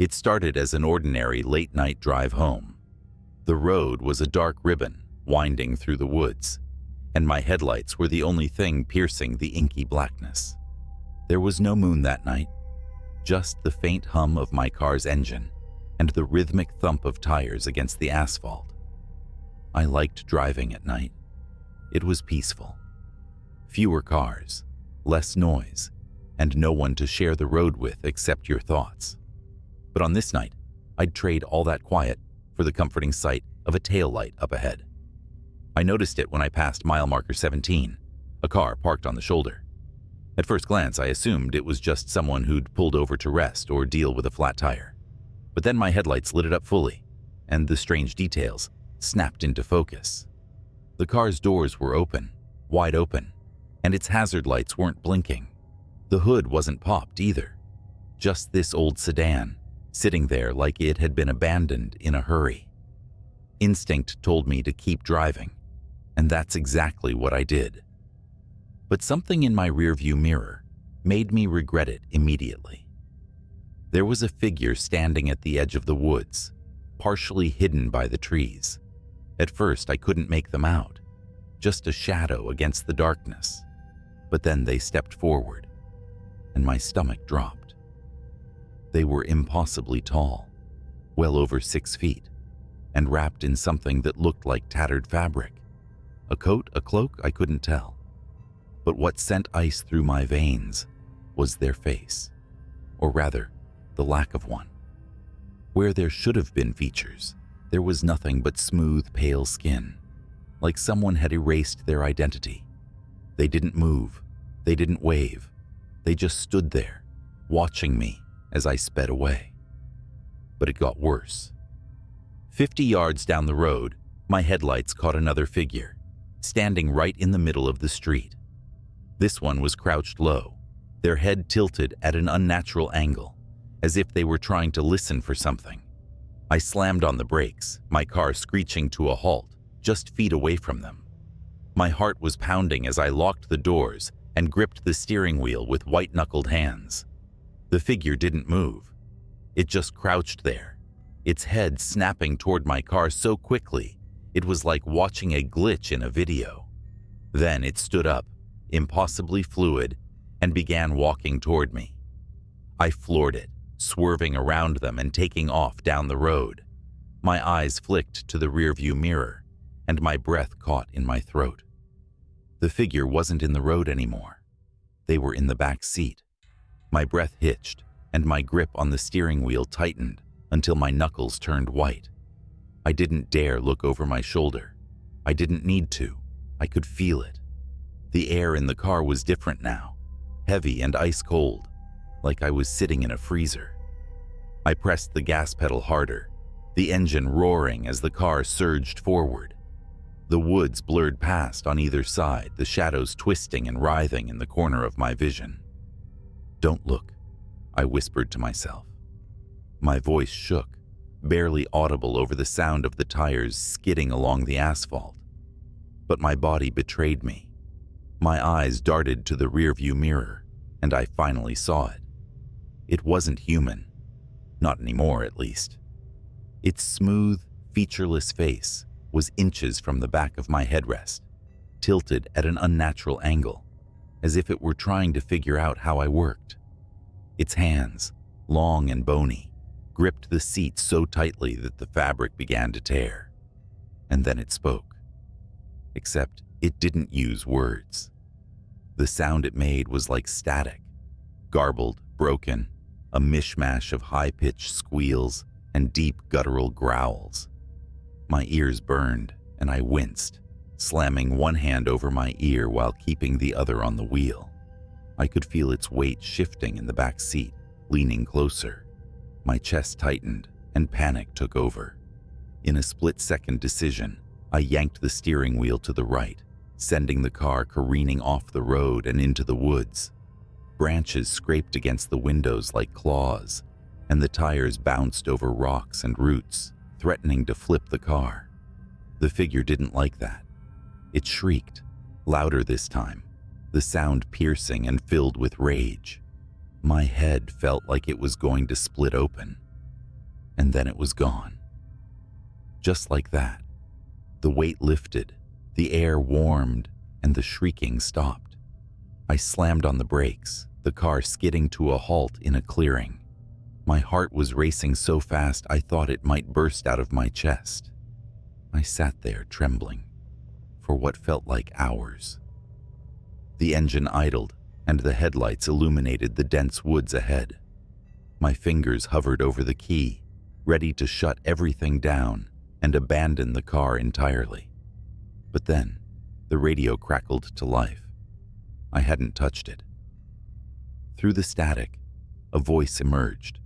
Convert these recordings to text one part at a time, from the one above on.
It started as an ordinary late-night drive home. The road was a dark ribbon winding through the woods, and my headlights were the only thing piercing the inky blackness. There was no moon that night, just the faint hum of my car's engine and the rhythmic thump of tires against the asphalt. I liked driving at night. It was peaceful. Fewer cars, less noise, and no one to share the road with except your thoughts. But on this night, I'd trade all that quiet for the comforting sight of a taillight up ahead. I noticed it when I passed mile marker 17, a car parked on the shoulder. At first glance, I assumed it was just someone who'd pulled over to rest or deal with a flat tire. But then my headlights lit it up fully, and the strange details snapped into focus. The car's doors were open, wide open, and its hazard lights weren't blinking. The hood wasn't popped either. Just this old sedan, sitting there like it had been abandoned in a hurry. Instinct told me to keep driving, and that's exactly what I did. But something in my rearview mirror made me regret it immediately. There was a figure standing at the edge of the woods, partially hidden by the trees. At first, I couldn't make them out, just a shadow against the darkness. But then they stepped forward, and my stomach dropped. They were impossibly tall, well over 6 feet, and wrapped in something that looked like tattered fabric. A coat, a cloak, I couldn't tell. But what sent ice through my veins was their face, or rather, the lack of one. Where there should have been features, there was nothing but smooth, pale skin, like someone had erased their identity. They didn't move, they didn't wave, they just stood there, watching me as I sped away. But it got worse. 50 yards down the road, my headlights caught another figure, standing right in the middle of the street. This one was crouched low, their head tilted at an unnatural angle, as if they were trying to listen for something. I slammed on the brakes, my car screeching to a halt, just feet away from them. My heart was pounding as I locked the doors and gripped the steering wheel with white-knuckled hands. The figure didn't move. It just crouched there, its head snapping toward my car so quickly it was like watching a glitch in a video. Then it stood up, impossibly fluid, and began walking toward me. I floored it, swerving around them and taking off down the road. My eyes flicked to the rearview mirror, and my breath caught in my throat. The figure wasn't in the road anymore. They were in the back seat. My breath hitched, and my grip on the steering wheel tightened until my knuckles turned white. I didn't dare look over my shoulder. I didn't need to. I could feel it. The air in the car was different now, heavy and ice cold, like I was sitting in a freezer. I pressed the gas pedal harder, the engine roaring as the car surged forward. The woods blurred past on either side, the shadows twisting and writhing in the corner of my vision. "Don't look," I whispered to myself. My voice shook, barely audible over the sound of the tires skidding along the asphalt. But my body betrayed me. My eyes darted to the rearview mirror, and I finally saw it. It wasn't human. Not anymore, at least. Its smooth, featureless face was inches from the back of my headrest, tilted at an unnatural angle, as if it were trying to figure out how I worked. Its hands, long and bony, gripped the seat so tightly that the fabric began to tear. And then it spoke. Except it didn't use words. The sound it made was like static, garbled, broken, a mishmash of high-pitched squeals and deep guttural growls. My ears burned, and I winced, slamming one hand over my ear while keeping the other on the wheel. I could feel its weight shifting in the back seat, leaning closer. My chest tightened, and panic took over. In a split-second decision, I yanked the steering wheel to the right, sending the car careening off the road and into the woods. Branches scraped against the windows like claws, and the tires bounced over rocks and roots, threatening to flip the car. The figure didn't like that. It shrieked, louder this time, the sound piercing and filled with rage. My head felt like it was going to split open. and then it was gone. Just like that, the weight lifted, the air warmed, and the shrieking stopped. I slammed on the brakes, the car skidding to a halt in a clearing. My heart was racing so fast I thought it might burst out of my chest. I sat there trembling for what felt like hours. The engine idled, and the headlights illuminated the dense woods ahead. My fingers hovered over the key, ready to shut everything down and abandon the car entirely. But then, the radio crackled to life. I hadn't touched it. Through the static, a voice emerged,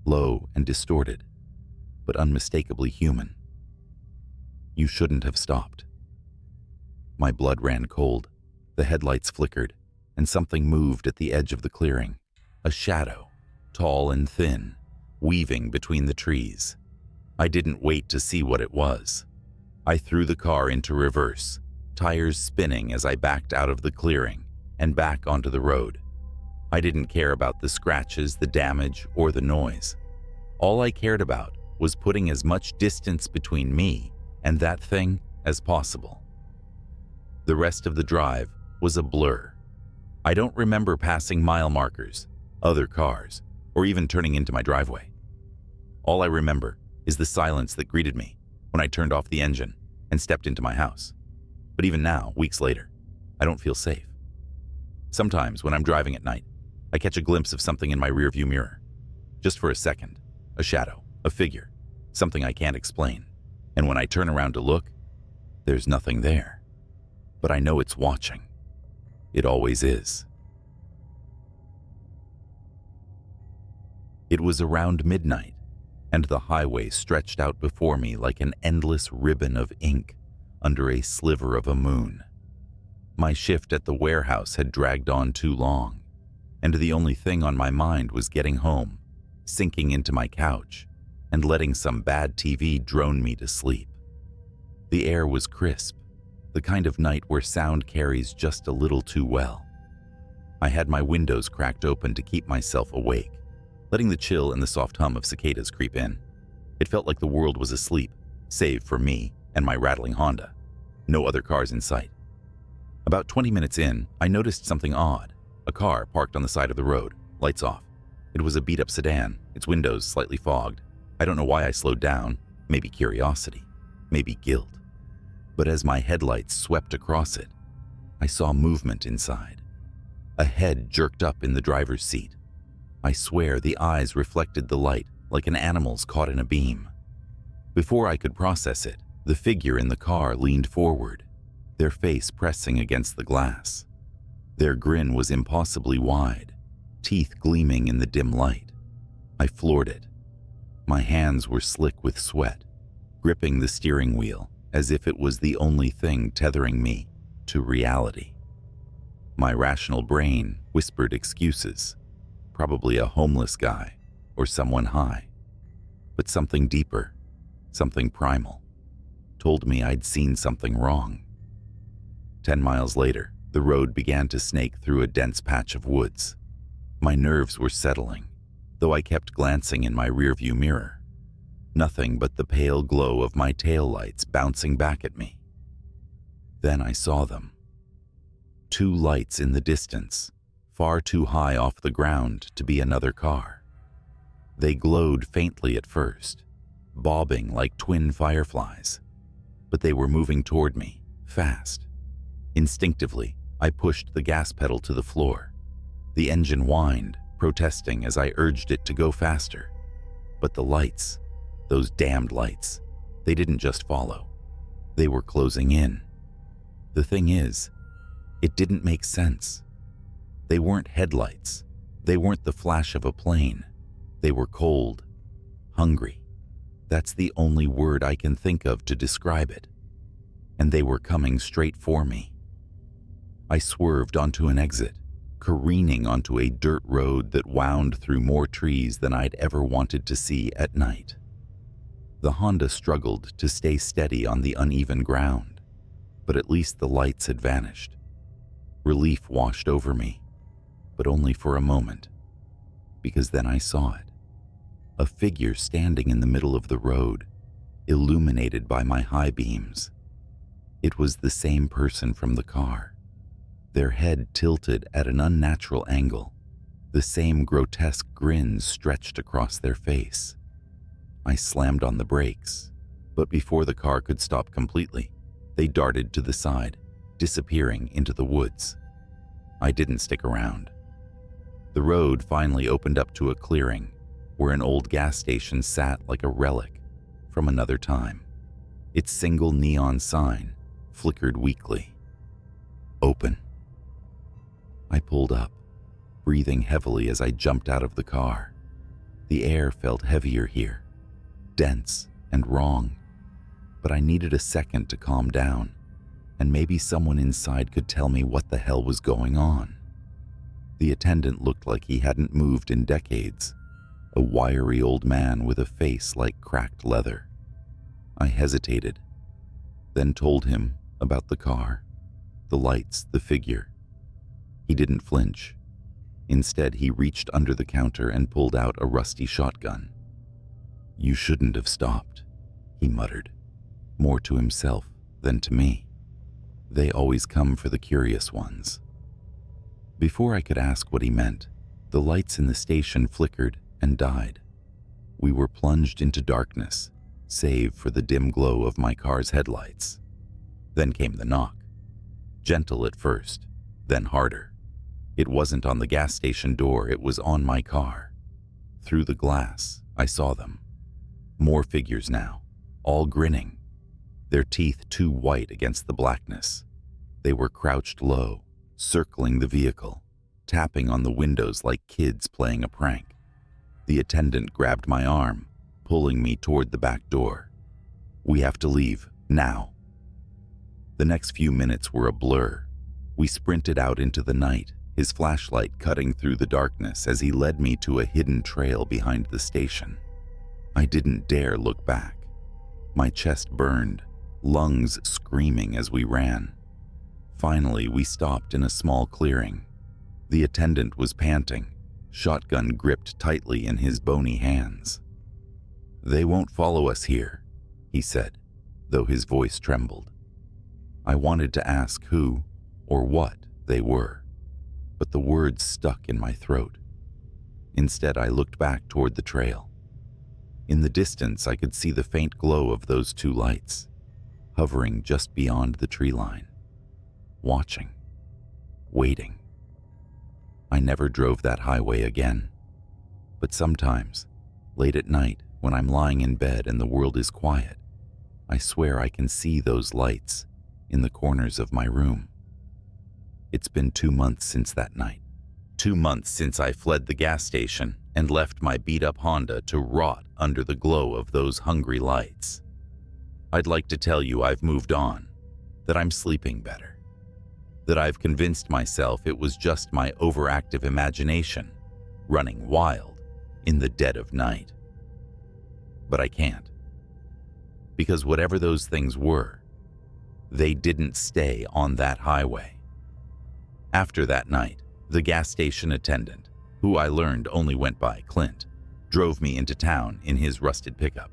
low and distorted, but unmistakably human. "You shouldn't have stopped." My blood ran cold, the headlights flickered, and something moved at the edge of the clearing. A shadow, tall and thin, weaving between the trees. I didn't wait to see what it was. I threw the car into reverse, tires spinning as I backed out of the clearing and back onto the road. I didn't care about the scratches, the damage, or the noise. All I cared about was putting as much distance between me and that thing as possible. The rest of the drive was a blur. I don't remember passing mile markers, other cars, or even turning into my driveway. All I remember is the silence that greeted me when I turned off the engine and stepped into my house. But even now, weeks later, I don't feel safe. Sometimes when I'm driving at night, I catch a glimpse of something in my rearview mirror. Just for a second, a shadow, a figure, something I can't explain. And when I turn around to look, there's nothing there. But I know it's watching. It always is. It was around midnight, and the highway stretched out before me like an endless ribbon of ink under a sliver of a moon. My shift at the warehouse had dragged on too long, and the only thing on my mind was getting home, sinking into my couch, and letting some bad TV drone me to sleep. The air was crisp, the kind of night where sound carries just a little too well. I had my windows cracked open to keep myself awake, letting the chill and the soft hum of cicadas creep in. It felt like the world was asleep, save for me and my rattling Honda. No other cars in sight. About 20 minutes in, I noticed something odd. A car parked on the side of the road, lights off. It was a beat-up sedan, its windows slightly fogged. I don't know why I slowed down, maybe curiosity, maybe guilt. But as my headlights swept across it, I saw movement inside. A head jerked up in the driver's seat. I swear the eyes reflected the light like an animal's caught in a beam. Before I could process it, the figure in the car leaned forward, their face pressing against the glass. Their grin was impossibly wide, teeth gleaming in the dim light. I floored it. My hands were slick with sweat, gripping the steering wheel as if it was the only thing tethering me to reality. My rational brain whispered excuses, probably a homeless guy or someone high. But something deeper, something primal, told me I'd seen something wrong. 10 miles later, the road began to snake through a dense patch of woods. My nerves were settling, though I kept glancing in my rearview mirror. Nothing but the pale glow of my taillights bouncing back at me. Then I saw them. 2 lights in the distance, far too high off the ground to be another car. They glowed faintly at first, bobbing like twin fireflies, but they were moving toward me, fast. Instinctively, I pushed the gas pedal to the floor. The engine whined, protesting as I urged it to go faster. But the lights, those damned lights, they didn't just follow. They were closing in. The thing is, it didn't make sense. They weren't headlights. They weren't the flash of a plane. They were cold, hungry. That's the only word I can think of to describe it. And they were coming straight for me. I swerved onto an exit, careening onto a dirt road that wound through more trees than I'd ever wanted to see at night. The Honda struggled to stay steady on the uneven ground, but at least the lights had vanished. Relief washed over me, but only for a moment, because then I saw it. a figure standing in the middle of the road, illuminated by my high beams. It was the same person from the car, their head tilted at an unnatural angle, the same grotesque grin stretched across their face. I slammed on the brakes, but before the car could stop completely, they darted to the side, disappearing into the woods. I didn't stick around. The road finally opened up to a clearing where an old gas station sat like a relic from another time. Its single neon sign flickered weakly. Open. I pulled up, breathing heavily as I jumped out of the car. The air felt heavier here, dense and wrong, but I needed a second to calm down, and maybe someone inside could tell me what the hell was going on. The attendant looked like he hadn't moved in decades, a wiry old man with a face like cracked leather. I hesitated, then told him about the car, the lights, the figure. He didn't flinch. Instead, he reached under the counter and pulled out a rusty shotgun. "You shouldn't have stopped," he muttered, more to himself than to me. "They always come for the curious ones." Before I could ask what he meant, the lights in the station flickered and died. We were plunged into darkness, save for the dim glow of my car's headlights. Then came the knock. Gentle at first, then harder. It wasn't on the gas station door, it was on my car. Through the glass, I saw them. More figures now, all grinning, their teeth too white against the blackness. They were crouched low, circling the vehicle, tapping on the windows like kids playing a prank. The attendant grabbed my arm, pulling me toward the back door. "We have to leave, now." The next few minutes were a blur. We sprinted out into the night, his flashlight cutting through the darkness as he led me to a hidden trail behind the station. I didn't dare look back. My chest burned, lungs screaming as we ran. Finally, we stopped in a small clearing. The attendant was panting, shotgun gripped tightly in his bony hands. "They won't follow us here," he said, though his voice trembled. I wanted to ask who or what they were, but the words stuck in my throat. Instead, I looked back toward the trail. In the distance, I could see the faint glow of those two lights, hovering just beyond the tree line, watching, waiting. I never drove that highway again, but sometimes, late at night, when I'm lying in bed and the world is quiet, I swear I can see those lights in the corners of my room. It's been 2 months since that night. 2 months since I fled the gas station and left my beat-up Honda to rot under the glow of those hungry lights. I'd like to tell you I've moved on, that I'm sleeping better, that I've convinced myself it was just my overactive imagination running wild in the dead of night. But I can't. Because whatever those things were, they didn't stay on that highway. After that night, the gas station attendant, who I learned only went by Clint, drove me into town in his rusted pickup.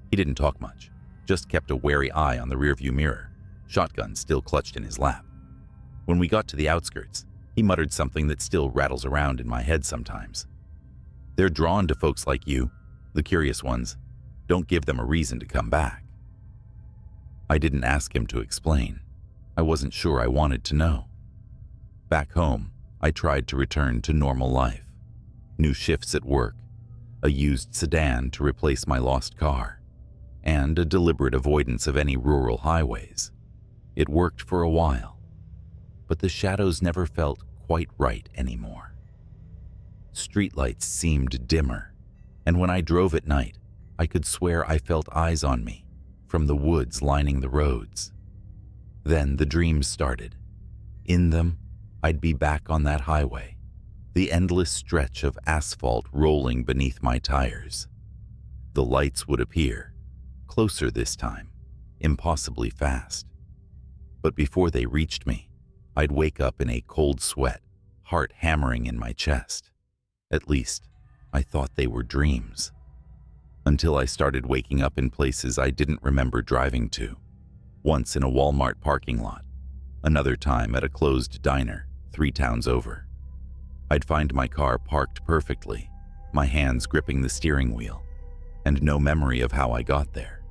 He didn't talk much, just kept a wary eye on the rearview mirror, shotgun still clutched in his lap. When we got to the outskirts, he muttered something that still rattles around in my head sometimes. "They're drawn to folks like you, the curious ones. Don't give them a reason to come back." I didn't ask him to explain. I wasn't sure I wanted to know. Back home, I tried to return to normal life. New shifts at work, a used sedan to replace my lost car, and a deliberate avoidance of any rural highways. It worked for a while, but the shadows never felt quite right anymore. Streetlights seemed dimmer, and when I drove at night, I could swear I felt eyes on me from the woods lining the roads. Then the dreams started. In them, I'd be back on that highway, the endless stretch of asphalt rolling beneath my tires. The lights would appear, closer this time, impossibly fast. But before they reached me, I'd wake up in a cold sweat, heart hammering in my chest. At least, I thought they were dreams. until I started waking up in places I didn't remember driving to. Once in a Walmart parking lot, another time at a closed diner 3 towns over. I'd find my car parked perfectly, my hands gripping the steering wheel, and no memory of how I got there.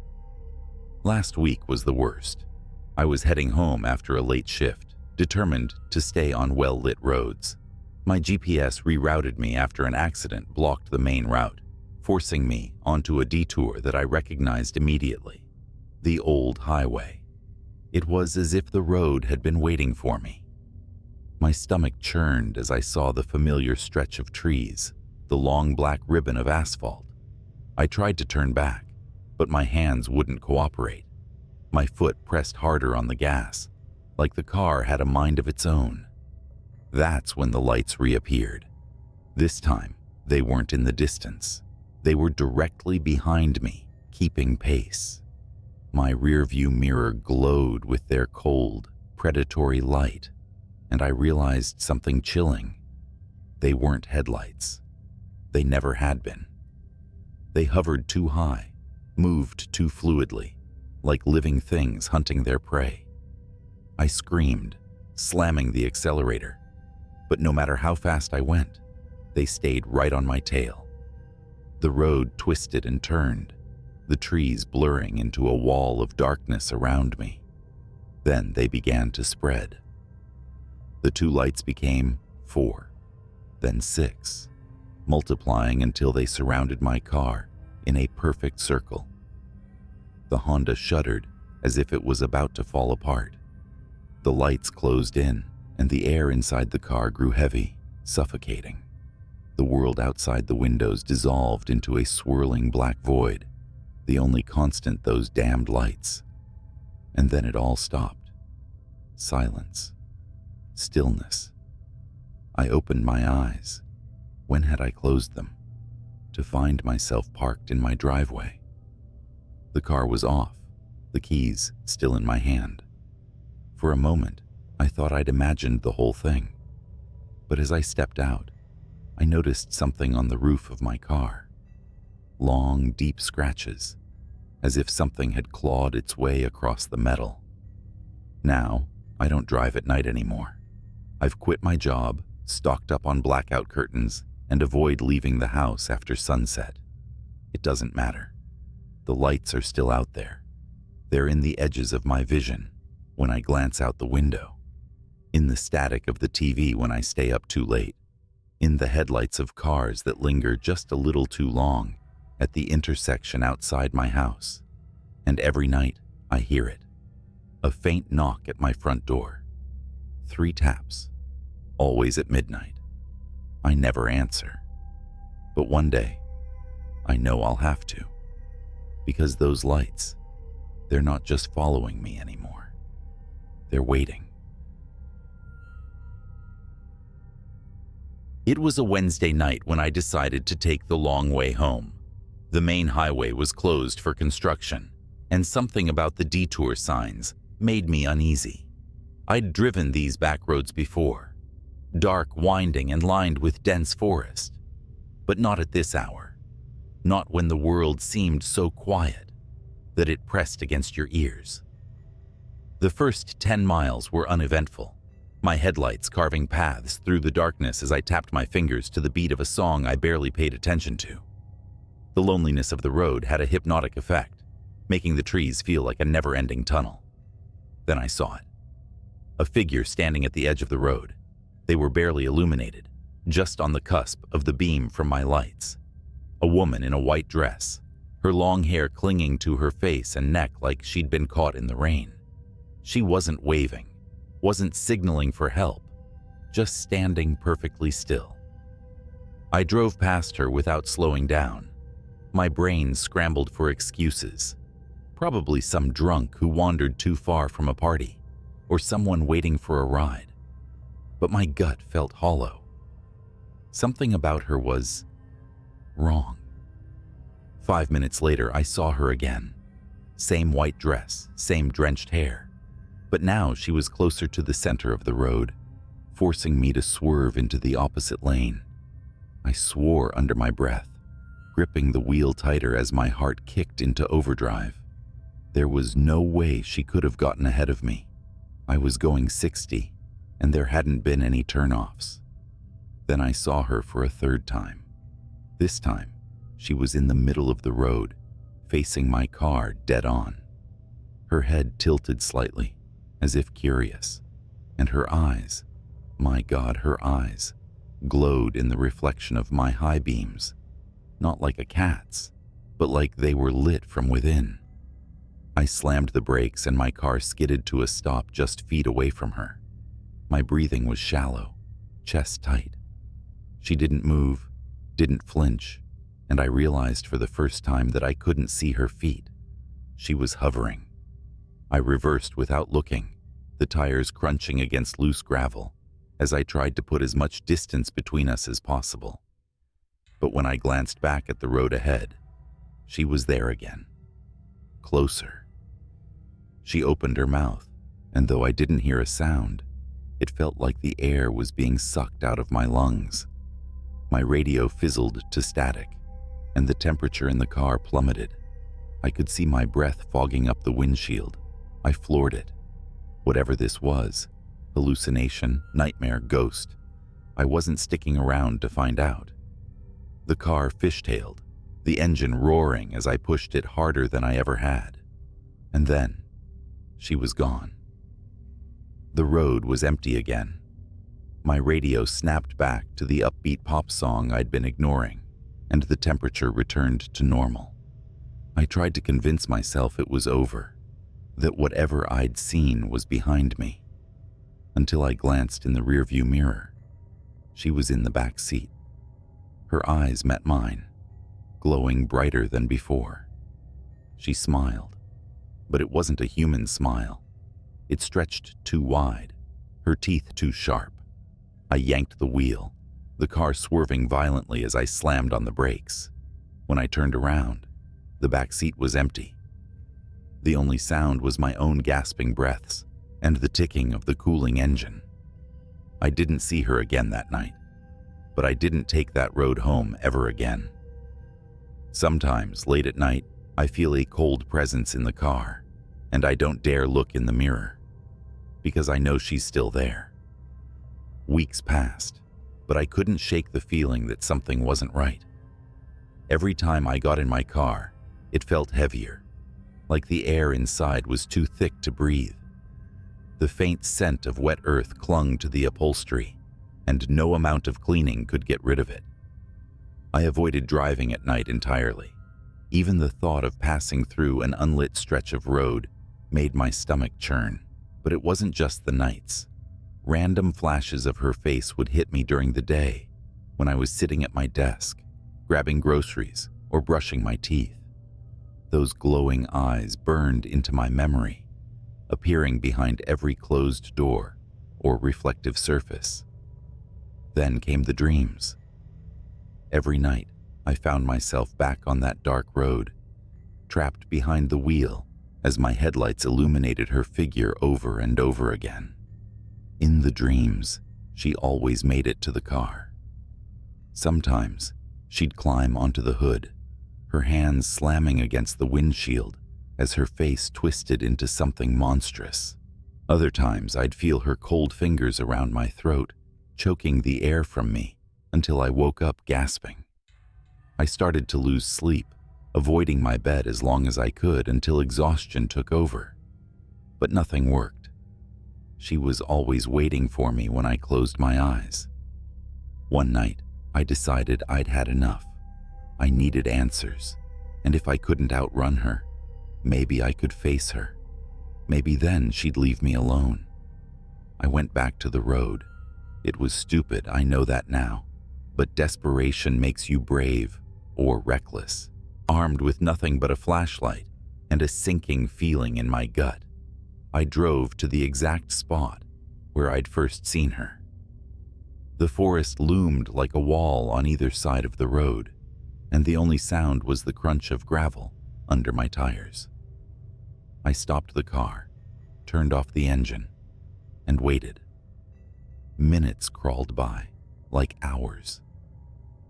Last week was the worst. I was heading home after a late shift, determined to stay on well-lit roads. My GPS rerouted me after an accident blocked the main route, forcing me onto a detour that I recognized immediately, the old highway. It was as if the road had been waiting for me. My stomach churned as I saw the familiar stretch of trees, the long black ribbon of asphalt. I tried to turn back, but my hands wouldn't cooperate. My foot pressed harder on the gas, like the car had a mind of its own. That's when the lights reappeared. This time, they weren't in the distance. They were directly behind me, keeping pace. My rearview mirror glowed with their cold, predatory light, and I realized something chilling. They weren't headlights. They never had been. They hovered too high, moved too fluidly, like living things hunting their prey. I screamed, slamming the accelerator, but no matter how fast I went, they stayed right on my tail. The road twisted and turned, the trees blurring into a wall of darkness around me. Then they began to spread. The 2 lights became 4, then 6, multiplying until they surrounded my car in a perfect circle. The Honda shuddered as if it was about to fall apart. The lights closed in, and the air inside the car grew heavy, suffocating. The world outside the windows dissolved into a swirling black void, the only constant those damned lights. And then it all stopped. Silence. Stillness. I opened my eyes. When had I closed them? To find myself parked in my driveway. The car was off, the keys still in my hand. For a moment, I thought I'd imagined the whole thing. But as I stepped out, I noticed something on the roof of my car. Long, deep scratches, as if something had clawed its way across the metal. Now, I don't drive at night anymore. I've quit my job, stocked up on blackout curtains, and avoid leaving the house after sunset. It doesn't matter. The lights are still out there. They're in the edges of my vision when I glance out the window, in the static of the TV when I stay up too late, in the headlights of cars that linger just a little too long at the intersection outside my house. And every night, I hear it. A faint knock at my front door. 3 taps, always at midnight. I never answer. But one day, I know I'll have to. Because those lights, they're not just following me anymore. They're waiting. It was a Wednesday night when I decided to take the long way home. The main highway was closed for construction, and something about the detour signs made me uneasy. I'd driven these back roads before, dark, winding, and lined with dense forest. But not at this hour. Not when the world seemed so quiet that it pressed against your ears. The first 10 miles were uneventful, my headlights carving paths through the darkness as I tapped my fingers to the beat of a song I barely paid attention to. The loneliness of the road had a hypnotic effect, making the trees feel like a never-ending tunnel. Then I saw it. A figure standing at the edge of the road. They were barely illuminated, just on the cusp of the beam from my lights. A woman in a white dress, her long hair clinging to her face and neck like she'd been caught in the rain. She wasn't waving, wasn't signaling for help, just standing perfectly still. I drove past her without slowing down. My brain scrambled for excuses. Probably some drunk who wandered too far from a party, or someone waiting for a ride. But my gut felt hollow. Something about her was wrong. 5 minutes later, I saw her again. Same white dress, same drenched hair. But now she was closer to the center of the road, forcing me to swerve into the opposite lane. I swore under my breath, gripping the wheel tighter as my heart kicked into overdrive. There was no way she could have gotten ahead of me. I was going 60, and there hadn't been any turnoffs. Then I saw her for a third time. This time, she was in the middle of the road, facing my car dead on. Her head tilted slightly, as if curious, and her eyes, my God, her eyes, glowed in the reflection of my high beams, not like a cat's, but like they were lit from within. I slammed the brakes and my car skidded to a stop just feet away from her. My breathing was shallow, chest tight. She didn't move, didn't flinch, and I realized for the first time that I couldn't see her feet. She was hovering. I reversed without looking, the tires crunching against loose gravel, as I tried to put as much distance between us as possible. But when I glanced back at the road ahead, she was there again. Closer. She opened her mouth, and though I didn't hear a sound, it felt like the air was being sucked out of my lungs. My radio fizzled to static, and the temperature in the car plummeted. I could see my breath fogging up the windshield. I floored it. Whatever this was, hallucination, nightmare, ghost, I wasn't sticking around to find out. The car fishtailed, the engine roaring as I pushed it harder than I ever had. And then, she was gone. The road was empty again. My radio snapped back to the upbeat pop song I'd been ignoring, and the temperature returned to normal. I tried to convince myself it was over, that whatever I'd seen was behind me, until I glanced in the rearview mirror. She was in the back seat. Her eyes met mine, glowing brighter than before. She smiled, but it wasn't a human smile. It stretched too wide, her teeth too sharp. I yanked the wheel, the car swerving violently as I slammed on the brakes. When I turned around, the back seat was empty. The only sound was my own gasping breaths and the ticking of the cooling engine. I didn't see her again that night, but I didn't take that road home ever again. Sometimes, late at night, I feel a cold presence in the car, and I don't dare look in the mirror, because I know she's still there. Weeks passed, but I couldn't shake the feeling that something wasn't right. Every time I got in my car, it felt heavier, like the air inside was too thick to breathe. The faint scent of wet earth clung to the upholstery, and no amount of cleaning could get rid of it. I avoided driving at night entirely. Even the thought of passing through an unlit stretch of road made my stomach churn. But it wasn't just the nights. Random flashes of her face would hit me during the day, when I was sitting at my desk, grabbing groceries or brushing my teeth. Those glowing eyes burned into my memory, appearing behind every closed door or reflective surface. Then came the dreams. Every night, I found myself back on that dark road, trapped behind the wheel as my headlights illuminated her figure over and over again. In the dreams, she always made it to the car. Sometimes, she'd climb onto the hood, her hands slamming against the windshield as her face twisted into something monstrous. Other times, I'd feel her cold fingers around my throat, choking the air from me until I woke up gasping. I started to lose sleep, avoiding my bed as long as I could until exhaustion took over. But nothing worked. She was always waiting for me when I closed my eyes. One night, I decided I'd had enough. I needed answers, and if I couldn't outrun her, maybe I could face her. Maybe then she'd leave me alone. I went back to the road. It was stupid, I know that now, but desperation makes you brave or reckless. Armed with nothing but a flashlight and a sinking feeling in my gut, I drove to the exact spot where I'd first seen her. The forest loomed like a wall on either side of the road, and the only sound was the crunch of gravel under my tires. I stopped the car, turned off the engine, and waited. Minutes crawled by, like hours.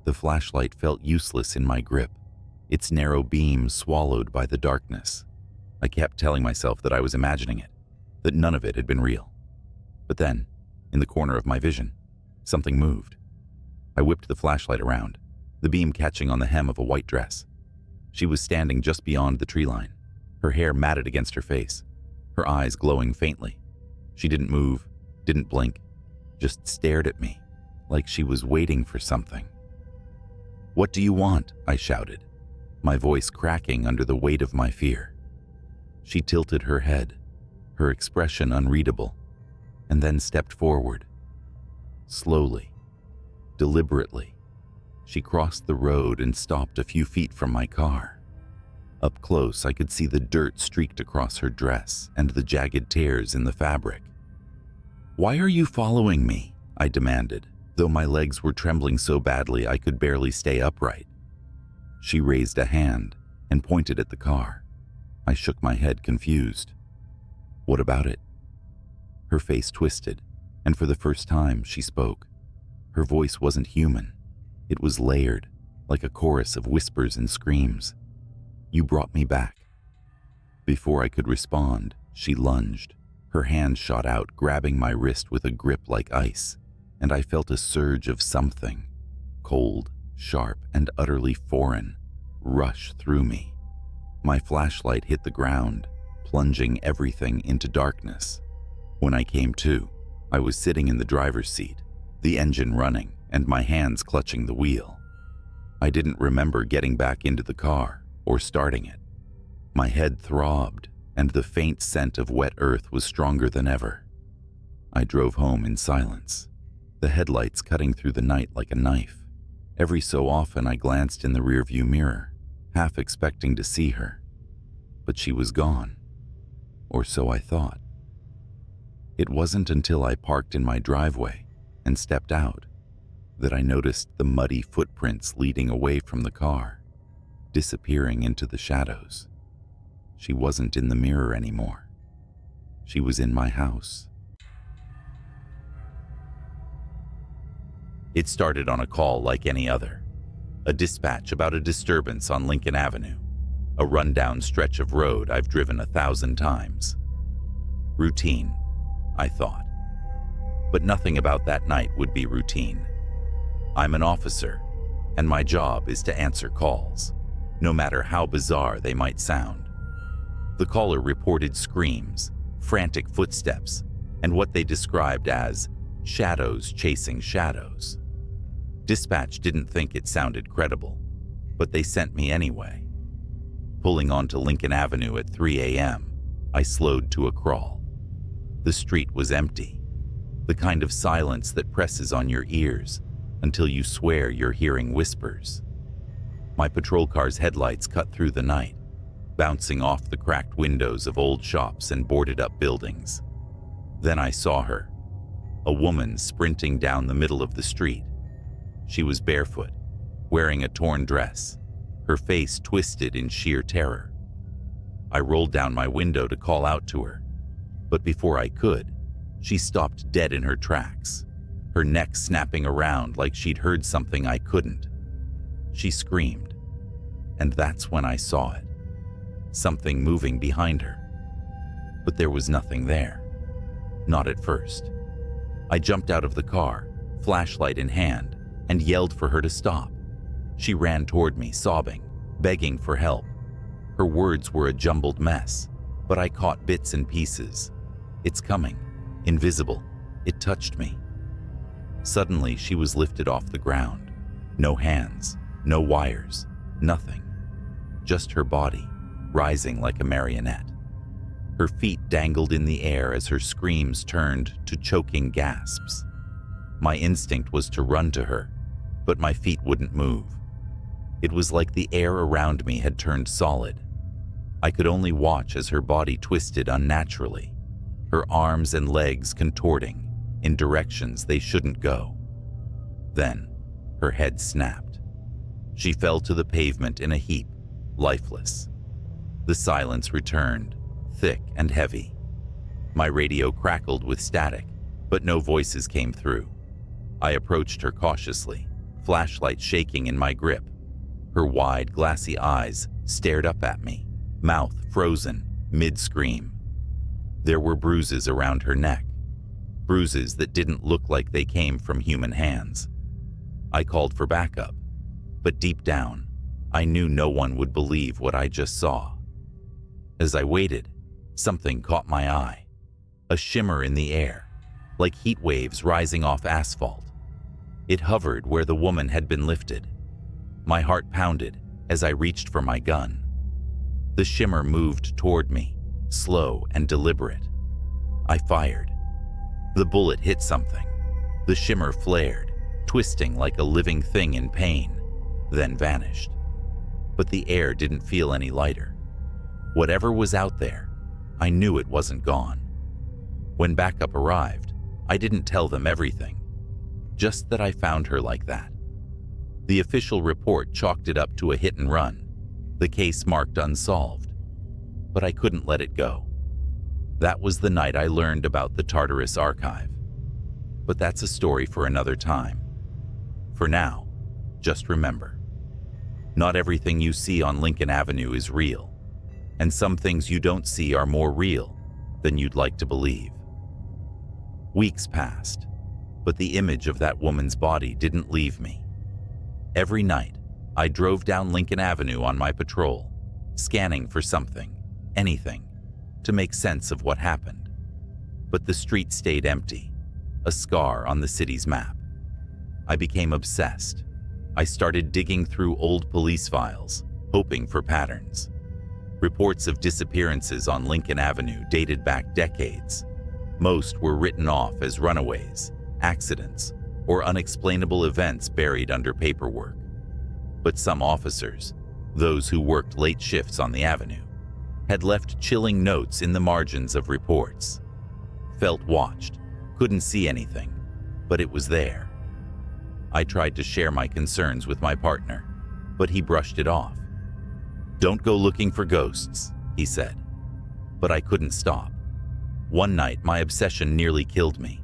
The flashlight felt useless in my grip, its narrow beam swallowed by the darkness. I kept telling myself that I was imagining it, that none of it had been real. But then, in the corner of my vision, something moved. I whipped the flashlight around, the beam catching on the hem of a white dress. She was standing just beyond the tree line, her hair matted against her face, her eyes glowing faintly. She didn't move, didn't blink, just stared at me, like she was waiting for something. "What do you want?" I shouted, my voice cracking under the weight of my fear. She tilted her head, her expression unreadable, and then stepped forward. Slowly, deliberately, she crossed the road and stopped a few feet from my car. Up close, I could see the dirt streaked across her dress and the jagged tears in the fabric. "Why are you following me?" I demanded, though my legs were trembling so badly I could barely stay upright. She raised a hand and pointed at the car. I shook my head, confused. "What about it?" Her face twisted, and for the first time she spoke. Her voice wasn't human. It was layered, like a chorus of whispers and screams. "You brought me back." Before I could respond, she lunged. Her hand shot out, grabbing my wrist with a grip like ice, and I felt a surge of something, cold, sharp, and utterly foreign, rush through me. My flashlight hit the ground, plunging everything into darkness. When I came to, I was sitting in the driver's seat, the engine running, and my hands clutching the wheel. I didn't remember getting back into the car or starting it. My head throbbed, and the faint scent of wet earth was stronger than ever. I drove home in silence, the headlights cutting through the night like a knife. Every so often I glanced in the rearview mirror, half expecting to see her. But she was gone, or so I thought. It wasn't until I parked in my driveway and stepped out that I noticed the muddy footprints leading away from the car, disappearing into the shadows. She wasn't in the mirror anymore. She was in my house. It started on a call like any other. A dispatch about a disturbance on Lincoln Avenue, a rundown stretch of road I've driven 1,000 times. Routine, I thought. But nothing about that night would be routine. I'm an officer, and my job is to answer calls, no matter how bizarre they might sound. The caller reported screams, frantic footsteps, and what they described as shadows chasing shadows. Dispatch didn't think it sounded credible, but they sent me anyway. Pulling onto Lincoln Avenue at 3 a.m., I slowed to a crawl. The street was empty, the kind of silence that presses on your ears until you swear you're hearing whispers. My patrol car's headlights cut through the night, bouncing off the cracked windows of old shops and boarded-up buildings. Then I saw her, a woman sprinting down the middle of the street. She was barefoot, wearing a torn dress, her face twisted in sheer terror. I rolled down my window to call out to her, but before I could, she stopped dead in her tracks, her neck snapping around like she'd heard something I couldn't. She screamed, and that's when I saw it. Something moving behind her. But there was nothing there. Not at first. I jumped out of the car, flashlight in hand, and yelled for her to stop. She ran toward me, sobbing, begging for help. Her words were a jumbled mess, but I caught bits and pieces. "It's coming. Invisible. It touched me." Suddenly, she was lifted off the ground. No hands, no wires, nothing. Just her body, rising like a marionette. Her feet dangled in the air as her screams turned to choking gasps. My instinct was to run to her, but my feet wouldn't move. It was like the air around me had turned solid. I could only watch as her body twisted unnaturally, her arms and legs contorting in directions they shouldn't go. Then, her head snapped. She fell to the pavement in a heap, lifeless. The silence returned, thick and heavy. My radio crackled with static, but no voices came through. I approached her cautiously, flashlight shaking in my grip. Her wide, glassy eyes stared up at me, mouth frozen, mid-scream. There were bruises around her neck, bruises that didn't look like they came from human hands. I called for backup, but deep down, I knew no one would believe what I just saw. As I waited, something caught my eye. A shimmer in the air, like heat waves rising off asphalt. It hovered where the woman had been lifted. My heart pounded as I reached for my gun. The shimmer moved toward me, slow and deliberate. I fired. The bullet hit something. The shimmer flared, twisting like a living thing in pain, then vanished. But the air didn't feel any lighter. Whatever was out there, I knew it wasn't gone. When backup arrived, I didn't tell them everything, just that I found her like that. The official report chalked it up to a hit and run, the case marked unsolved. But I couldn't let it go. That was the night I learned about the Tartarus Archive. But that's a story for another time. For now, just remember, not everything you see on Lincoln Avenue is real, and some things you don't see are more real than you'd like to believe. Weeks passed, but the image of that woman's body didn't leave me. Every night, I drove down Lincoln Avenue on my patrol, scanning for something, anything, to make sense of what happened. But the street stayed empty, a scar on the city's map. I became obsessed. I started digging through old police files, hoping for patterns. Reports of disappearances on Lincoln Avenue dated back decades. Most were written off as runaways, accidents, or unexplainable events buried under paperwork. But some officers, those who worked late shifts on the avenue, had left chilling notes in the margins of reports. Felt watched, couldn't see anything, but it was there. I tried to share my concerns with my partner, but he brushed it off. "Don't go looking for ghosts," he said. But I couldn't stop. One night, my obsession nearly killed me.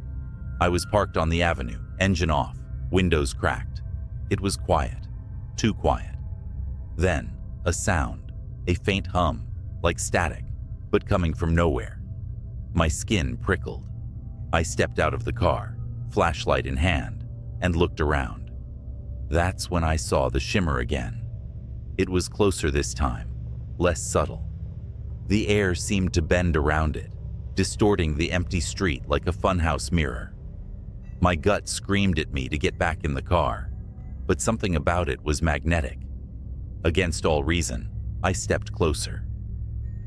I was parked on the avenue, engine off, windows cracked. It was quiet, too quiet. Then, a sound, a faint hum, like static, but coming from nowhere. My skin prickled. I stepped out of the car, flashlight in hand, and looked around. That's when I saw the shimmer again. It was closer this time, less subtle. The air seemed to bend around it, distorting the empty street like a funhouse mirror. My gut screamed at me to get back in the car, but something about it was magnetic. Against all reason, I stepped closer.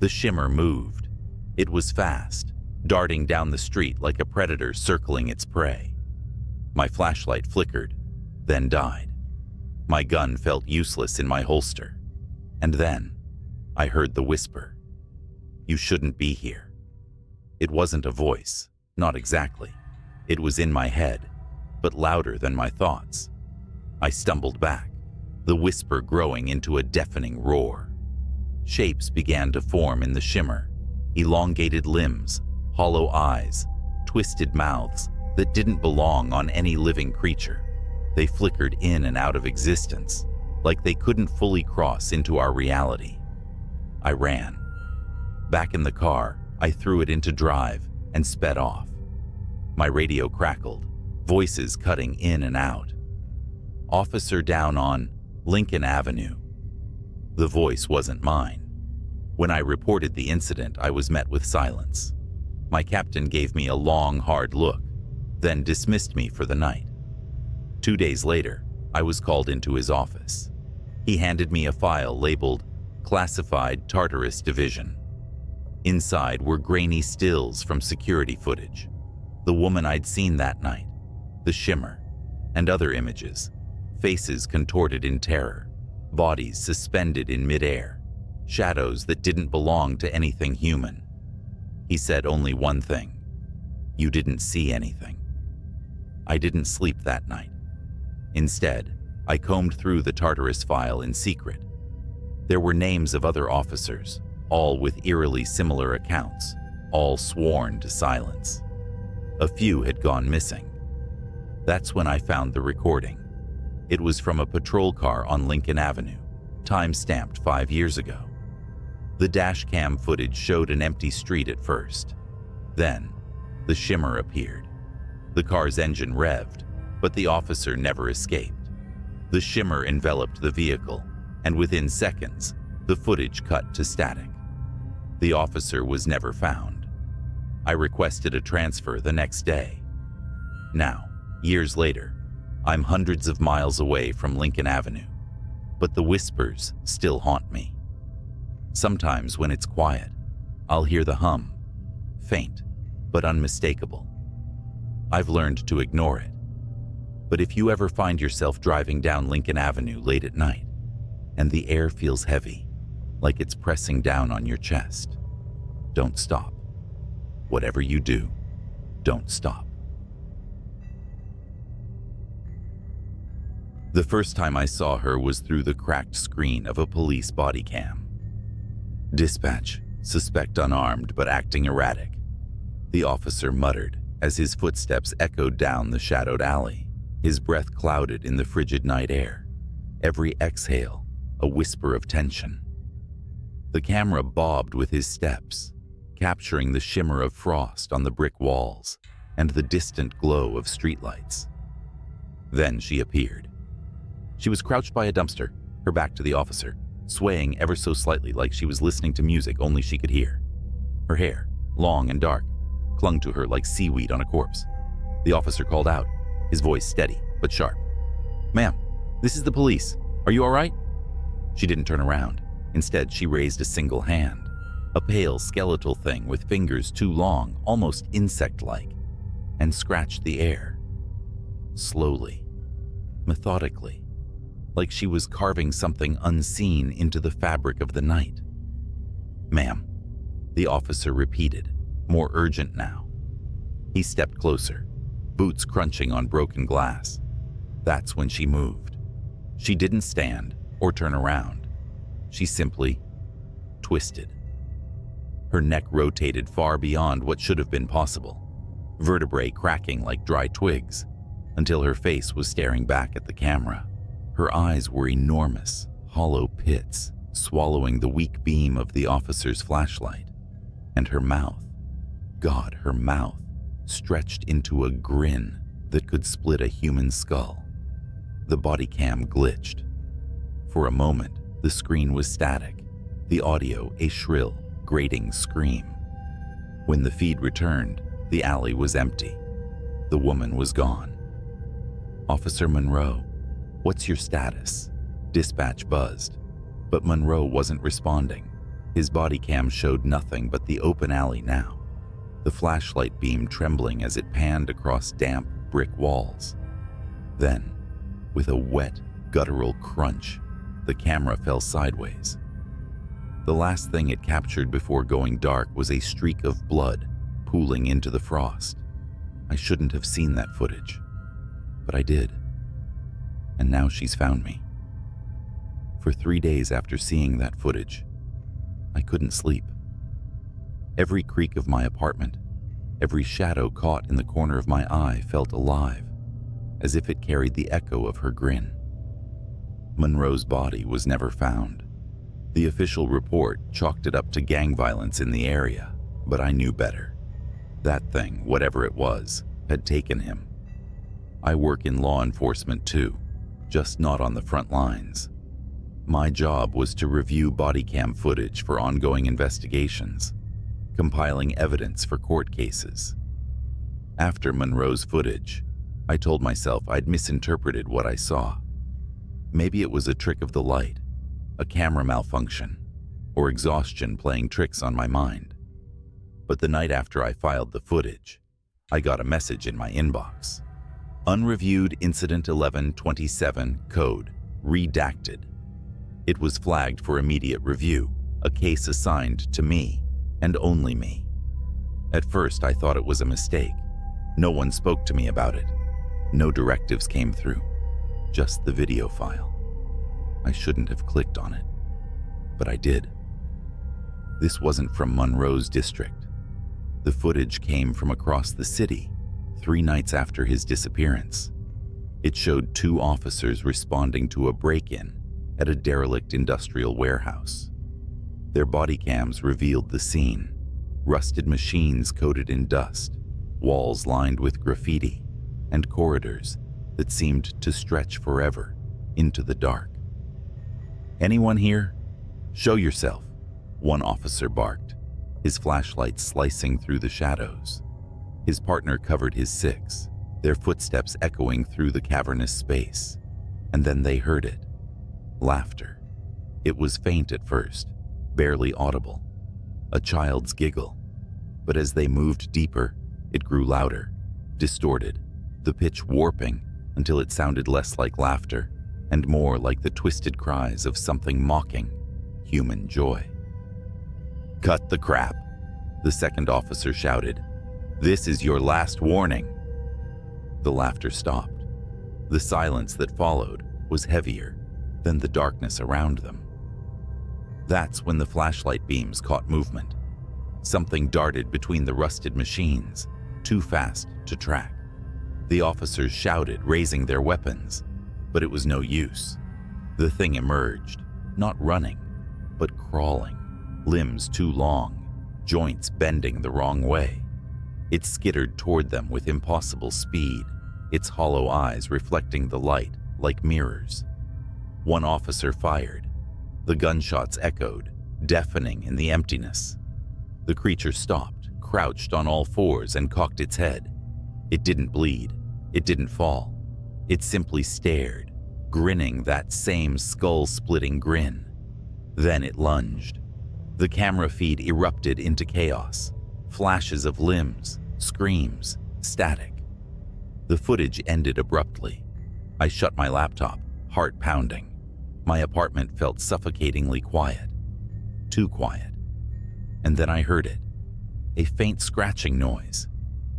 The shimmer moved. It was fast, darting down the street like a predator circling its prey. My flashlight flickered, then died. My gun felt useless in my holster. And then, I heard the whisper. "You shouldn't be here." It wasn't a voice, not exactly. It was in my head, but louder than my thoughts. I stumbled back, the whisper growing into a deafening roar. Shapes began to form in the shimmer, elongated limbs, hollow eyes, twisted mouths that didn't belong on any living creature. They flickered in and out of existence, like they couldn't fully cross into our reality. I ran. Back in the car, I threw it into drive and sped off. My radio crackled, voices cutting in and out. "Officer down on Lincoln Avenue." The voice wasn't mine. When I reported the incident, I was met with silence. My captain gave me a long, hard look, then dismissed me for the night. 2 days later, I was called into his office. He handed me a file labeled Classified Tartarus Division. Inside were grainy stills from security footage, the woman I'd seen that night, the shimmer, and other images, faces contorted in terror, bodies suspended in midair, shadows that didn't belong to anything human. He said only one thing: "You didn't see anything." I didn't sleep that night. Instead, I combed through the Tartarus file in secret. There were names of other officers, all with eerily similar accounts, all sworn to silence. A few had gone missing. That's when I found the recording. It was from a patrol car on Lincoln Avenue, time-stamped 5 years ago. The dash cam footage showed an empty street at first. Then, the shimmer appeared. The car's engine revved, but the officer never escaped. The shimmer enveloped the vehicle, and within seconds, the footage cut to static. The officer was never found. I requested a transfer the next day. Now, years later, I'm hundreds of miles away from Lincoln Avenue, but the whispers still haunt me. Sometimes when it's quiet, I'll hear the hum, faint but unmistakable. I've learned to ignore it. But if you ever find yourself driving down Lincoln Avenue late at night, and the air feels heavy, like it's pressing down on your chest, don't stop. Whatever you do, don't stop. The first time I saw her was through the cracked screen of a police body cam. Dispatch, suspect unarmed but acting erratic. The officer muttered as his footsteps echoed down the shadowed alley, his breath clouded in the frigid night air. Every exhale, a whisper of tension. The camera bobbed with his steps, capturing the shimmer of frost on the brick walls and the distant glow of streetlights. Then she appeared. She was crouched by a dumpster, her back to the officer, swaying ever so slightly like she was listening to music only she could hear. Her hair, long and dark, clung to her like seaweed on a corpse. The officer called out, his voice steady but sharp. "Ma'am, this is the police. Are you all right?" She didn't turn around. Instead, she raised a single hand, a pale skeletal thing with fingers too long, almost insect-like, and scratched the air. Slowly, methodically, like she was carving something unseen into the fabric of the night. "Ma'am," the officer repeated, more urgent now. He stepped closer, boots crunching on broken glass. That's when she moved. She didn't stand or turn around. She simply twisted. Her neck rotated far beyond what should have been possible, vertebrae cracking like dry twigs, until her face was staring back at the camera. Her eyes were enormous, hollow pits, swallowing the weak beam of the officer's flashlight. And her mouth, God, her mouth, stretched into a grin that could split a human skull. The body cam glitched. For a moment, the screen was static, the audio a shrill, grating scream. When the feed returned, the alley was empty. The woman was gone. "Officer Monroe, what's your status?" Dispatch buzzed, but Monroe wasn't responding. His body cam showed nothing but the open alley now, the flashlight beam trembling as it panned across damp brick walls. Then, with a wet, guttural crunch, the camera fell sideways. The last thing it captured before going dark was a streak of blood pooling into the frost. I shouldn't have seen that footage, but I did. And now she's found me. For 3 days after seeing that footage, I couldn't sleep. Every creak of my apartment, every shadow caught in the corner of my eye felt alive, as if it carried the echo of her grin. Monroe's body was never found. The official report chalked it up to gang violence in the area, but I knew better. That thing, whatever it was, had taken him. I work in law enforcement too, just not on the front lines. My job was to review body cam footage for ongoing investigations, compiling evidence for court cases. After Monroe's footage, I told myself I'd misinterpreted what I saw. Maybe it was a trick of the light, a camera malfunction, or exhaustion playing tricks on my mind. But the night after I filed the footage, I got a message in my inbox. Unreviewed Incident 1127 Code, redacted. It was flagged for immediate review, a case assigned to me, and only me. At first, I thought it was a mistake. No one spoke to me about it. No directives came through, just the video file. I shouldn't have clicked on it, but I did. This wasn't from Monroe's district. The footage came from across the city, 3 nights after his disappearance. It showed 2 officers responding to a break-in at a derelict industrial warehouse. Their body cams revealed the scene: rusted machines coated in dust, walls lined with graffiti, and corridors that seemed to stretch forever into the dark. "Anyone here? Show yourself," one officer barked, his flashlight slicing through the shadows. His partner covered his 6, their footsteps echoing through the cavernous space. And then they heard it. Laughter. It was faint at first, barely audible. A child's giggle. But as they moved deeper, it grew louder, distorted, the pitch warping until it sounded less like laughter and more like the twisted cries of something mocking human joy. "Cut the crap," the second officer shouted. "This is your last warning." The laughter stopped. The silence that followed was heavier than the darkness around them. That's when the flashlight beams caught movement. Something darted between the rusted machines, too fast to track. The officers shouted, raising their weapons, but it was no use. The thing emerged, not running, but crawling, limbs too long, joints bending the wrong way. It skittered toward them with impossible speed, its hollow eyes reflecting the light like mirrors. One officer fired. The gunshots echoed, deafening in the emptiness. The creature stopped, crouched on all fours, and cocked its head. It didn't bleed. It didn't fall. It simply stared, grinning that same skull-splitting grin. Then it lunged. The camera feed erupted into chaos. Flashes of limbs, screams, static. The footage ended abruptly. I shut my laptop, heart pounding. My apartment felt suffocatingly quiet. Too quiet. And then I heard it. A faint scratching noise.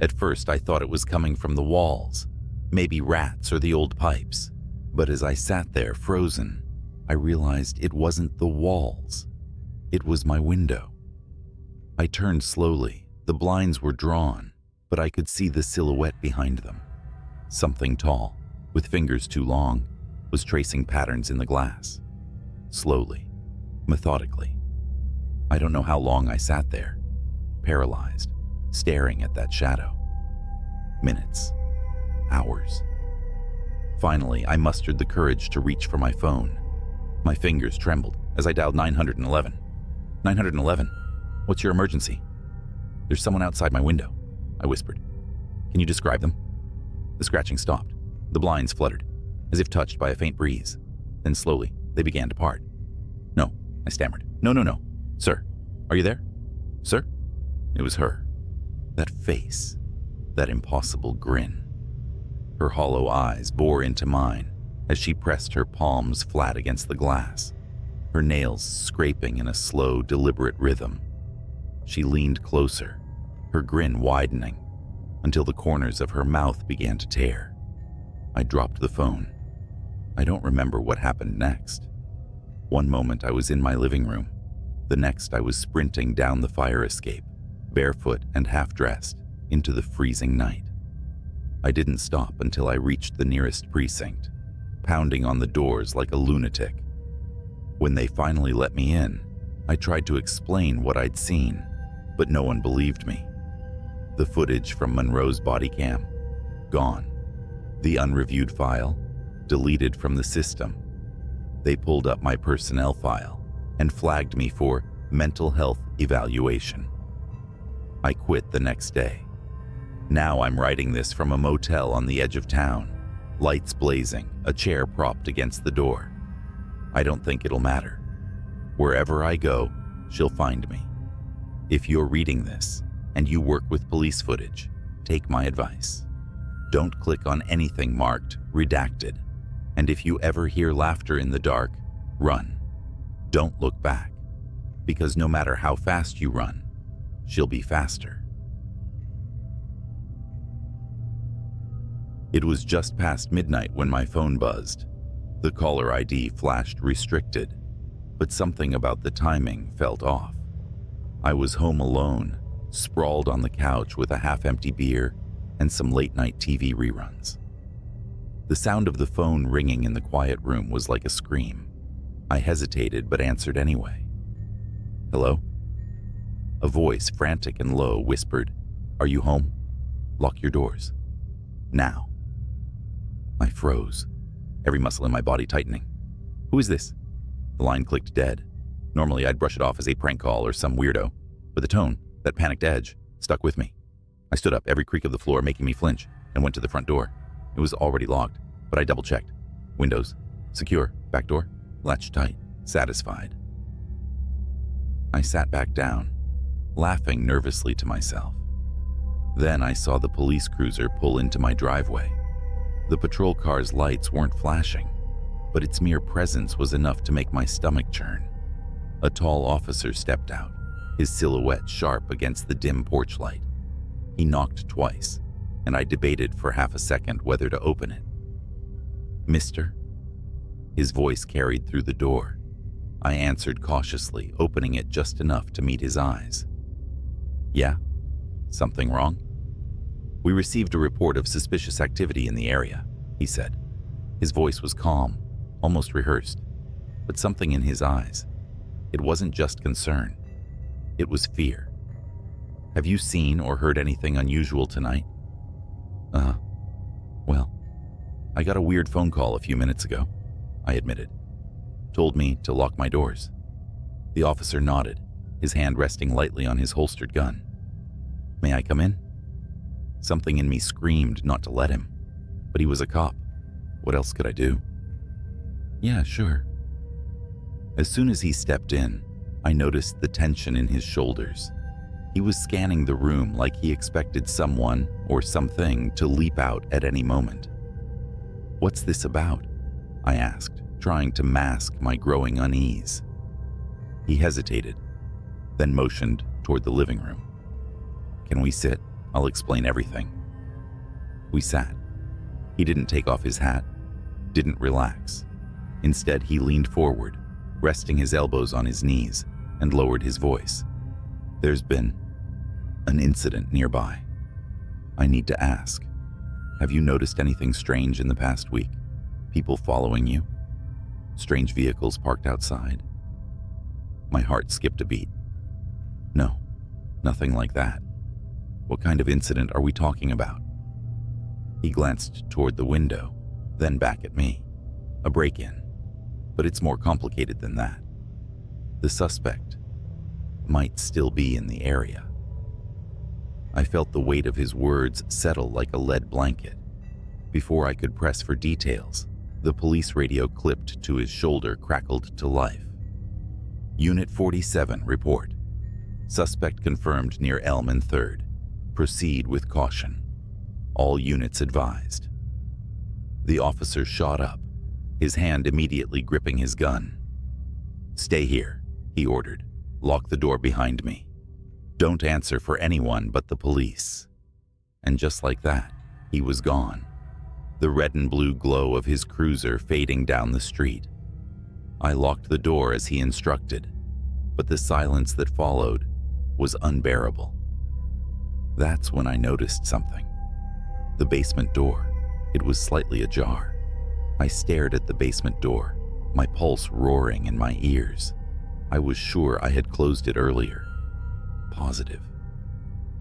At first I thought it was coming from the walls, maybe rats or the old pipes. But as I sat there frozen, I realized it wasn't the walls. It was my window. I turned slowly. The blinds were drawn, but I could see the silhouette behind them. Something tall, with fingers too long, was tracing patterns in the glass. Slowly, methodically. I don't know how long I sat there, paralyzed, staring at that shadow. Minutes. Hours. Finally, I mustered the courage to reach for my phone. My fingers trembled as I dialed 911. 911, what's your emergency? There's someone outside my window, I whispered. Can you describe them? The scratching stopped. The blinds fluttered, as if touched by a faint breeze. Then slowly, they began to part. No, I stammered. No. Sir, are you there? Sir? It was her. That face. That impossible grin. Her hollow eyes bore into mine as she pressed her palms flat against the glass, her nails scraping in a slow, deliberate rhythm. She leaned closer, her grin widening, until the corners of her mouth began to tear. I dropped the phone. I don't remember what happened next. One moment I was in my living room. The next I was sprinting down the fire escape, barefoot and half-dressed, into the freezing night. I didn't stop until I reached the nearest precinct, pounding on the doors like a lunatic. When they finally let me in, I tried to explain what I'd seen, but no one believed me. The footage from Monroe's body cam, gone. The unreviewed file, deleted from the system. They pulled up my personnel file and flagged me for mental health evaluation. I quit the next day. Now I'm writing this from a motel on the edge of town, lights blazing, a chair propped against the door. I don't think it'll matter. Wherever I go, she'll find me. If you're reading this and you work with police footage, take my advice. Don't click on anything marked redacted. And if you ever hear laughter in the dark, run. Don't look back, because no matter how fast you run, she'll be faster. It was just past midnight when my phone buzzed. The caller ID flashed restricted, but something about the timing felt off. I was home alone, sprawled on the couch with a half-empty beer and some late-night TV reruns. The sound of the phone ringing in the quiet room was like a scream. I hesitated but answered anyway. "Hello?" A voice, frantic and low, whispered, "Are you home? Lock your doors. Now." I froze, every muscle in my body tightening. "Who is this?" The line clicked dead. Normally I'd brush it off as a prank call or some weirdo, but the tone, that panicked edge, stuck with me. I stood up, every creak of the floor making me flinch, and went to the front door. It was already locked, but I double-checked. Windows, secure, back door, latched tight, satisfied. I sat back down, laughing nervously to myself. Then I saw the police cruiser pull into my driveway. The patrol car's lights weren't flashing, but its mere presence was enough to make my stomach churn. A tall officer stepped out, his silhouette sharp against the dim porch light. He knocked twice, and I debated for half a second whether to open it. "Mister?" His voice carried through the door. I answered cautiously, opening it just enough to meet his eyes. "Yeah? Something wrong?" "We received a report of suspicious activity in the area," he said. His voice was calm, almost rehearsed, but something in his eyes. It wasn't just concern. It was fear. "Have you seen or heard anything unusual tonight?" Well, I got a weird phone call a few minutes ago," I admitted. "Told me to lock my doors." The officer nodded, his hand resting lightly on his holstered gun. "May I come in?" Something in me screamed not to let him, but he was a cop. What else could I do? "Yeah, sure." As soon as he stepped in, I noticed the tension in his shoulders. He was scanning the room like he expected someone or something to leap out at any moment. "What's this about?" I asked, trying to mask my growing unease. He hesitated, then motioned toward the living room. "Can we sit? I'll explain everything." We sat. He didn't take off his hat, didn't relax. Instead, he leaned forward, resting his elbows on his knees, and lowered his voice. "There's been an incident nearby. I need to ask, have you noticed anything strange in the past week? People following you? Strange vehicles parked outside?" My heart skipped a beat. "No, nothing like that. What kind of incident are we talking about?" He glanced toward the window, then back at me. "A break-in. But it's more complicated than that. The suspect might still be in the area." I felt the weight of his words settle like a lead blanket. Before I could press for details, the police radio clipped to his shoulder crackled to life. "Unit 47, report. Suspect confirmed near Elm and 3rd. Proceed with caution. All units advised." The officer shot up, his hand immediately gripping his gun. "Stay here," he ordered. "Lock the door behind me. Don't answer for anyone but the police." And just like that, he was gone, the red and blue glow of his cruiser fading down the street. I locked the door as he instructed, but the silence that followed was unbearable. That's when I noticed something. The basement door. It was slightly ajar. I stared at the basement door, my pulse roaring in my ears. I was sure I had closed it earlier. Positive.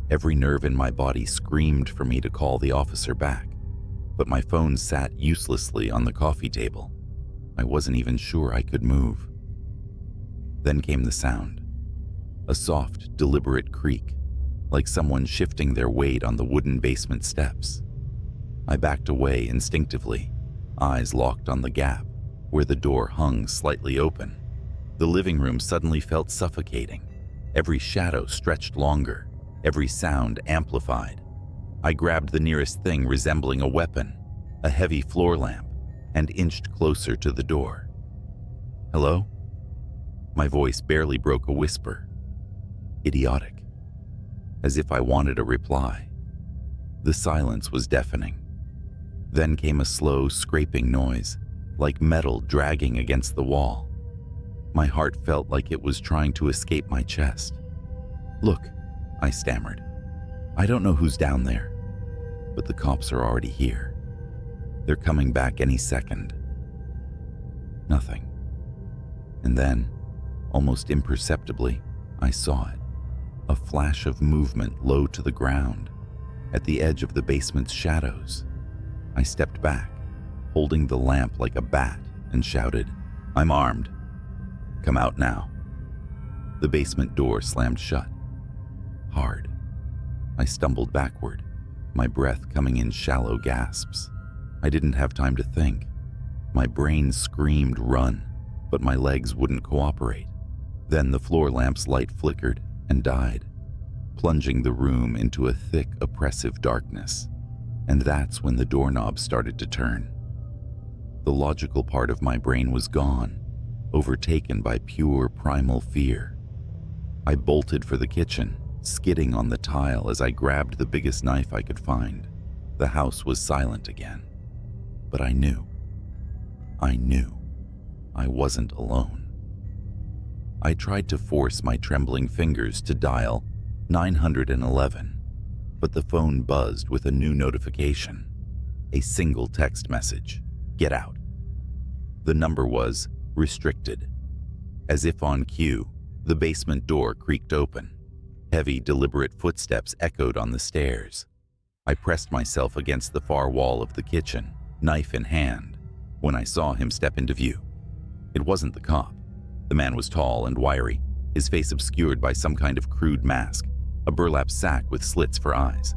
Every nerve in my body screamed for me to call the officer back, but my phone sat uselessly on the coffee table. I wasn't even sure I could move. Then came the sound. A soft, deliberate creak, like someone shifting their weight on the wooden basement steps. I backed away instinctively, eyes locked on the gap, where the door hung slightly open. The living room suddenly felt suffocating. Every shadow stretched longer, every sound amplified. I grabbed the nearest thing resembling a weapon, a heavy floor lamp, and inched closer to the door. "Hello?" My voice barely broke a whisper. Idiotic. As if I wanted a reply. The silence was deafening. Then came a slow, scraping noise, like metal dragging against the wall. My heart felt like it was trying to escape my chest. "Look," I stammered. "I don't know who's down there, but the cops are already here." They're coming back any second. Nothing. And then, almost imperceptibly, I saw it. A flash of movement low to the ground, at the edge of the basement's shadows. I stepped back, holding the lamp like a bat, and shouted, "I'm armed. Come out now." The basement door slammed shut. Hard. I stumbled backward, my breath coming in shallow gasps. I didn't have time to think. My brain screamed run, but my legs wouldn't cooperate. Then the floor lamp's light flickered and died, plunging the room into a thick, oppressive darkness. And that's when the doorknob started to turn. The logical part of my brain was gone, overtaken by pure primal fear. I bolted for the kitchen, skidding on the tile as I grabbed the biggest knife I could find. The house was silent again. But I knew I wasn't alone. I tried to force my trembling fingers to dial 911, but the phone buzzed with a new notification. A single text message: "Get out." The number was restricted. As if on cue, the basement door creaked open. Heavy, deliberate footsteps echoed on the stairs. I pressed myself against the far wall of the kitchen, knife in hand, when I saw him step into view. It wasn't the cop. The man was tall and wiry, his face obscured by some kind of crude mask, a burlap sack with slits for eyes.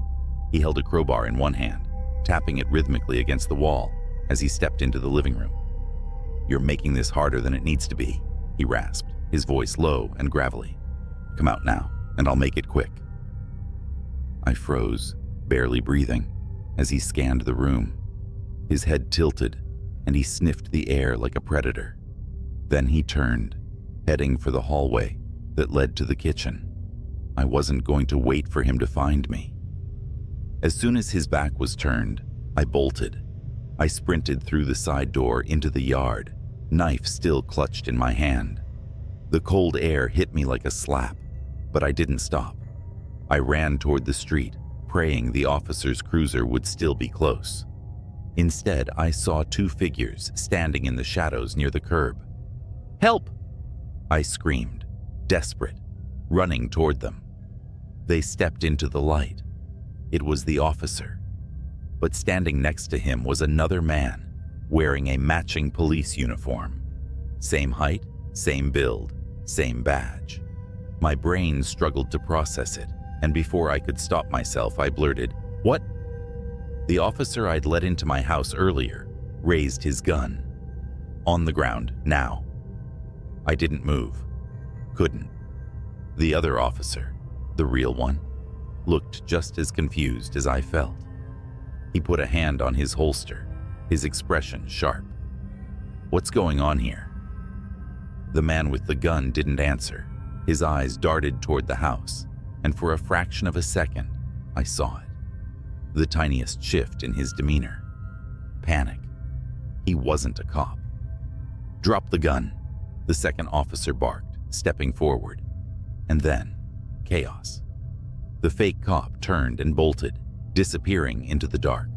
He held a crowbar in one hand, tapping it rhythmically against the wall as he stepped into the living room. "You're making this harder than it needs to be," he rasped, his voice low and gravelly. "Come out now, and I'll make it quick." I froze, barely breathing, as he scanned the room. His head tilted, and he sniffed the air like a predator. Then he turned, heading for the hallway that led to the kitchen. I wasn't going to wait for him to find me. As soon as his back was turned, I bolted. I sprinted through the side door into the yard, knife still clutched in my hand. The cold air hit me like a slap, but I didn't stop. I ran toward the street, praying the officer's cruiser would still be close. Instead, I saw two figures standing in the shadows near the curb. "Help!" I screamed, desperate, running toward them. They stepped into the light. It was the officer. But standing next to him was another man, wearing a matching police uniform. Same height, same build, same badge. My brain struggled to process it, and before I could stop myself, I blurted, "What?" The officer I'd let into my house earlier raised his gun. "On the ground, now." I didn't move. Couldn't. The other officer, the real one, looked just as confused as I felt. He put a hand on his holster, his expression sharp. "What's going on here?" The man with the gun didn't answer. His eyes darted toward the house, and for a fraction of a second, I saw it. The tiniest shift in his demeanor. Panic. He wasn't a cop. "Drop the gun," the second officer barked, stepping forward. And then, chaos. The fake cop turned and bolted, disappearing into the dark.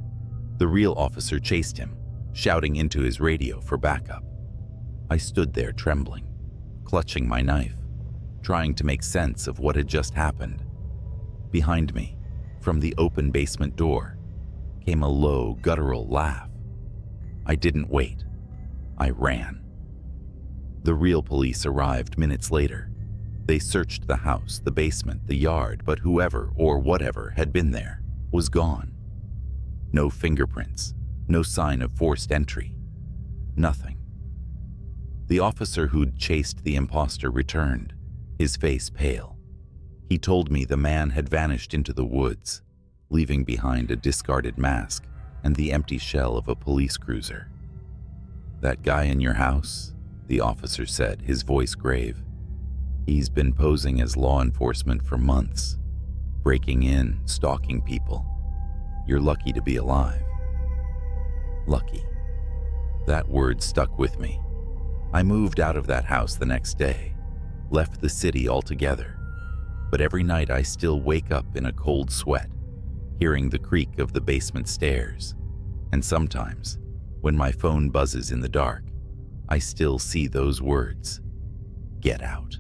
The real officer chased him, shouting into his radio for backup. I stood there trembling, clutching my knife, trying to make sense of what had just happened. Behind me, from the open basement door, came a low, guttural laugh. I didn't wait. I ran. The real police arrived minutes later. They searched the house, the basement, the yard, but whoever or whatever had been there was gone. No fingerprints, no sign of forced entry. Nothing. The officer who'd chased the imposter returned, his face pale. He told me the man had vanished into the woods, leaving behind a discarded mask and the empty shell of a police cruiser. "That guy in your house?" the officer said, his voice grave. "He's been posing as law enforcement for months, breaking in, stalking people. You're lucky to be alive." Lucky. That word stuck with me. I moved out of that house the next day, left the city altogether. But every night I still wake up in a cold sweat, hearing the creak of the basement stairs, and sometimes When my phone buzzes in the dark, I still see those words. Get out.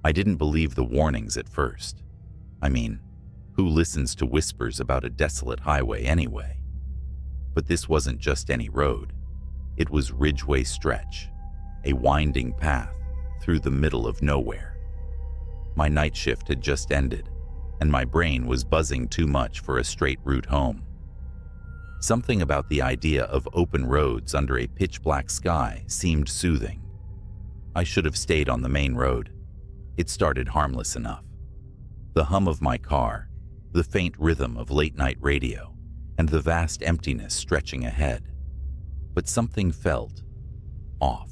I didn't believe the warnings at first. I mean, who listens to whispers about a desolate highway anyway? But this wasn't just any road. It was Ridgeway Stretch, a winding path through the middle of nowhere. My night shift had just ended, and my brain was buzzing too much for a straight route home. Something about the idea of open roads under a pitch-black sky seemed soothing. I should have stayed on the main road. It started harmless enough. The hum of my car, the faint rhythm of late-night radio, and the vast emptiness stretching ahead. But something felt off.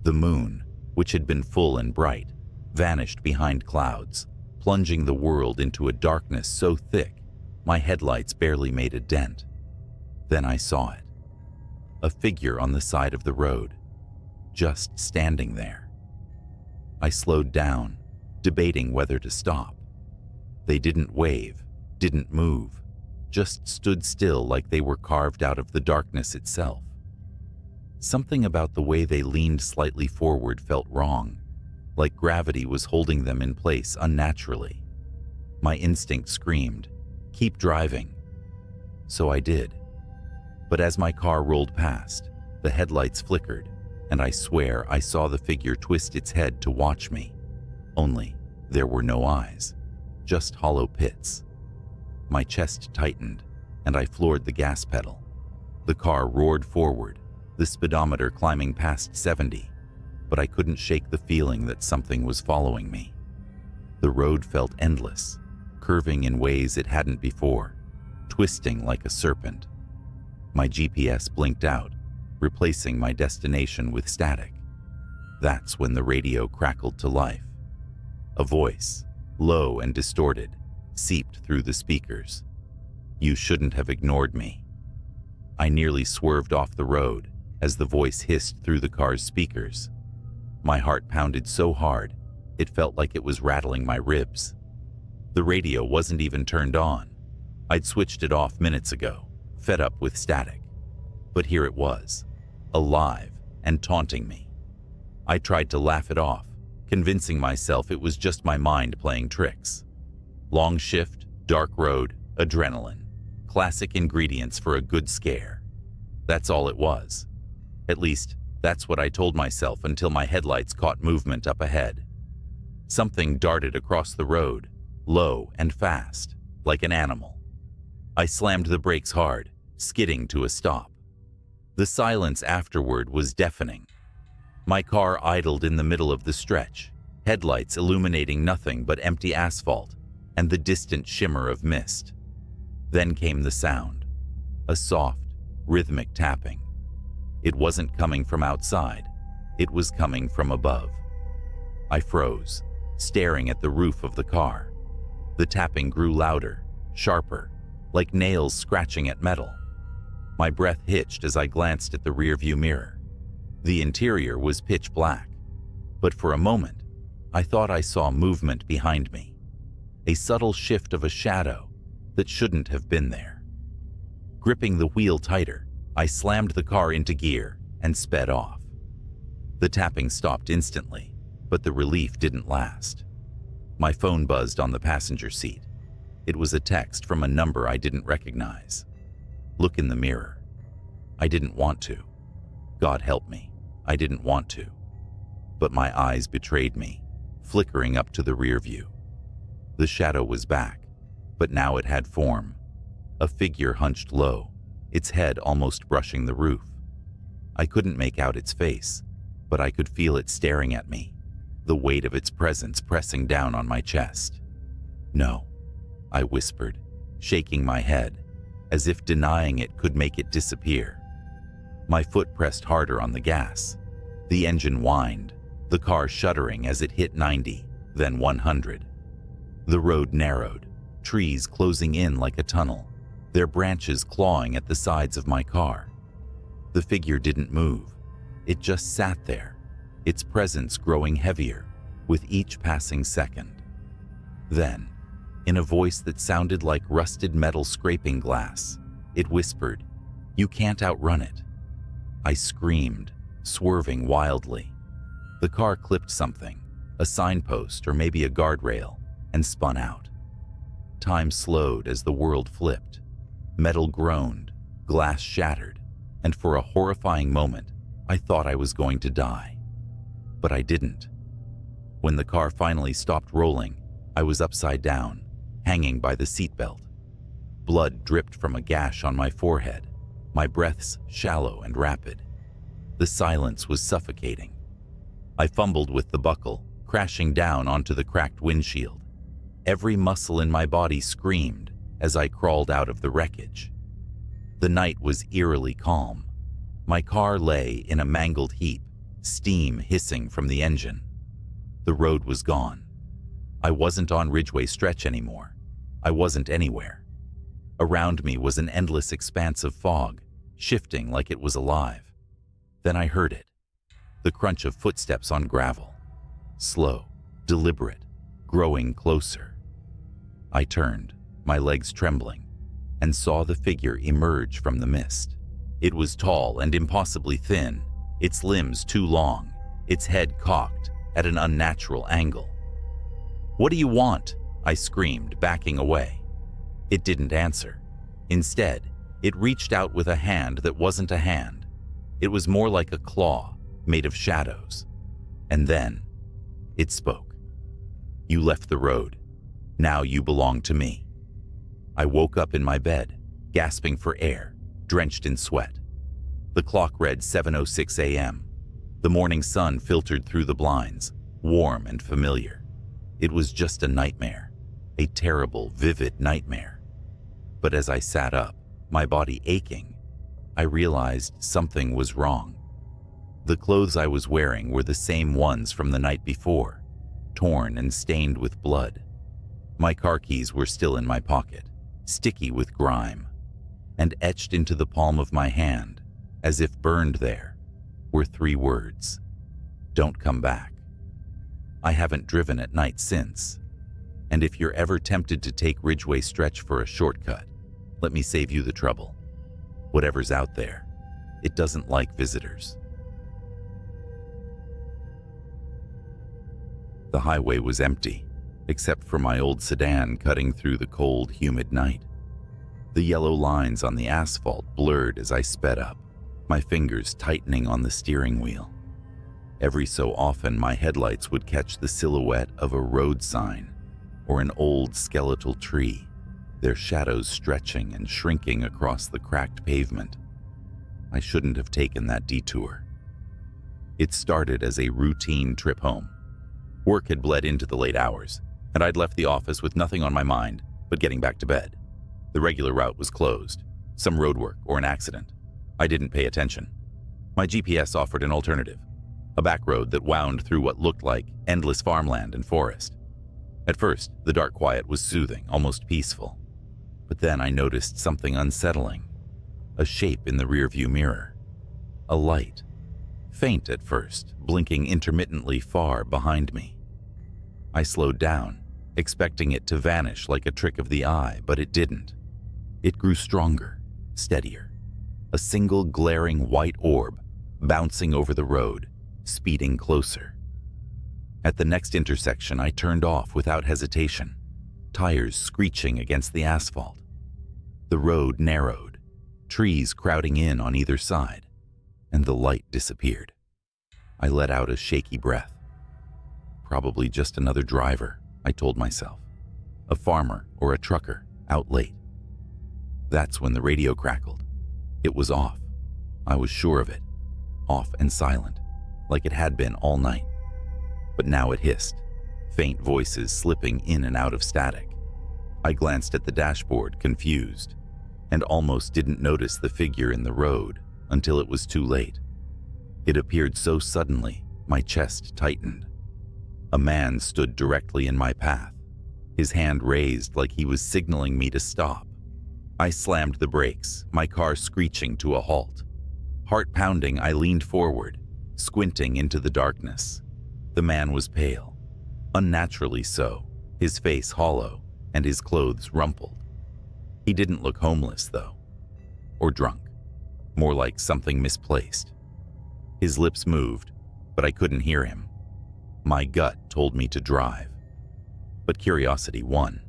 The moon, which had been full and bright, vanished behind clouds, plunging the world into a darkness so thick my headlights barely made a dent. Then I saw it. A figure on the side of the road, just standing there. I slowed down, debating whether to stop. They didn't wave, didn't move, just stood still like they were carved out of the darkness itself. Something about the way they leaned slightly forward felt wrong, like gravity was holding them in place unnaturally. My instinct screamed, "Keep driving." So I did. But as my car rolled past, the headlights flickered, and I swear I saw the figure twist its head to watch me. Only there were no eyes, just hollow pits. My chest tightened, and I floored the gas pedal. The car roared forward, the speedometer climbing past 70, but I couldn't shake the feeling that something was following me. The road felt endless, curving in ways it hadn't before, twisting like a serpent. My GPS blinked out, replacing my destination with static. That's when the radio crackled to life. A voice, low and distorted, seeped through the speakers. "You shouldn't have ignored me." I nearly swerved off the road as the voice hissed through the car's speakers. My heart pounded so hard, it felt like it was rattling my ribs. The radio wasn't even turned on. I'd switched it off minutes ago, fed up with static. But here it was, alive and taunting me. I tried to laugh it off, convincing myself it was just my mind playing tricks. Long shift, dark road, adrenaline. Classic ingredients for a good scare. That's all it was. At least, that's what I told myself until my headlights caught movement up ahead. Something darted across the road, low and fast, like an animal. I slammed the brakes hard, skidding to a stop. The silence afterward was deafening. My car idled in the middle of the stretch, headlights illuminating nothing but empty asphalt and the distant shimmer of mist. Then came the sound, a soft, rhythmic tapping. It wasn't coming from outside, it was coming from above. I froze, staring at the roof of the car. The tapping grew louder, sharper, like nails scratching at metal. My breath hitched as I glanced at the rearview mirror. The interior was pitch black, but for a moment, I thought I saw movement behind me, a subtle shift of a shadow that shouldn't have been there. Gripping the wheel tighter, I slammed the car into gear and sped off. The tapping stopped instantly, but the relief didn't last. My phone buzzed on the passenger seat. It was a text from a number I didn't recognize. Look in the mirror. I didn't want to. God help me, I didn't want to. But my eyes betrayed me, flickering up to the rear view. The shadow was back, but now it had form. A figure hunched low, its head almost brushing the roof. I couldn't make out its face, but I could feel it staring at me, the weight of its presence pressing down on my chest. "No," I whispered, shaking my head, as if denying it could make it disappear. My foot pressed harder on the gas. The engine whined, the car shuddering as it hit 90, then 100. The road narrowed, trees closing in like a tunnel, their branches clawing at the sides of my car. The figure didn't move. It just sat there, its presence growing heavier with each passing second. Then, In a voice that sounded like rusted metal scraping glass, it whispered, "You can't outrun it." I screamed, swerving wildly. The car clipped something, a signpost or maybe a guardrail, and spun out. Time slowed as the world flipped. Metal groaned, glass shattered, and for a horrifying moment, I thought I was going to die. But I didn't. When the car finally stopped rolling, I was upside down, hanging by the seatbelt. Blood dripped from a gash on my forehead, my breaths shallow and rapid. The silence was suffocating. I fumbled with the buckle, crashing down onto the cracked windshield. Every muscle in my body screamed as I crawled out of the wreckage. The night was eerily calm. My car lay in a mangled heap, steam hissing from the engine. The road was gone. I wasn't on Ridgway Stretch anymore. I wasn't anywhere. Around me was an endless expanse of fog, shifting like it was alive. Then I heard it, the crunch of footsteps on gravel. Slow, deliberate, growing closer. I turned, my legs trembling, and saw the figure emerge from the mist. It was tall and impossibly thin, its limbs too long, its head cocked at an unnatural angle. "What do you want?" I screamed, backing away. It didn't answer. Instead, it reached out with a hand that wasn't a hand. It was more like a claw, made of shadows. And then, it spoke. "You left the road. Now you belong to me." I woke up in my bed, gasping for air, drenched in sweat. The clock read 7:06 a.m. The morning sun filtered through the blinds, warm and familiar. It was just a nightmare, a terrible, vivid nightmare. But as I sat up, my body aching, I realized something was wrong. The clothes I was wearing were the same ones from the night before, torn and stained with blood. My car keys were still in my pocket, sticky with grime, and etched into the palm of my hand, as if burned there, were 3 words: "Don't come back." I haven't driven at night since, and if you're ever tempted to take Ridgway Stretch for a shortcut, let me save you the trouble. Whatever's out there, it doesn't like visitors. The highway was empty, except for my old sedan cutting through the cold, humid night. The yellow lines on the asphalt blurred as I sped up, my fingers tightening on the steering wheel. Every so often, my headlights would catch the silhouette of a road sign or an old skeletal tree, their shadows stretching and shrinking across the cracked pavement. I shouldn't have taken that detour. It started as a routine trip home. Work had bled into the late hours, and I'd left the office with nothing on my mind but getting back to bed. The regular route was closed, some roadwork or an accident. I didn't pay attention. My GPS offered an alternative, a back road that wound through what looked like endless farmland and forest. At first, the dark quiet was soothing, almost peaceful. But then I noticed something unsettling, a shape in the rearview mirror, a light, faint at first, blinking intermittently far behind me. I slowed down, expecting it to vanish like a trick of the eye, but it didn't. It grew stronger, steadier, a single glaring white orb bouncing over the road, speeding closer. At the next intersection, I turned off without hesitation, tires screeching against the asphalt. The road narrowed, trees crowding in on either side, and the light disappeared. I let out a shaky breath. Probably just another driver, I told myself. A farmer or a trucker, out late. That's when the radio crackled. It was off. I was sure of it. Off and silent, like it had been all night. But now it hissed, faint voices slipping in and out of static. I glanced at the dashboard, confused, and almost didn't notice the figure in the road until it was too late. It appeared so suddenly, my chest tightened. A man stood directly in my path, his hand raised like he was signaling me to stop. I slammed the brakes, my car screeching to a halt. Heart pounding, I leaned forward, squinting into the darkness. The man was pale, unnaturally so, his face hollow, and his clothes rumpled. He didn't look homeless, though, or drunk, more like something misplaced. His lips moved, but I couldn't hear him. My gut told me to drive, but curiosity won.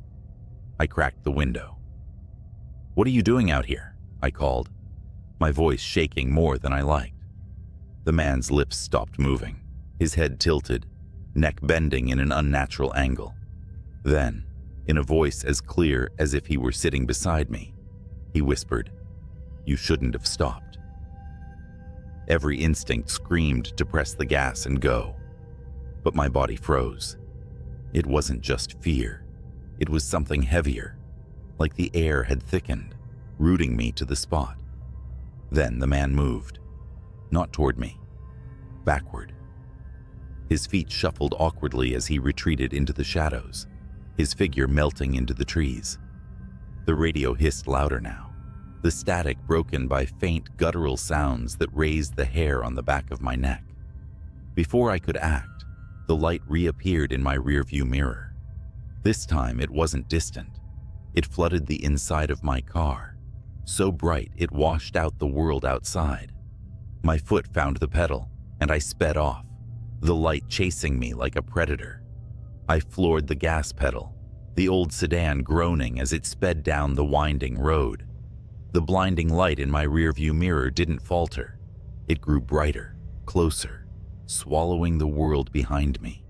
I cracked the window. "What are you doing out here?" I called, my voice shaking more than I liked. The man's lips stopped moving, his head tilted, neck bending in an unnatural angle. Then, in a voice as clear as if he were sitting beside me, he whispered, "You shouldn't have stopped." Every instinct screamed to press the gas and go, but my body froze. It wasn't just fear. It was something heavier, like the air had thickened, rooting me to the spot. Then the man moved, not toward me, backward. His feet shuffled awkwardly as he retreated into the shadows, his figure melting into the trees. The radio hissed louder now, the static broken by faint guttural sounds that raised the hair on the back of my neck. Before I could act, the light reappeared in my rearview mirror. This time it wasn't distant. It flooded the inside of my car, so bright it washed out the world outside. My foot found the pedal, and I sped off, the light chasing me like a predator. I floored the gas pedal, the old sedan groaning as it sped down the winding road. The blinding light in my rearview mirror didn't falter. It grew brighter, closer, swallowing the world behind me.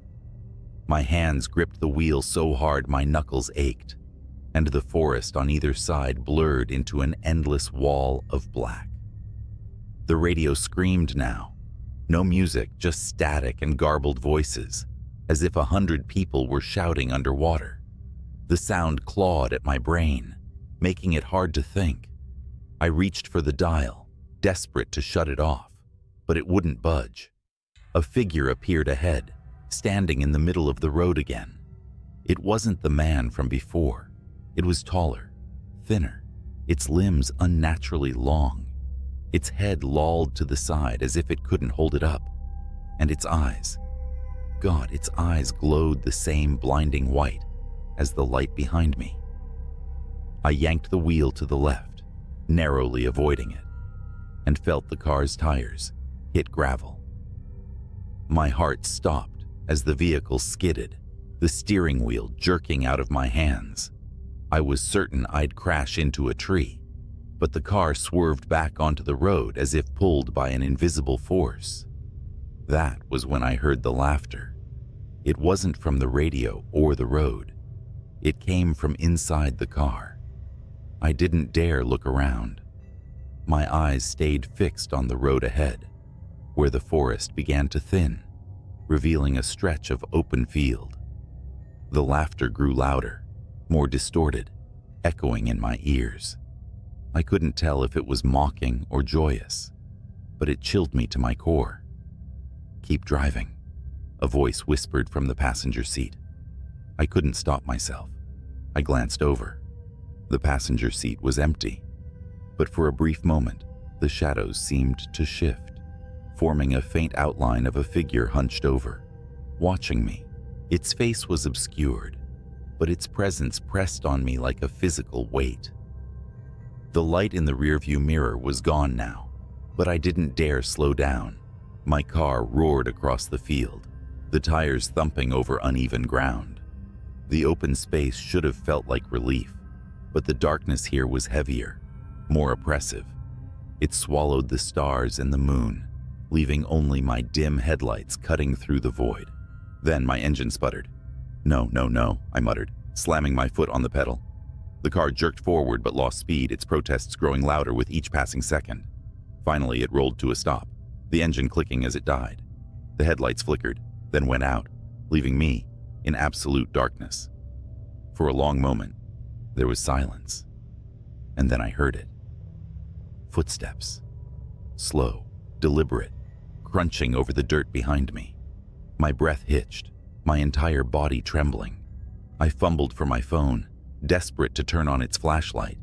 My hands gripped the wheel so hard my knuckles ached, and the forest on either side blurred into an endless wall of black. The radio screamed now. No music, just static and garbled voices, as if 100 people were shouting underwater. The sound clawed at my brain, making it hard to think. I reached for the dial, desperate to shut it off, but it wouldn't budge. A figure appeared ahead, standing in the middle of the road again. It wasn't the man from before. It was taller, thinner, its limbs unnaturally long. Its head lolled to the side as if it couldn't hold it up. And its eyes, God, its eyes glowed the same blinding white as the light behind me. I yanked the wheel to the left, narrowly avoiding it, and felt the car's tires hit gravel. My heart stopped as the vehicle skidded, the steering wheel jerking out of my hands. I was certain I'd crash into a tree, but the car swerved back onto the road as if pulled by an invisible force. That was when I heard the laughter. It wasn't from the radio or the road. It came from inside the car. I didn't dare look around. My eyes stayed fixed on the road ahead, where the forest began to thin, revealing a stretch of open field. The laughter grew louder, more distorted, echoing in my ears. I couldn't tell if it was mocking or joyous, but it chilled me to my core. "Keep driving," a voice whispered from the passenger seat. I couldn't stop myself. I glanced over. The passenger seat was empty, but for a brief moment, the shadows seemed to shift, forming a faint outline of a figure hunched over, watching me. Its face was obscured, but its presence pressed on me like a physical weight. The light in the rearview mirror was gone now, but I didn't dare slow down. My car roared across the field, the tires thumping over uneven ground. The open space should have felt like relief, but the darkness here was heavier, more oppressive. It swallowed the stars and the moon, leaving only my dim headlights cutting through the void. Then my engine sputtered. No, I muttered, slamming my foot on the pedal. The car jerked forward but lost speed, its protests growing louder with each passing second. Finally, it rolled to a stop, the engine clicking as it died. The headlights flickered, then went out, leaving me in absolute darkness. For a long moment, there was silence, and then I heard it. Footsteps. Slow, deliberate, crunching over the dirt behind me. My breath hitched, my entire body trembling. I fumbled for my phone, desperate to turn on its flashlight,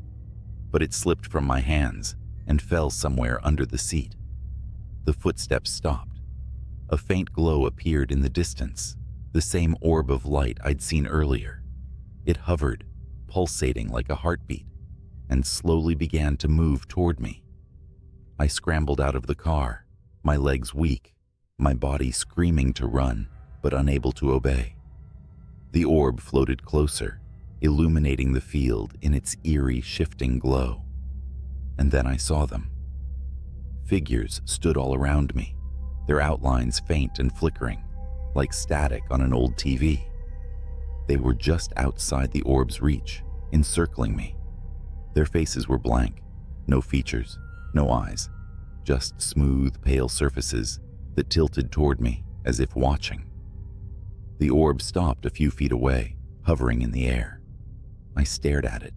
but it slipped from my hands and fell somewhere under the seat. The footsteps stopped. A faint glow appeared in the distance, the same orb of light I'd seen earlier. It hovered, pulsating like a heartbeat and slowly began to move toward me. I scrambled out of the car, my legs weak, my body screaming to run, but unable to obey. The orb floated closer, illuminating the field in its eerie, shifting glow. And then I saw them. Figures stood all around me, their outlines faint and flickering, like static on an old TV. They were just outside the orb's reach, encircling me. Their faces were blank, no features, no eyes, just smooth, pale surfaces that tilted toward me as if watching. The orb stopped a few feet away, hovering in the air. I stared at it,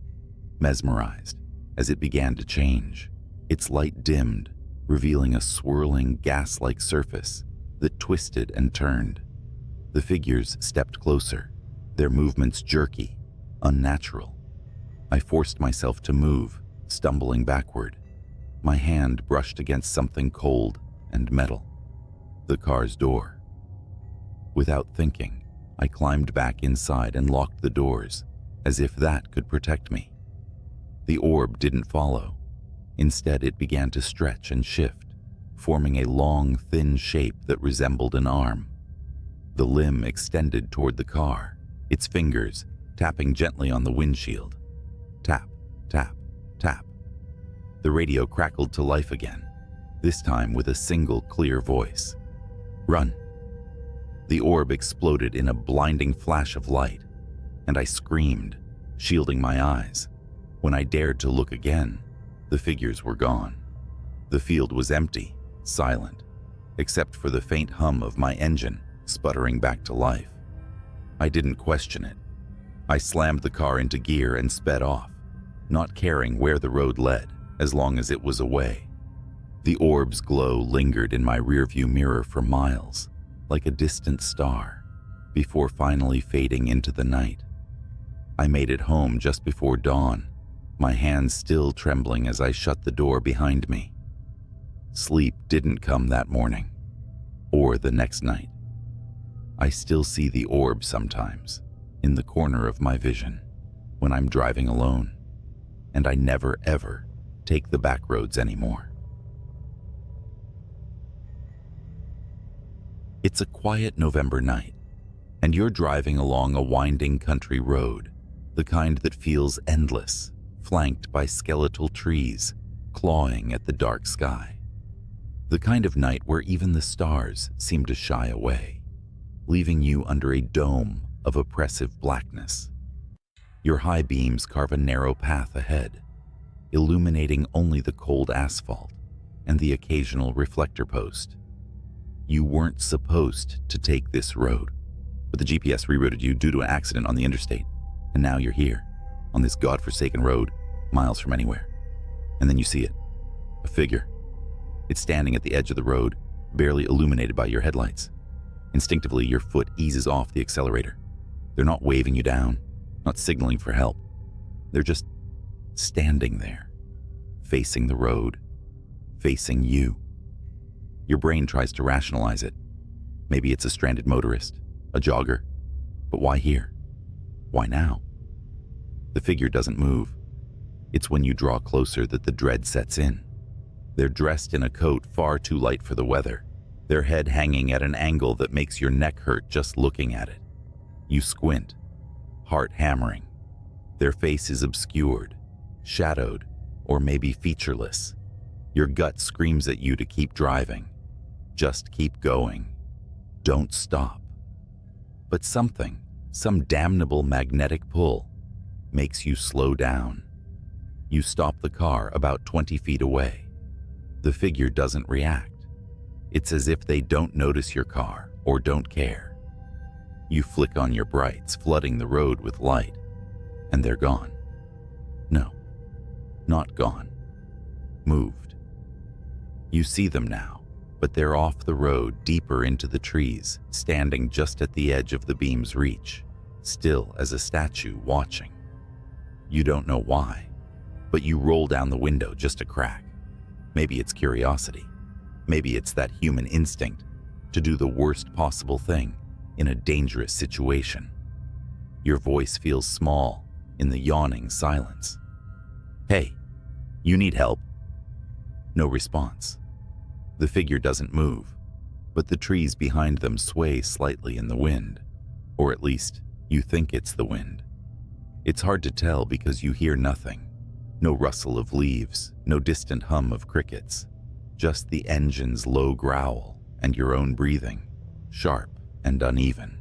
mesmerized, as it began to change. Its light dimmed, revealing a swirling, gas-like surface that twisted and turned. The figures stepped closer, their movements jerky, unnatural. I forced myself to move, stumbling backward. My hand brushed against something cold and metal. The car's door. Without thinking, I climbed back inside and locked the doors, as if that could protect me. The orb didn't follow. Instead, it began to stretch and shift, forming a long, thin shape that resembled an arm. The limb extended toward the car, its fingers tapping gently on the windshield. Tap, tap, tap. The radio crackled to life again, this time with a single clear voice. Run. The orb exploded in a blinding flash of light, and I screamed, shielding my eyes. When I dared to look again, the figures were gone. The field was empty, silent, except for the faint hum of my engine sputtering back to life. I didn't question it. I slammed the car into gear and sped off, not caring where the road led, as long as it was away. The orb's glow lingered in my rearview mirror for miles, like a distant star, before finally fading into the night. I made it home just before dawn, my hands still trembling as I shut the door behind me. Sleep didn't come that morning, or the next night. I still see the orb sometimes, in the corner of my vision, when I'm driving alone, and I never ever take the back roads anymore. It's a quiet November night, and you're driving along a winding country road, the kind that feels endless, flanked by skeletal trees, clawing at the dark sky. The kind of night where even the stars seem to shy away, leaving you under a dome of oppressive blackness. Your high beams carve a narrow path ahead, illuminating only the cold asphalt and the occasional reflector post. You weren't supposed to take this road, but the GPS rerouted you due to an accident on the interstate, and now you're here, on this godforsaken road, miles from anywhere. And then you see it, a figure. It's standing at the edge of the road, barely illuminated by your headlights. Instinctively, your foot eases off the accelerator. They're not waving you down, not signaling for help. They're just standing there, facing the road, facing you. Your brain tries to rationalize it. Maybe it's a stranded motorist, a jogger. But why here? Why now? The figure doesn't move. It's when you draw closer that the dread sets in. They're dressed in a coat far too light for the weather, their head hanging at an angle that makes your neck hurt just looking at it. You squint, heart hammering. Their face is obscured, shadowed, or maybe featureless. Your gut screams at you to keep driving. Just keep going. Don't stop. But something, some damnable magnetic pull, makes you slow down. You stop the car about 20 feet away. The figure doesn't react. It's as if they don't notice your car or don't care. You flick on your brights, flooding the road with light, and they're gone. No, not gone. Moved. You see them now, but they're off the road, deeper into the trees, standing just at the edge of the beam's reach, still as a statue watching. You don't know why, but you roll down the window just a crack. Maybe it's curiosity. Maybe it's that human instinct to do the worst possible thing in a dangerous situation. Your voice feels small, in the yawning silence. "Hey, you need help?" No response. The figure doesn't move, but the trees behind them sway slightly in the wind, or at least you think it's the wind. It's hard to tell because you hear nothing. No rustle of leaves, no distant hum of crickets, just the engine's low growl and your own breathing, sharp and uneven.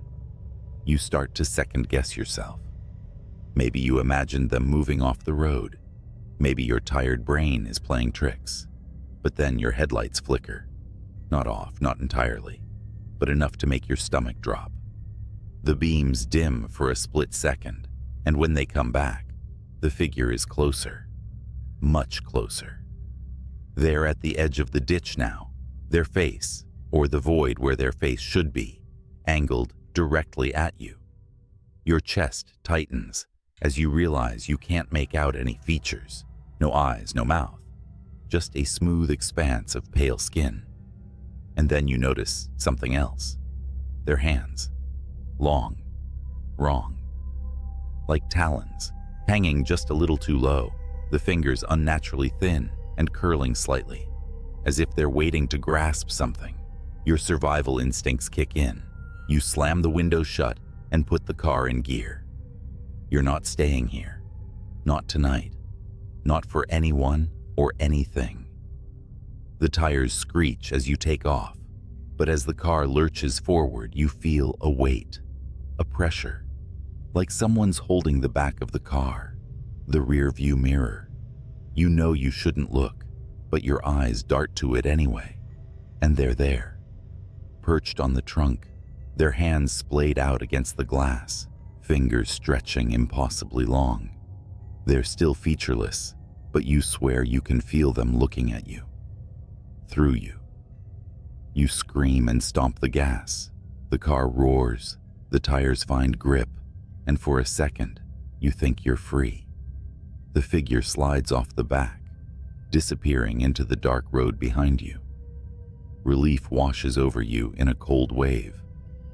You start to second-guess yourself. Maybe you imagined them moving off the road. Maybe your tired brain is playing tricks. But then your headlights flicker. Not off, not entirely, but enough to make your stomach drop. The beams dim for a split second, and when they come back, the figure is closer. Much closer. They're at the edge of the ditch now, their face, or the void where their face should be, angled directly at you. Your chest tightens as you realize you can't make out any features. No eyes, no mouth. Just a smooth expanse of pale skin. And then you notice something else. Their hands. Long. Wrong. Like talons, hanging just a little too low, the fingers unnaturally thin and curling slightly, as if they're waiting to grasp something. Your survival instincts kick in. You slam the window shut and put the car in gear. You're not staying here. Not tonight. Not for anyone or anything. The tires screech as you take off, but as the car lurches forward, you feel a weight, a pressure, like someone's holding the back of the car, the rear view mirror. You know you shouldn't look, but your eyes dart to it anyway, and they're there, perched on the trunk, their hands splayed out against the glass, fingers stretching impossibly long. They're still featureless, but you swear you can feel them looking at you. Through you. You scream and stomp the gas. The car roars, the tires find grip, and for a second, you think you're free. The figure slides off the back, disappearing into the dark road behind you. Relief washes over you in a cold wave,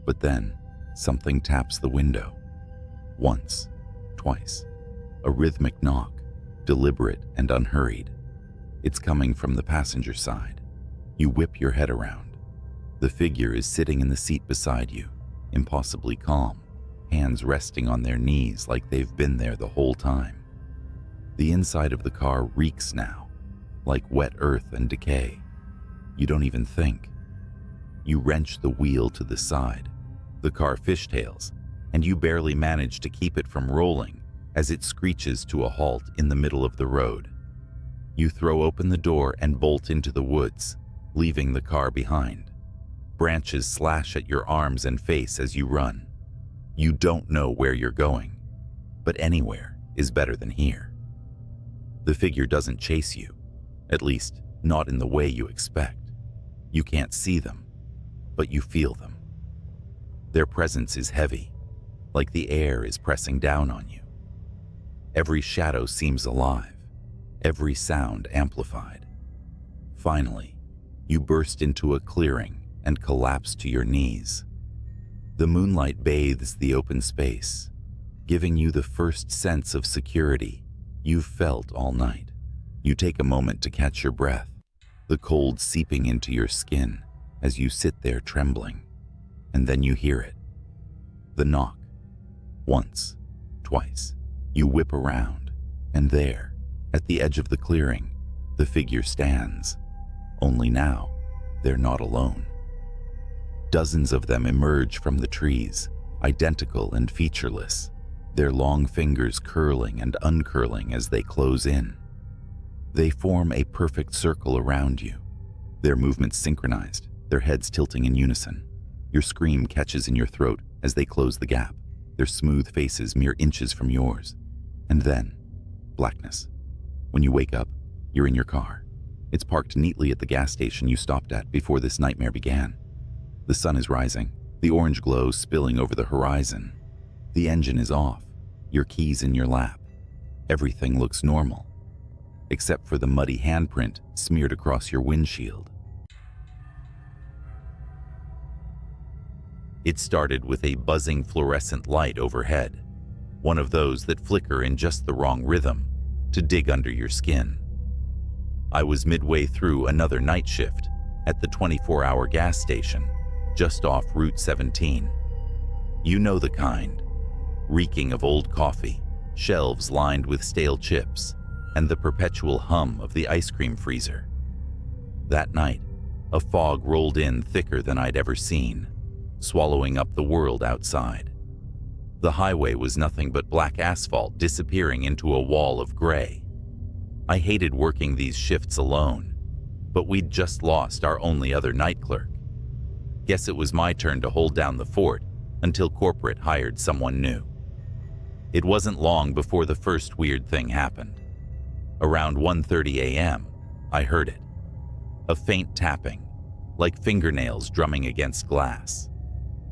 but then something taps the window. Once, twice. A rhythmic knock, deliberate and unhurried. It's coming from the passenger side. You whip your head around. The figure is sitting in the seat beside you, impossibly calm, hands resting on their knees like they've been there the whole time. The inside of the car reeks now, like wet earth and decay. You don't even think. You wrench the wheel to the side. The car fishtails, and you barely manage to keep it from rolling as it screeches to a halt in the middle of the road. You throw open the door and bolt into the woods, leaving the car behind. Branches slash at your arms and face as you run. You don't know where you're going, but anywhere is better than here. The figure doesn't chase you, at least not in the way you expect. You can't see them, but you feel them. Their presence is heavy, like the air is pressing down on you. Every shadow seems alive, every sound amplified. Finally, you burst into a clearing and collapse to your knees. The moonlight bathes the open space, giving you the first sense of security you've felt all night. You take a moment to catch your breath, the cold seeping into your skin as you sit there trembling, and then you hear it. The knock. Once, twice. You whip around, and there, at the edge of the clearing, the figure stands. Only now, they're not alone. Dozens of them emerge from the trees, identical and featureless, their long fingers curling and uncurling as they close in. They form a perfect circle around you, their movements synchronized, their heads tilting in unison. Your scream catches in your throat as they close the gap, their smooth faces mere inches from yours. And then, blackness. When you wake up, you're in your car. It's parked neatly at the gas station you stopped at before this nightmare began. The sun is rising, the orange glow spilling over the horizon. The engine is off, your keys in your lap. Everything looks normal, except for the muddy handprint smeared across your windshield. It started with a buzzing fluorescent light overhead. one of those that flicker in just the wrong rhythm to dig under your skin. I was midway through another night shift at the 24-hour gas station just off Route 17. You know the kind, reeking of old coffee, shelves lined with stale chips, and the perpetual hum of the ice cream freezer. That night, a fog rolled in thicker than I'd ever seen, swallowing up the world outside. The highway was nothing but black asphalt disappearing into a wall of gray. I hated working these shifts alone, but we'd just lost our only other night clerk. Guess it was my turn to hold down the fort until corporate hired someone new. It wasn't long before the first weird thing happened. Around 1:30 a.m., I heard it. A faint tapping, like fingernails drumming against glass.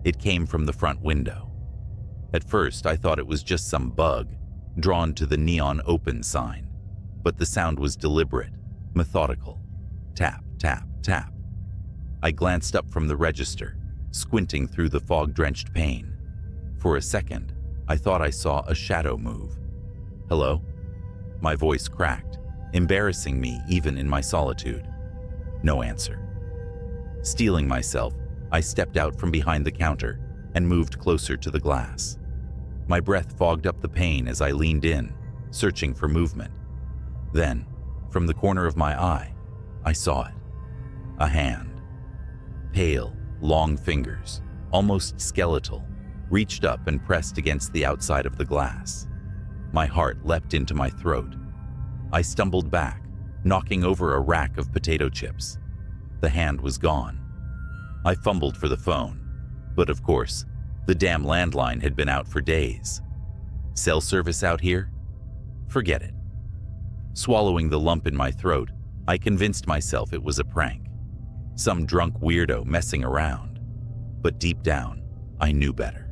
It came from the front window. At first, I thought it was just some bug drawn to the neon open sign, but the sound was deliberate, methodical. Tap, tap, tap. I glanced up from the register, squinting through the fog-drenched pane. For a second, I thought I saw a shadow move. Hello? My voice cracked, embarrassing me even in my solitude. No answer. Steeling myself, I stepped out from behind the counter and moved closer to the glass. My breath fogged up the pane as I leaned in, searching for movement. Then, from the corner of my eye, I saw it. A hand. Pale, long fingers, almost skeletal, reached up and pressed against the outside of the glass. My heart leapt into my throat. I stumbled back, knocking over a rack of potato chips. The hand was gone. I fumbled for the phone, but of course, the damn landline had been out for days. Cell service out here? Forget it. Swallowing the lump in my throat, I convinced myself it was a prank. Some drunk weirdo messing around. But deep down, I knew better.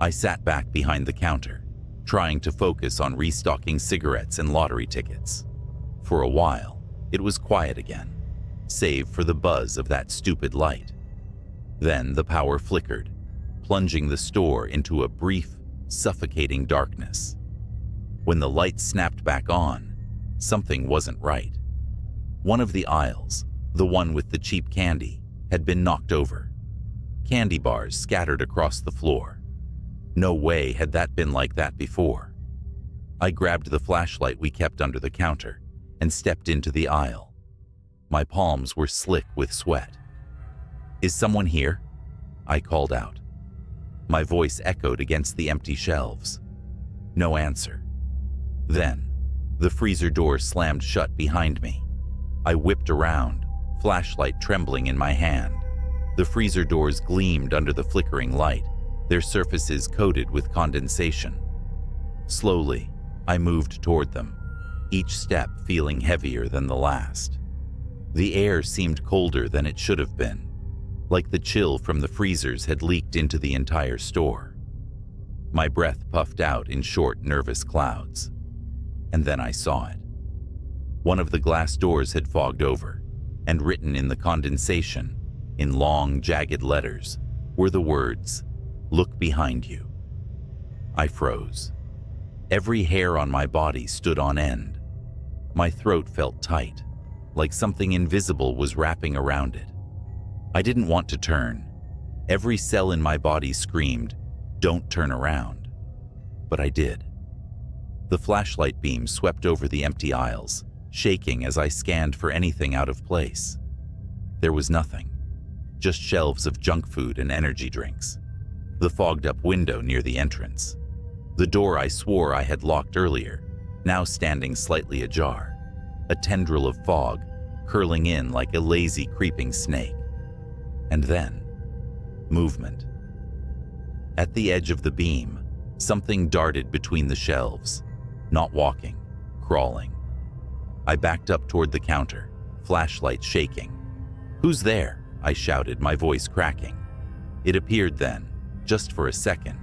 I sat back behind the counter, trying to focus on restocking cigarettes and lottery tickets. For a while, it was quiet again, save for the buzz of that stupid light. Then the power flickered, plunging the store into a brief, suffocating darkness. When the light snapped back on, something wasn't right. One of the aisles, the one with the cheap candy, had been knocked over. Candy bars scattered across the floor. No way had that been like that before. I grabbed the flashlight we kept under the counter and stepped into the aisle. My palms were slick with sweat. "Is someone here?" I called out. My voice echoed against the empty shelves. No answer. Then, the freezer door slammed shut behind me. I whipped around, flashlight trembling in my hand. The freezer doors gleamed under the flickering light, their surfaces coated with condensation. Slowly, I moved toward them, each step feeling heavier than the last. The air seemed colder than it should have been, like the chill from the freezers had leaked into the entire store. My breath puffed out in short, nervous clouds. And then I saw it. One of the glass doors had fogged over, and written in the condensation, in long, jagged letters, were the words, "Look behind you." I froze. Every hair on my body stood on end. My throat felt tight, like something invisible was wrapping around it. I didn't want to turn. Every cell in my body screamed, "Don't turn around." But I did. The flashlight beam swept over the empty aisles, shaking as I scanned for anything out of place. There was nothing, just shelves of junk food and energy drinks. The fogged-up window near the entrance. The door I swore I had locked earlier, now standing slightly ajar. A tendril of fog curling in like a lazy, creeping snake. And then, movement. At the edge of the beam, something darted between the shelves, not walking, crawling. I backed up toward the counter, flashlight shaking. "Who's there?" I shouted, my voice cracking. It appeared then, just for a second,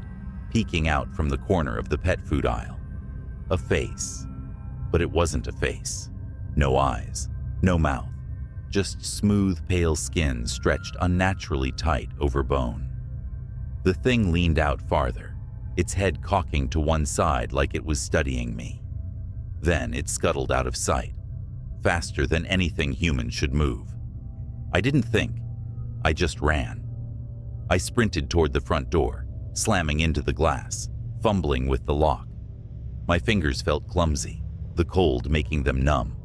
peeking out from the corner of the pet food aisle. A face. But it wasn't a face. No eyes, no mouth, just smooth, pale skin stretched unnaturally tight over bone. The thing leaned out farther, its head cocking to one side like it was studying me. Then it scuttled out of sight, faster than anything human should move. I didn't think, I just ran. I sprinted toward the front door, slamming into the glass, fumbling with the lock. My fingers felt clumsy, the cold making them numb.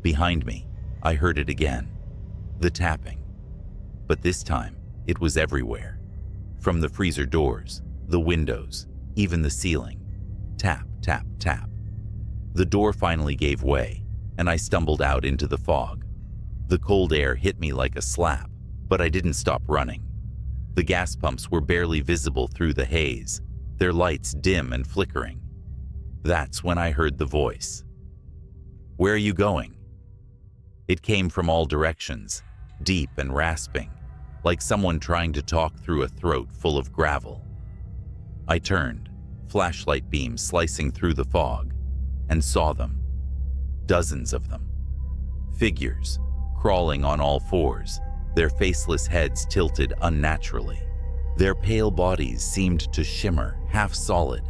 Behind me, I heard it again, the tapping. But this time, it was everywhere. From the freezer doors, the windows, even the ceiling. Tap, tap, tap. The door finally gave way, and I stumbled out into the fog. The cold air hit me like a slap, but I didn't stop running. The gas pumps were barely visible through the haze, their lights dim and flickering. That's when I heard the voice. "Where are you going?" It came from all directions, deep and rasping, like someone trying to talk through a throat full of gravel. I turned, flashlight beams slicing through the fog, and saw them. Dozens of them. Figures, crawling on all fours, their faceless heads tilted unnaturally. Their pale bodies seemed to shimmer, half solid,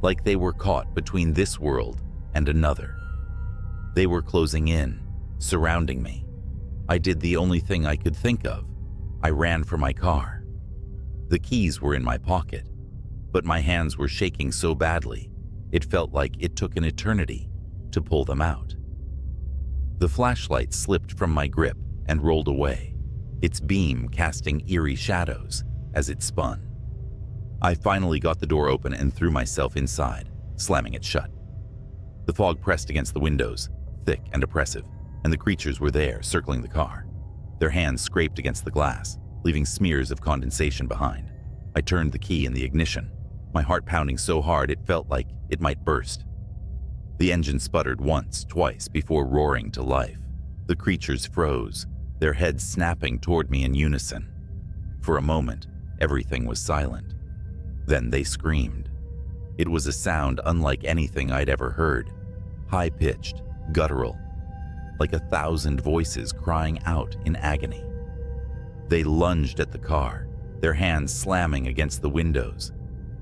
like they were caught between this world and another. They were closing in, surrounding me. I did the only thing I could think of. I ran for my car. The keys were in my pocket, but my hands were shaking so badly, it felt like it took an eternity to pull them out. The flashlight slipped from my grip and rolled away, its beam casting eerie shadows as it spun. I finally got the door open and threw myself inside, slamming it shut. The fog pressed against the windows, thick and oppressive, and the creatures were there, circling the car. Their hands scraped against the glass, leaving smears of condensation behind. I turned the key in the ignition, my heart pounding so hard it felt like it might burst. The engine sputtered once, twice, before roaring to life. The creatures froze, their heads snapping toward me in unison. For a moment, everything was silent. Then they screamed. It was a sound unlike anything I'd ever heard, high-pitched, guttural, like 1,000 voices crying out in agony. They lunged at the car, their hands slamming against the windows,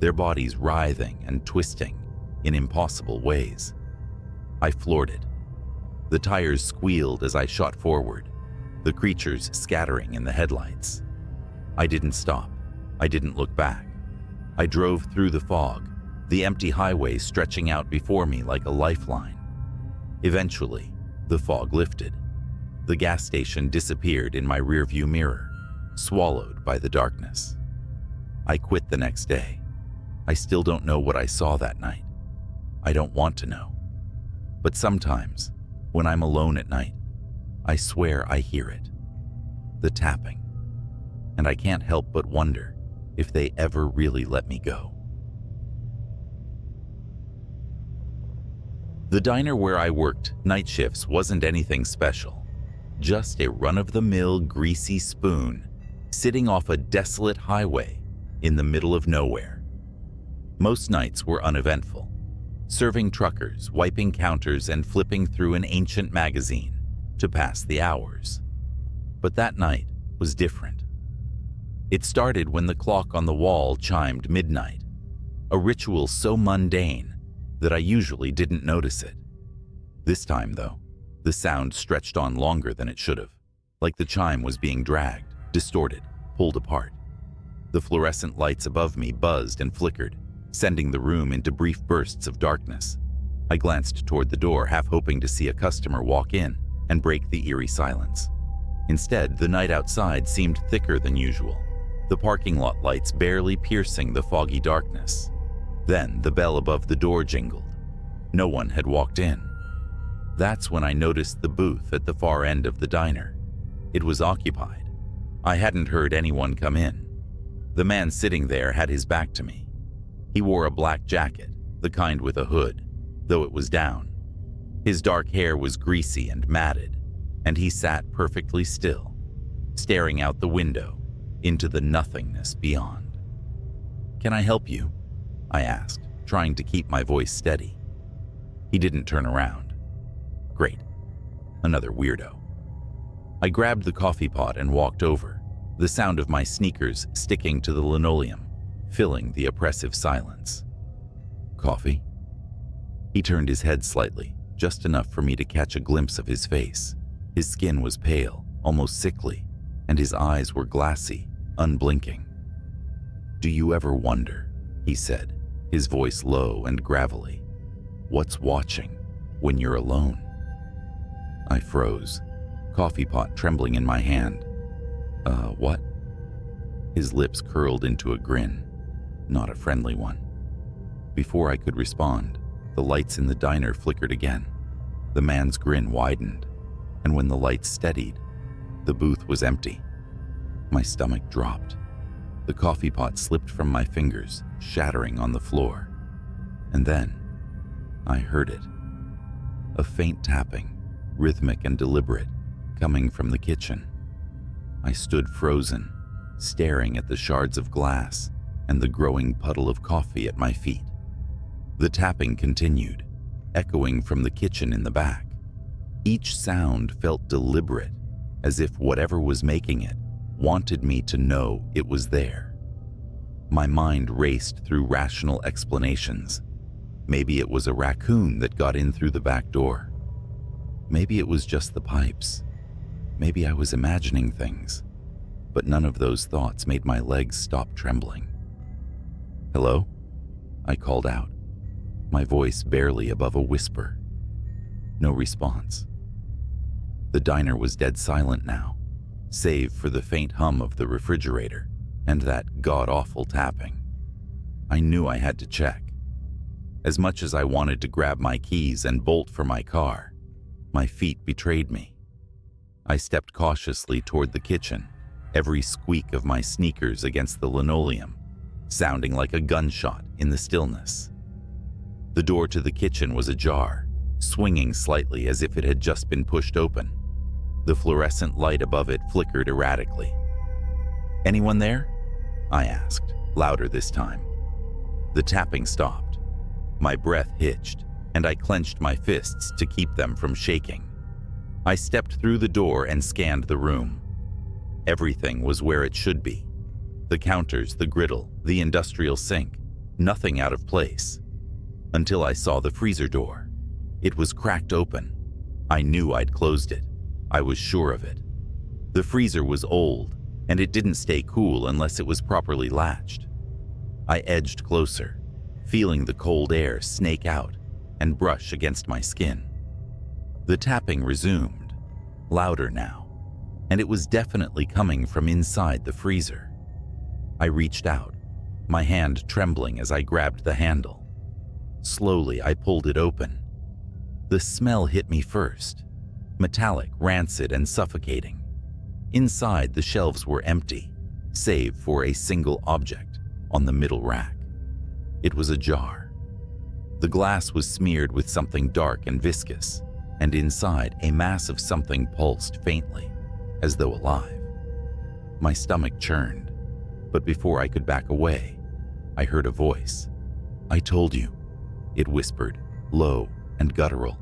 their bodies writhing and twisting in impossible ways. I floored it. The tires squealed as I shot forward, the creatures scattering in the headlights. I didn't stop. I didn't look back. I drove through the fog, the empty highway stretching out before me like a lifeline. Eventually, the fog lifted. The gas station disappeared in my rearview mirror, swallowed by the darkness. I quit the next day. I still don't know what I saw that night. I don't want to know. But sometimes, when I'm alone at night, I swear I hear it. The tapping. And I can't help but wonder if they ever really let me go. The diner where I worked night shifts wasn't anything special. Just a run-of-the-mill greasy spoon sitting off a desolate highway in the middle of nowhere. Most nights were uneventful, serving truckers, wiping counters, and flipping through an ancient magazine to pass the hours. But that night was different. It started when the clock on the wall chimed midnight, a ritual so mundane that I usually didn't notice it. This time, though, the sound stretched on longer than it should have, like the chime was being dragged, distorted, pulled apart. The fluorescent lights above me buzzed and flickered, sending the room into brief bursts of darkness. I glanced toward the door, half hoping to see a customer walk in and break the eerie silence. Instead, the night outside seemed thicker than usual, the parking lot lights barely piercing the foggy darkness. Then the bell above the door jingled. No one had walked in. That's when I noticed the booth at the far end of the diner. It was occupied. I hadn't heard anyone come in. The man sitting there had his back to me. He wore a black jacket, the kind with a hood, though it was down. His dark hair was greasy and matted, and he sat perfectly still, staring out the window into the nothingness beyond. "Can I help you?" I asked, trying to keep my voice steady. He didn't turn around. Great. Another weirdo. I grabbed the coffee pot and walked over, the sound of my sneakers sticking to the linoleum, filling the oppressive silence. "Coffee?" He turned his head slightly, just enough for me to catch a glimpse of his face. His skin was pale, almost sickly, and his eyes were glassy, unblinking. "Do you ever wonder," he said, his voice low and gravelly, "what's watching when you're alone?" I froze, coffee pot trembling in my hand. What?" His lips curled into a grin, not a friendly one. Before I could respond, the lights in the diner flickered again. The man's grin widened, and when the lights steadied, the booth was empty. My stomach dropped. The coffee pot slipped from my fingers, shattering on the floor. And then, I heard it. A faint tapping, rhythmic and deliberate, coming from the kitchen. I stood frozen, staring at the shards of glass and the growing puddle of coffee at my feet. The tapping continued, echoing from the kitchen in the back. Each sound felt deliberate, as if whatever was making it wanted me to know it was there. My mind raced through rational explanations. Maybe it was a raccoon that got in through the back door. Maybe it was just the pipes. Maybe I was imagining things. But none of those thoughts made my legs stop trembling. "Hello?" I called out, my voice barely above a whisper. No response. The diner was dead silent now, save for the faint hum of the refrigerator and that god-awful tapping. I knew I had to check. As much as I wanted to grab my keys and bolt for my car, my feet betrayed me. I stepped cautiously toward the kitchen, every squeak of my sneakers against the linoleum, sounding like a gunshot in the stillness. The door to the kitchen was ajar, swinging slightly as if it had just been pushed open. The fluorescent light above it flickered erratically. "Anyone there?" I asked, louder this time. The tapping stopped. My breath hitched, and I clenched my fists to keep them from shaking. I stepped through the door and scanned the room. Everything was where it should be. The counters, the griddle, the industrial sink, nothing out of place. Until I saw the freezer door. It was cracked open. I knew I'd closed it. I was sure of it. The freezer was old, and it didn't stay cool unless it was properly latched. I edged closer, feeling the cold air snake out and brush against my skin. The tapping resumed, louder now, and it was definitely coming from inside the freezer. I reached out, my hand trembling as I grabbed the handle. Slowly, I pulled it open. The smell hit me first, metallic, rancid, and suffocating. Inside, the shelves were empty, save for a single object on the middle rack. It was a jar. The glass was smeared with something dark and viscous, and inside, a mass of something pulsed faintly, as though alive. My stomach churned, but before I could back away, I heard a voice. "I told you," it whispered, low and guttural.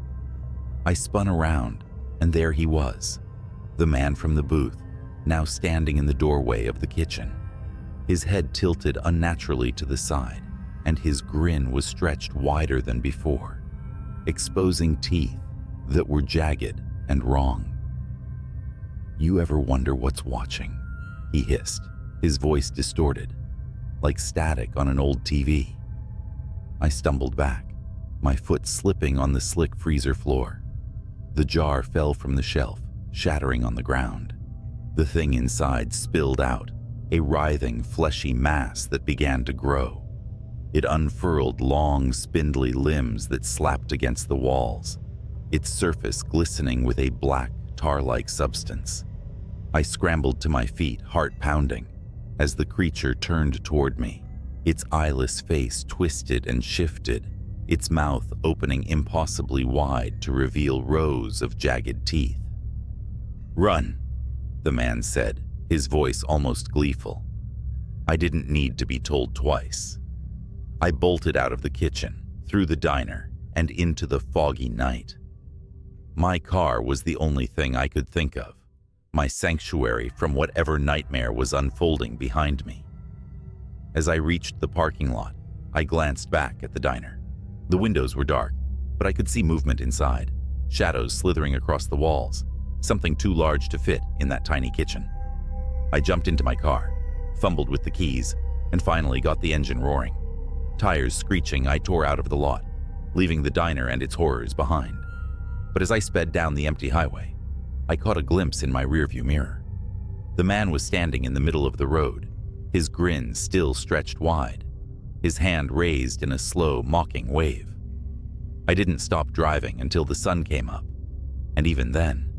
I spun around, and there he was, the man from the booth, now standing in the doorway of the kitchen. His head tilted unnaturally to the side, and his grin was stretched wider than before, exposing teeth that were jagged and wrong. "You ever wonder what's watching?" he hissed, his voice distorted, like static on an old TV. I stumbled back, my foot slipping on the slick freezer floor. The jar fell from the shelf, shattering on the ground. The thing inside spilled out, a writhing, fleshy mass that began to grow. It unfurled long, spindly limbs that slapped against the walls, its surface glistening with a black, tar-like substance. I scrambled to my feet, heart pounding, as the creature turned toward me, its eyeless face twisted and shifted, its mouth opening impossibly wide to reveal rows of jagged teeth. "Run," the man said, his voice almost gleeful. I didn't need to be told twice. I bolted out of the kitchen, through the diner, and into the foggy night. My car was the only thing I could think of, my sanctuary from whatever nightmare was unfolding behind me. As I reached the parking lot, I glanced back at the diner. The windows were dark, but I could see movement inside, shadows slithering across the walls, something too large to fit in that tiny kitchen. I jumped into my car, fumbled with the keys, and finally got the engine roaring. Tires screeching, I tore out of the lot, leaving the diner and its horrors behind. But as I sped down the empty highway, I caught a glimpse in my rearview mirror. The man was standing in the middle of the road, his grin still stretched wide, his hand raised in a slow, mocking wave. I didn't stop driving until the sun came up, and even then,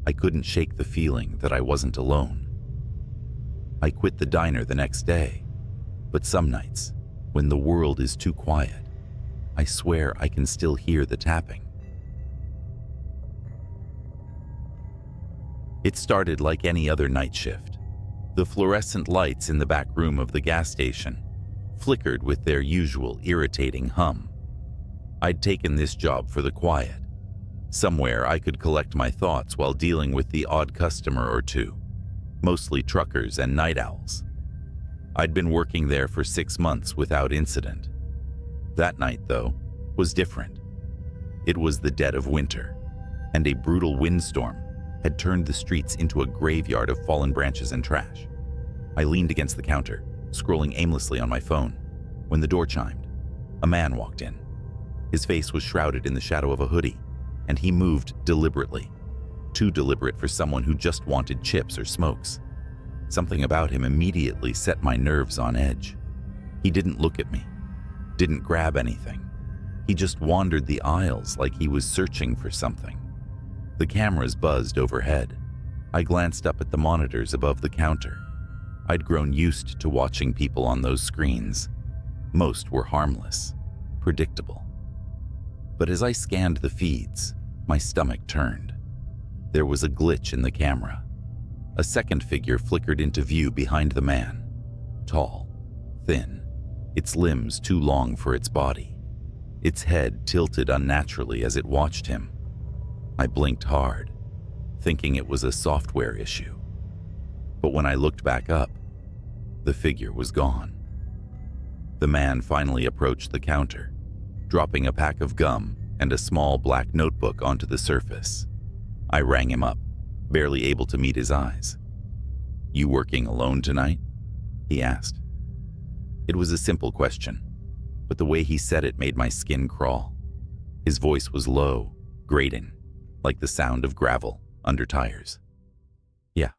I couldn't shake the feeling that I wasn't alone. I quit the diner the next day, but some nights, when the world is too quiet, I swear I can still hear the tapping. It started like any other night shift. The fluorescent lights in the back room of the gas station flickered with their usual irritating hum. I'd taken this job for the quiet. Somewhere I could collect my thoughts while dealing with the odd customer or two, mostly truckers and night owls. I'd been working there for 6 months without incident. That night, though, was different. It was the dead of winter, and a brutal windstorm had turned the streets into a graveyard of fallen branches and trash. I leaned against the counter, scrolling aimlessly on my phone, when the door chimed. A man walked in. His face was shrouded in the shadow of a hoodie, and he moved deliberately. Too deliberate for someone who just wanted chips or smokes. Something about him immediately set my nerves on edge. He didn't look at me, didn't grab anything. He just wandered the aisles like he was searching for something. The cameras buzzed overhead. I glanced up at the monitors above the counter. I'd grown used to watching people on those screens. Most were harmless, predictable. But as I scanned the feeds, my stomach turned. There was a glitch in the camera. A second figure flickered into view behind the man. Tall, thin, its limbs too long for its body. Its head tilted unnaturally as it watched him. I blinked hard, thinking it was a software issue. But when I looked back up, the figure was gone. The man finally approached the counter, dropping a pack of gum and a small black notebook onto the surface. I rang him up, barely able to meet his eyes. "You working alone tonight?" he asked. It was a simple question, but the way he said it made my skin crawl. His voice was low, grating, like the sound of gravel under tires. "Yeah,"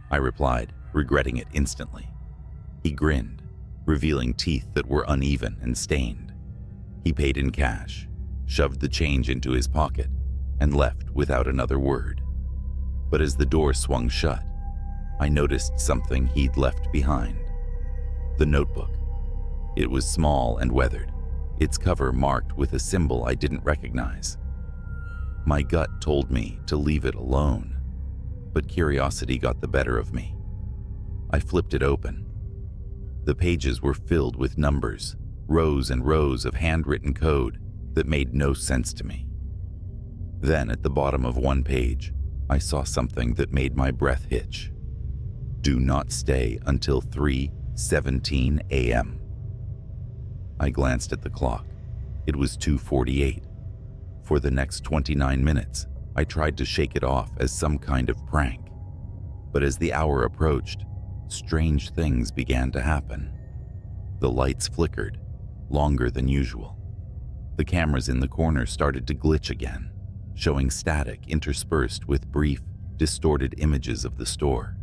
I replied, regretting it instantly. He grinned, revealing teeth that were uneven and stained. He paid in cash, shoved the change into his pocket, and left without another word. But as the door swung shut, I noticed something he'd left behind. The notebook. It was small and weathered, its cover marked with a symbol I didn't recognize. My gut told me to leave it alone, but curiosity got the better of me. I flipped it open. The pages were filled with numbers, rows and rows of handwritten code that made no sense to me. Then at the bottom of one page, I saw something that made my breath hitch. "Do not stay until 3:17 a.m. I glanced at the clock. It was 2:48. For the next 29 minutes, I tried to shake it off as some kind of prank. But as the hour approached, strange things began to happen. The lights flickered, longer than usual. The cameras in the corner started to glitch again, showing static interspersed with brief, distorted images of the store.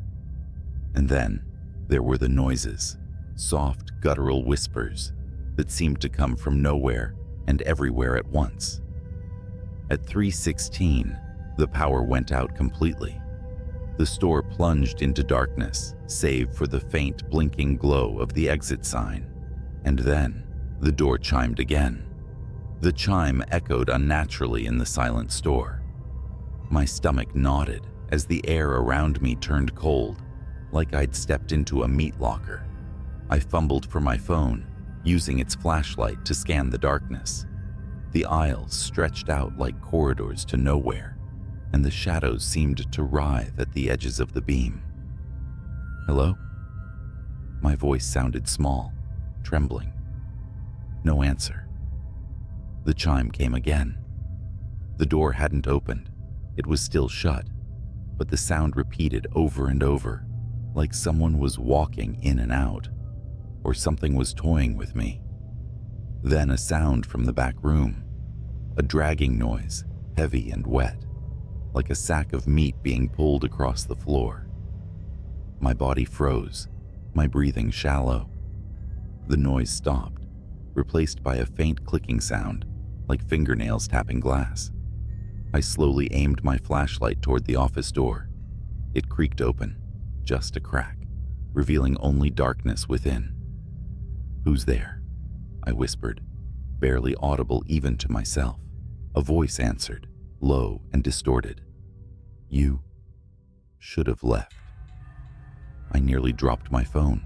And then there were the noises, soft, guttural whispers that seemed to come from nowhere and everywhere at once. At 3:16, the power went out completely. The store plunged into darkness, save for the faint blinking glow of the exit sign. And then, the door chimed again. The chime echoed unnaturally in the silent store. My stomach knotted as the air around me turned cold, like I'd stepped into a meat locker. I fumbled for my phone, using its flashlight to scan the darkness. The aisles stretched out like corridors to nowhere, and the shadows seemed to writhe at the edges of the beam. "Hello?" My voice sounded small, trembling. No answer. The chime came again. The door hadn't opened. It was still shut, but the sound repeated over and over, like someone was walking in and out, or something was toying with me. Then a sound from the back room, a dragging noise, heavy and wet, like a sack of meat being pulled across the floor. My body froze, my breathing shallow. The noise stopped, replaced by a faint clicking sound, like fingernails tapping glass. I slowly aimed my flashlight toward the office door. It creaked open, just a crack, revealing only darkness within. "Who's there?" I whispered, barely audible even to myself. A voice answered, low and distorted. "You should have left." I nearly dropped my phone.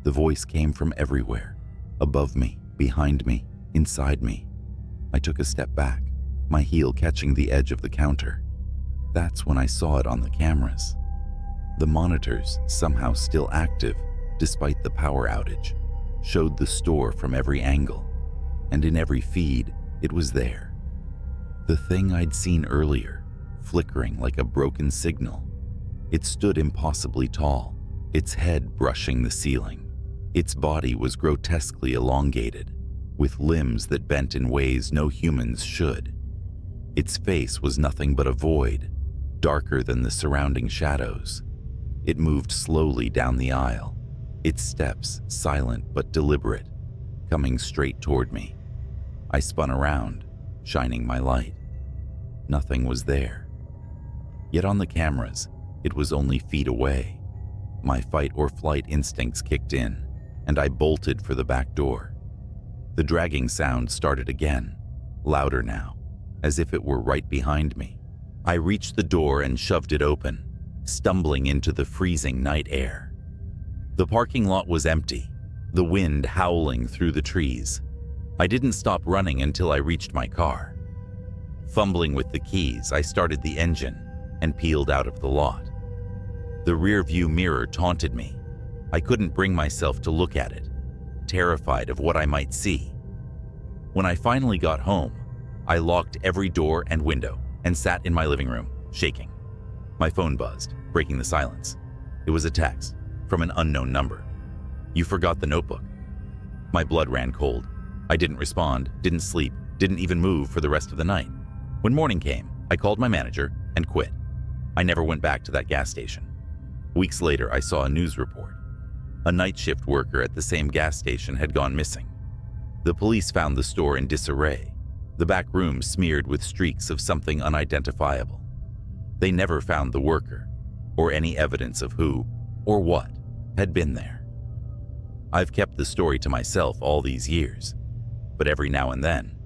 The voice came from everywhere, above me, behind me, inside me. I took a step back, my heel catching the edge of the counter. That's when I saw it on the cameras. The monitors, somehow still active despite the power outage, showed the store from every angle, and in every feed, it was there. The thing I'd seen earlier, flickering like a broken signal. It stood impossibly tall, its head brushing the ceiling. Its body was grotesquely elongated, with limbs that bent in ways no humans should. Its face was nothing but a void, darker than the surrounding shadows. It moved slowly down the aisle, its steps silent but deliberate, coming straight toward me. I spun around, shining my light. Nothing was there. Yet on the cameras, it was only feet away. My fight or flight instincts kicked in, and I bolted for the back door. The dragging sound started again, louder now, as if it were right behind me. I reached the door and shoved it open, stumbling into the freezing night air. The parking lot was empty, the wind howling through the trees. I didn't stop running until I reached my car. Fumbling with the keys, I started the engine and peeled out of the lot. The rearview mirror taunted me. I couldn't bring myself to look at it, terrified of what I might see. When I finally got home, I locked every door and window and sat in my living room, shaking. My phone buzzed, breaking the silence. It was a text from an unknown number. "You forgot the notebook." My blood ran cold. I didn't respond, didn't sleep, didn't even move for the rest of the night. When morning came, I called my manager and quit. I never went back to that gas station. Weeks later, I saw a news report. A night shift worker at the same gas station had gone missing. The police found the store in disarray, the back room smeared with streaks of something unidentifiable. They never found the worker, or any evidence of who or what had been there. I've kept the story to myself all these years, but every now and then,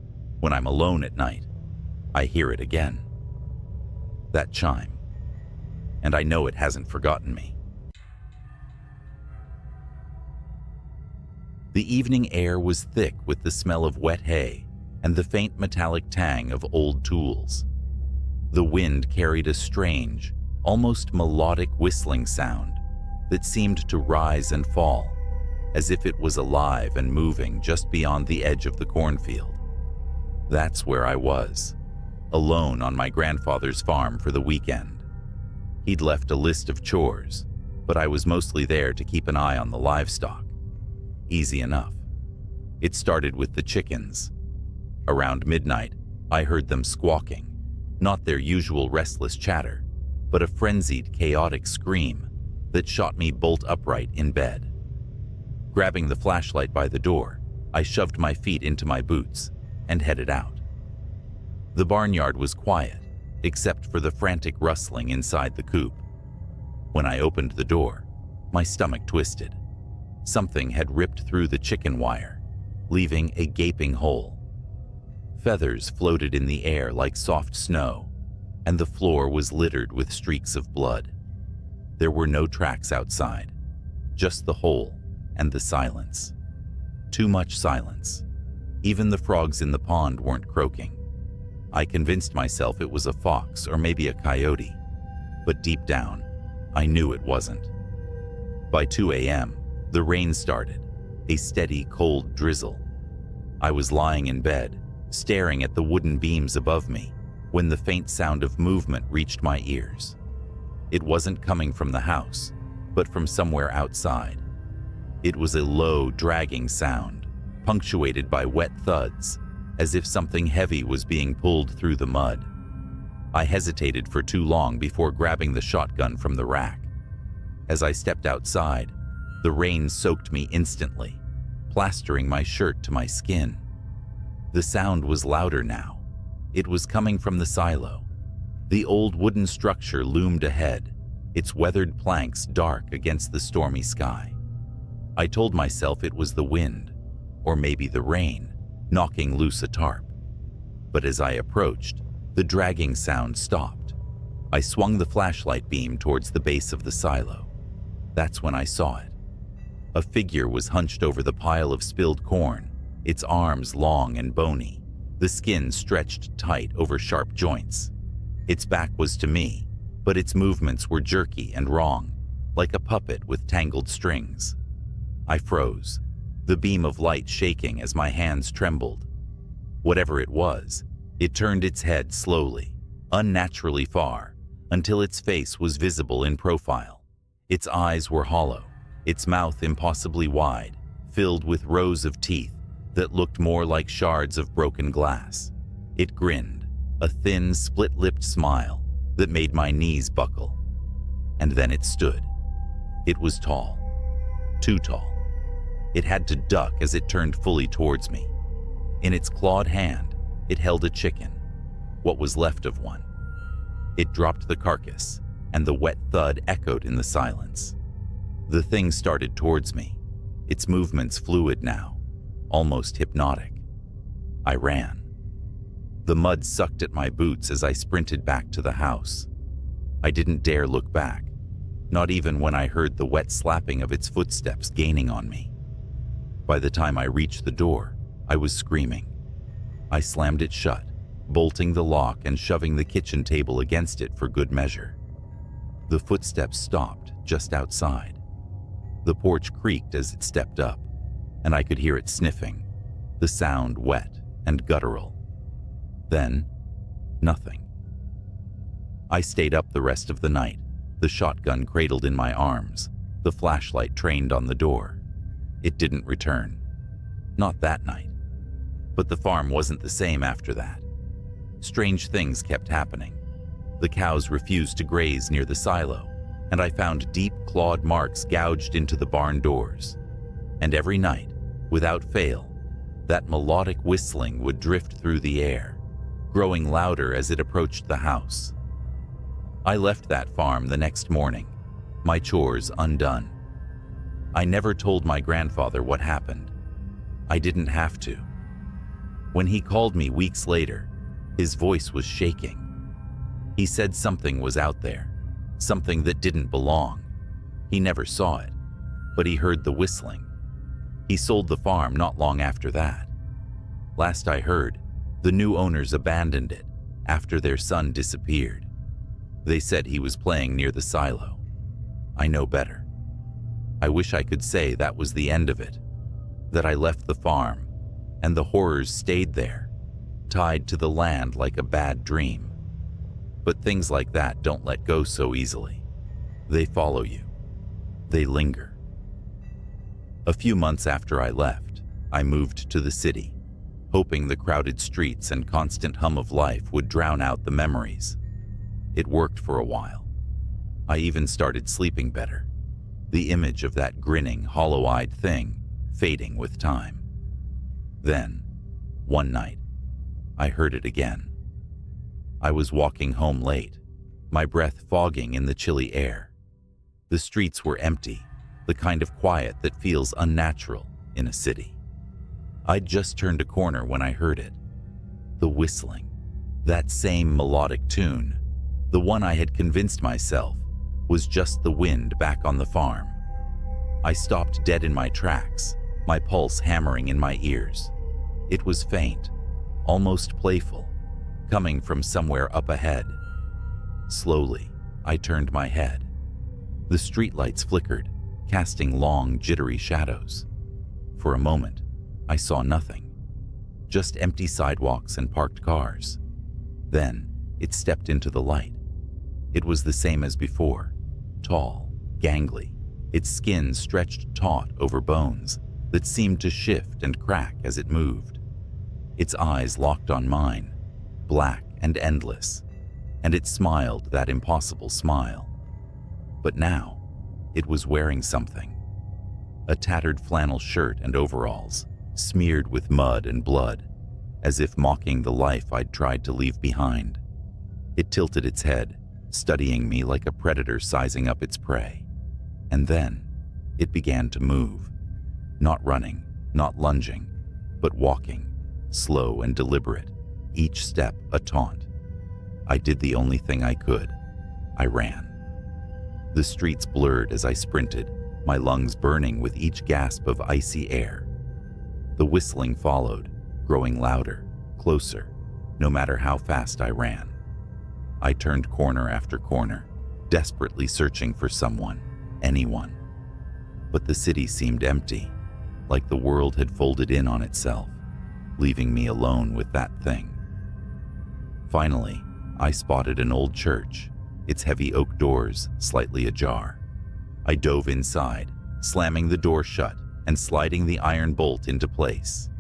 when I'm alone at night, I hear it again. That chime. And I know it hasn't forgotten me. The evening air was thick with the smell of wet hay and the faint metallic tang of old tools. The wind carried a strange, almost melodic whistling sound that seemed to rise and fall, as if it was alive and moving just beyond the edge of the cornfield. That's where I was, alone on my grandfather's farm for the weekend. He'd left a list of chores, but I was mostly there to keep an eye on the livestock. Easy enough. It started with the chickens. Around midnight, I heard them squawking, not their usual restless chatter, but a frenzied, chaotic scream that shot me bolt upright in bed. Grabbing the flashlight by the door, I shoved my feet into my boots and headed out. The barnyard was quiet, except for the frantic rustling inside the coop. When I opened the door, my stomach twisted. Something had ripped through the chicken wire, leaving a gaping hole. Feathers floated in the air like soft snow, and the floor was littered with streaks of blood. There were no tracks outside, just the hole and the silence. Too much silence. Even the frogs in the pond weren't croaking. I convinced myself it was a fox or maybe a coyote, but deep down, I knew it wasn't. By 2 a.m., the rain started. a steady, cold drizzle. I was lying in bed, staring at the wooden beams above me, when the faint sound of movement reached my ears. It wasn't coming from the house, but from somewhere outside. It was a low, dragging sound, punctuated by wet thuds, as if something heavy was being pulled through the mud. I hesitated for too long before grabbing the shotgun from the rack. As I stepped outside, the rain soaked me instantly, plastering my shirt to my skin. The sound was louder now. It was coming from the silo. The old wooden structure loomed ahead, its weathered planks dark against the stormy sky. I told myself it was the wind, or maybe the rain, knocking loose a tarp. But as I approached, the dragging sound stopped. I swung the flashlight beam towards the base of the silo. That's when I saw it. A figure was hunched over the pile of spilled corn, its arms long and bony, the skin stretched tight over sharp joints. Its back was to me, but its movements were jerky and wrong, like a puppet with tangled strings. I froze, the beam of light shaking as my hands trembled. Whatever it was, it turned its head slowly, unnaturally far, until its face was visible in profile. Its eyes were hollow, its mouth impossibly wide, filled with rows of teeth that looked more like shards of broken glass. It grinned, a thin, split-lipped smile that made my knees buckle. And then it stood. It was tall, too tall. It had to duck as it turned fully towards me. In its clawed hand, it held a chicken, what was left of one. It dropped the carcass, and the wet thud echoed in the silence. The thing started towards me, its movements fluid now, almost hypnotic. I ran. The mud sucked at my boots as I sprinted back to the house. I didn't dare look back, not even when I heard the wet slapping of its footsteps gaining on me. By the time I reached the door, I was screaming. I slammed it shut, bolting the lock and shoving the kitchen table against it for good measure. The footsteps stopped just outside. The porch creaked as it stepped up, and I could hear it sniffing, the sound wet and guttural. Then, nothing. I stayed up the rest of the night, the shotgun cradled in my arms, the flashlight trained on the door. It didn't return. Not that night. But the farm wasn't the same after that. Strange things kept happening. The cows refused to graze near the silo, and I found deep clawed marks gouged into the barn doors. And every night, without fail, that melodic whistling would drift through the air, growing louder as it approached the house. I left that farm the next morning, my chores undone. I never told my grandfather what happened. I didn't have to. When he called me weeks later, his voice was shaking. He said something was out there, something that didn't belong. He never saw it, but he heard the whistling. He sold the farm not long after that. Last I heard, the new owners abandoned it after their son disappeared. They said he was playing near the silo. I know better. I wish I could say that was the end of it, that I left the farm and the horrors stayed there, tied to the land like a bad dream. But things like that don't let go so easily. They follow you. They linger. A few months after I left, I moved to the city, hoping the crowded streets and constant hum of life would drown out the memories. It worked for a while. I even started sleeping better, the image of that grinning, hollow-eyed thing fading with time. Then, one night, I heard it again. I was walking home late, my breath fogging in the chilly air. The streets were empty, the kind of quiet that feels unnatural in a city. I'd just turned a corner when I heard it. The whistling, that same melodic tune, the one I had convinced myself was just the wind back on the farm. I stopped dead in my tracks, my pulse hammering in my ears. It was faint, almost playful, coming from somewhere up ahead. Slowly, I turned my head. The streetlights flickered, casting long, jittery shadows. For a moment, I saw nothing, just empty sidewalks and parked cars. Then, it stepped into the light. It was the same as before, tall, gangly, its skin stretched taut over bones that seemed to shift and crack as it moved. Its eyes locked on mine, black and endless, and it smiled that impossible smile. But now, it was wearing something. A tattered flannel shirt and overalls, smeared with mud and blood, as if mocking the life I'd tried to leave behind. It tilted its head, studying me like a predator sizing up its prey. And then, it began to move. Not running, not lunging, but walking, slow and deliberate, each step a taunt. I did the only thing I could. I ran. The streets blurred as I sprinted, my lungs burning with each gasp of icy air. The whistling followed, growing louder, closer, no matter how fast I ran. I turned corner after corner, desperately searching for someone, anyone. But the city seemed empty, like the world had folded in on itself, leaving me alone with that thing. Finally, I spotted an old church, its heavy oak doors slightly ajar. I dove inside, slamming the door shut and sliding the iron bolt into place.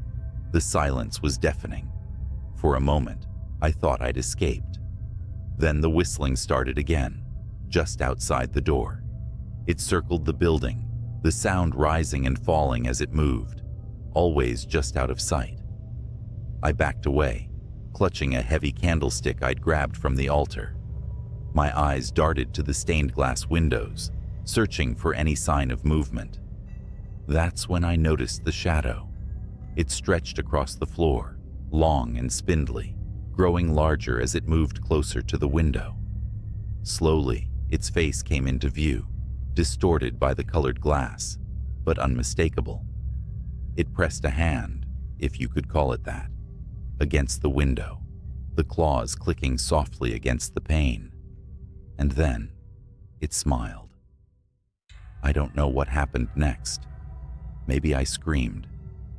The silence was deafening. For a moment, I thought I'd escaped. Then the whistling started again, just outside the door. It circled the building, the sound rising and falling as it moved, always just out of sight. I backed away, clutching a heavy candlestick I'd grabbed from the altar. My eyes darted to the stained glass windows, searching for any sign of movement. That's when I noticed the shadow. It stretched across the floor, long and spindly, growing larger as it moved closer to the window. Slowly, its face came into view, distorted by the colored glass, but unmistakable. It pressed a hand, if you could call it that, against the window, the claws clicking softly against the pane. And then, it smiled. I don't know what happened next. Maybe I screamed.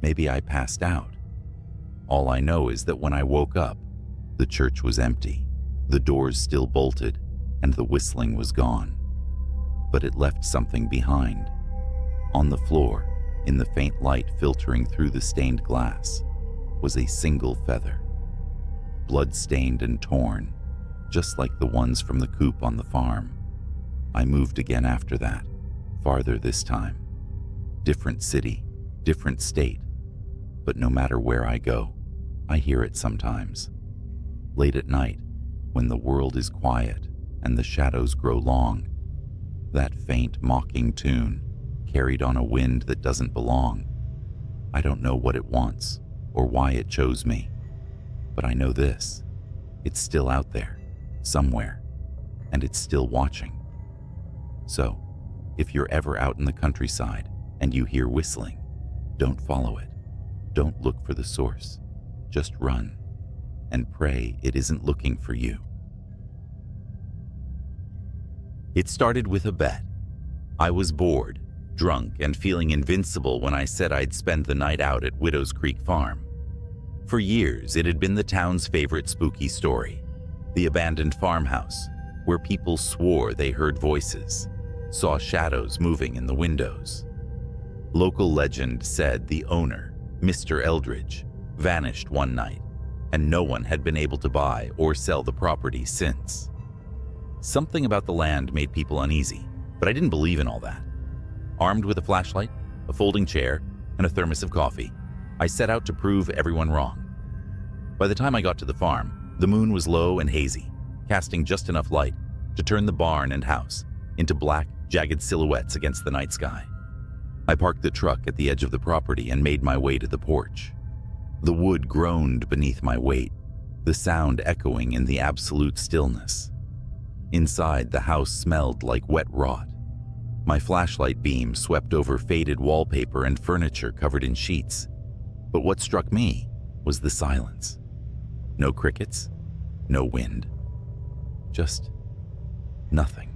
Maybe I passed out. All I know is that when I woke up, the church was empty, the doors still bolted, and the whistling was gone. But it left something behind. On the floor, in the faint light filtering through the stained glass, was a single feather. Blood-stained and torn, just like the ones from the coop on the farm. I moved again after that, farther this time. Different city, different state. But no matter where I go, I hear it sometimes. Late at night, when the world is quiet and the shadows grow long, that faint mocking tune, carried on a wind that doesn't belong. I don't know what it wants or why it chose me, but I know this: it's still out there, somewhere, and it's still watching. So, if you're ever out in the countryside and you hear whistling, don't follow it. Don't look for the source. Just run and pray it isn't looking for you. It started with a bet. I was bored, drunk, and feeling invincible when I said I'd spend the night out at Widow's Creek Farm. For years, it had been the town's favorite spooky story, the abandoned farmhouse, where people swore they heard voices, saw shadows moving in the windows. Local legend said the owner, Mr. Eldridge, vanished one night, and no one had been able to buy or sell the property since. Something about the land made people uneasy, but I didn't believe in all that. Armed with a flashlight, a folding chair, and a thermos of coffee, I set out to prove everyone wrong. By the time I got to the farm, the moon was low and hazy, casting just enough light to turn the barn and house into black, jagged silhouettes against the night sky. I parked the truck at the edge of the property and made my way to the porch. The wood groaned beneath my weight, the sound echoing in the absolute stillness. Inside, the house smelled like wet rot. My flashlight beam swept over faded wallpaper and furniture covered in sheets. But what struck me was the silence. No crickets, no wind, just nothing.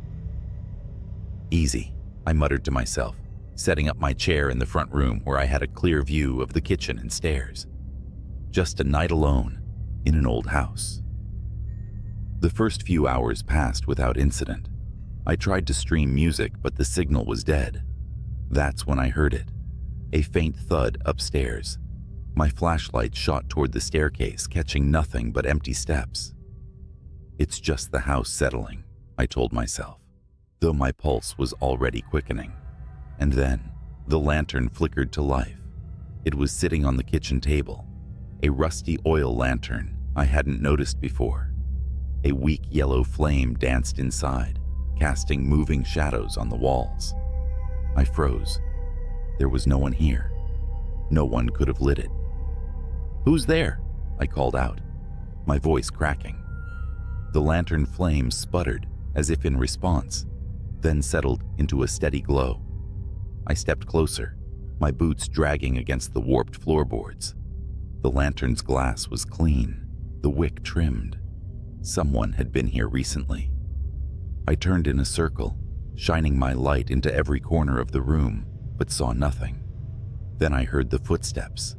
Easy, I muttered to myself. setting up my chair in the front room where I had a clear view of the kitchen and stairs. Just a night alone in an old house. The first few hours passed without incident. I tried to stream music, but the signal was dead. That's when I heard it. A faint thud upstairs. My flashlight shot toward the staircase, catching nothing but empty steps. It's just the house settling, I told myself, though my pulse was already quickening. And then, the lantern flickered to life. It was sitting on the kitchen table, a rusty oil lantern I hadn't noticed before. A weak yellow flame danced inside, casting moving shadows on the walls. I froze. There was no one here. No one could have lit it. "Who's there?" I called out, my voice cracking. The lantern flame sputtered as if in response, then settled into a steady glow. I stepped closer, my boots dragging against the warped floorboards. The lantern's glass was clean, the wick trimmed. Someone had been here recently. I turned in a circle, shining my light into every corner of the room, but saw nothing. Then I heard the footsteps.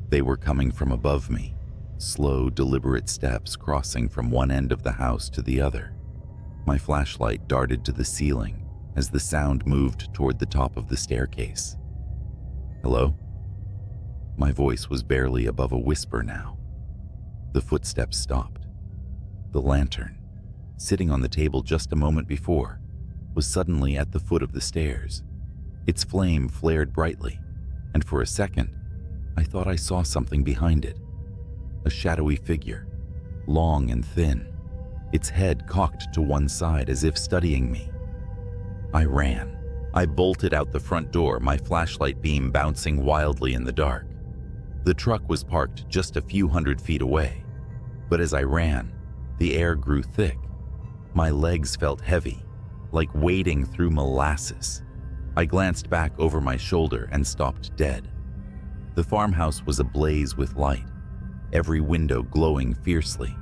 They were coming from above me, slow, deliberate steps crossing from one end of the house to the other. My flashlight darted to the ceiling as the sound moved toward the top of the staircase. "Hello?" My voice was barely above a whisper now. The footsteps stopped. The lantern, sitting on the table just a moment before, was suddenly at the foot of the stairs. Its flame flared brightly, and for a second, I thought I saw something behind it. A shadowy figure, long and thin, its head cocked to one side as if studying me. I ran. I bolted out the front door, my flashlight beam bouncing wildly in the dark. The truck was parked just a few hundred feet away, but as I ran, the air grew thick. My legs felt heavy, like wading through molasses. I glanced back over my shoulder and stopped dead. The farmhouse was ablaze with light, every window glowing fiercely.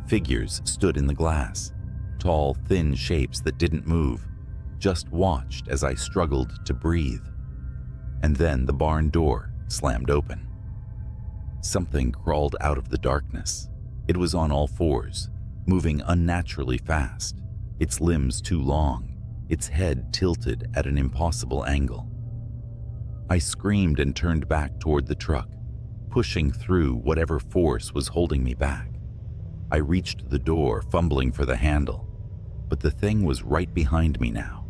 Figures stood in the glass, tall, thin shapes that didn't move, just watched as I struggled to breathe. And then the barn door slammed open. Something crawled out of the darkness. It was on all fours, moving unnaturally fast, its limbs too long, its head tilted at an impossible angle. I screamed and turned back toward the truck, pushing through whatever force was holding me back. I reached the door, fumbling for the handle, but the thing was right behind me now.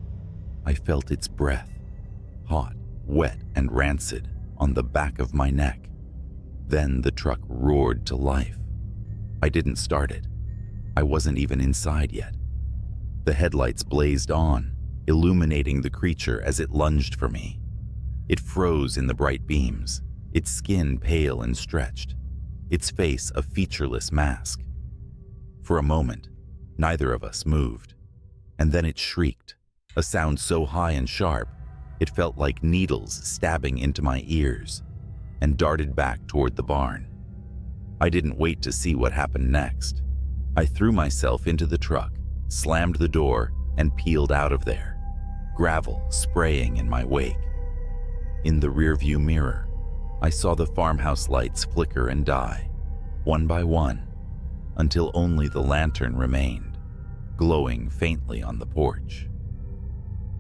I felt its breath, hot, wet, and rancid, on the back of my neck. Then the truck roared to life. I didn't start it. I wasn't even inside yet. The headlights blazed on, illuminating the creature as it lunged for me. It froze in the bright beams, its skin pale and stretched, its face a featureless mask. For a moment, neither of us moved, and then it shrieked, a sound so high and sharp, it felt like needles stabbing into my ears, and darted back toward the barn. I didn't wait to see what happened next. I threw myself into the truck, slammed the door, and peeled out of there, gravel spraying in my wake. In the rearview mirror, I saw the farmhouse lights flicker and die, one by one, until only the lantern remained, glowing faintly on the porch.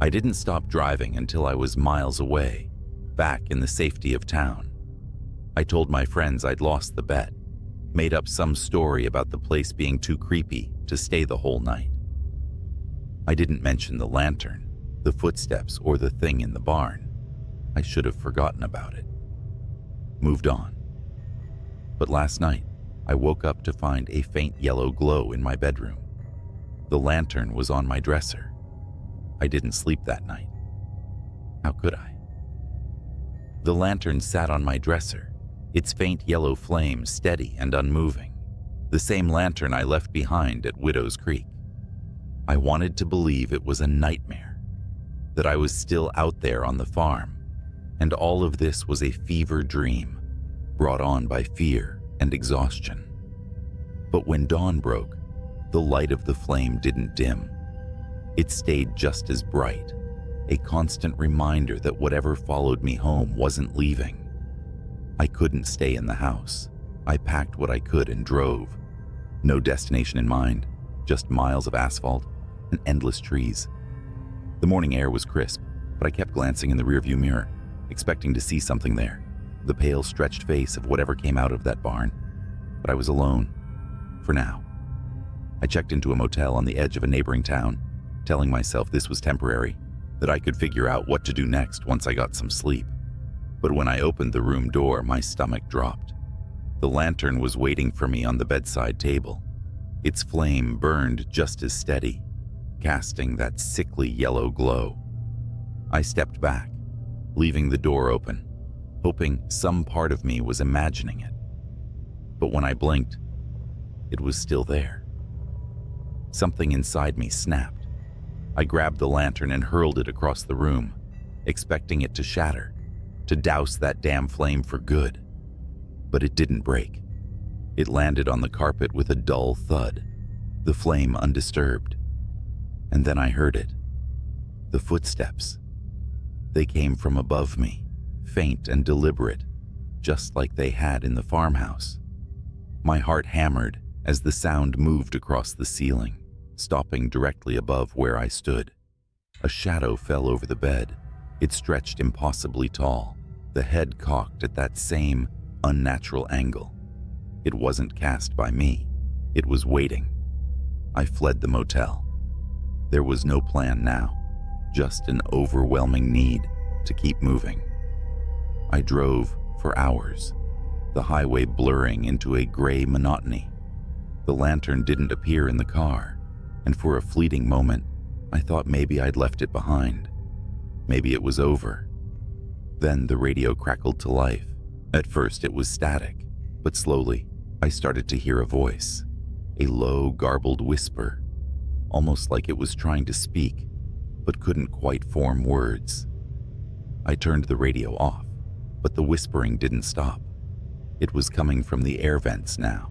I didn't stop driving until I was miles away, back in the safety of town. I told my friends I'd lost the bet, made up some story about the place being too creepy to stay the whole night. I didn't mention the lantern, the footsteps, or the thing in the barn. I should have forgotten about it. Moved on. But last night, I woke up to find a faint yellow glow in my bedroom. The lantern was on my dresser. I didn't sleep that night. How could I? The lantern sat on my dresser, its faint yellow flame steady and unmoving, the same lantern I left behind at Widow's Creek. I wanted to believe it was a nightmare, that I was still out there on the farm, and all of this was a fever dream, brought on by fear and exhaustion. But when dawn broke, the light of the flame didn't dim. It stayed just as bright, a constant reminder that whatever followed me home wasn't leaving. I couldn't stay in the house. I packed what I could and drove. No destination in mind, just miles of asphalt and endless trees. The morning air was crisp, but I kept glancing in the rearview mirror, expecting to see something there, the pale, stretched face of whatever came out of that barn. But I was alone, for now. I checked into a motel on the edge of a neighboring town, telling myself this was temporary, that I could figure out what to do next once I got some sleep. But when I opened the room door, my stomach dropped. The lantern was waiting for me on the bedside table. Its flame burned just as steady, casting that sickly yellow glow. I stepped back, leaving the door open, hoping some part of me was imagining it. But when I blinked, it was still there. Something inside me snapped. I grabbed the lantern and hurled it across the room, expecting it to shatter, to douse that damn flame for good. But it didn't break. It landed on the carpet with a dull thud, the flame undisturbed. And then I heard it. The footsteps. They came from above me, faint and deliberate, just like they had in the farmhouse. My heart hammered as the sound moved across the ceiling, stopping directly above where I stood. A shadow fell over the bed. It stretched impossibly tall, the head cocked at that same unnatural angle. It wasn't cast by me. It was waiting. I fled the motel. There was no plan now, just an overwhelming need to keep moving. I drove for hours, the highway blurring into a gray monotony. The lantern didn't appear in the car, and for a fleeting moment, I thought maybe I'd left it behind. Maybe it was over. Then the radio crackled to life. At first it was static, but slowly I started to hear a voice, a low, garbled whisper, almost like it was trying to speak, but couldn't quite form words. I turned the radio off, but the whispering didn't stop. It was coming from the air vents now,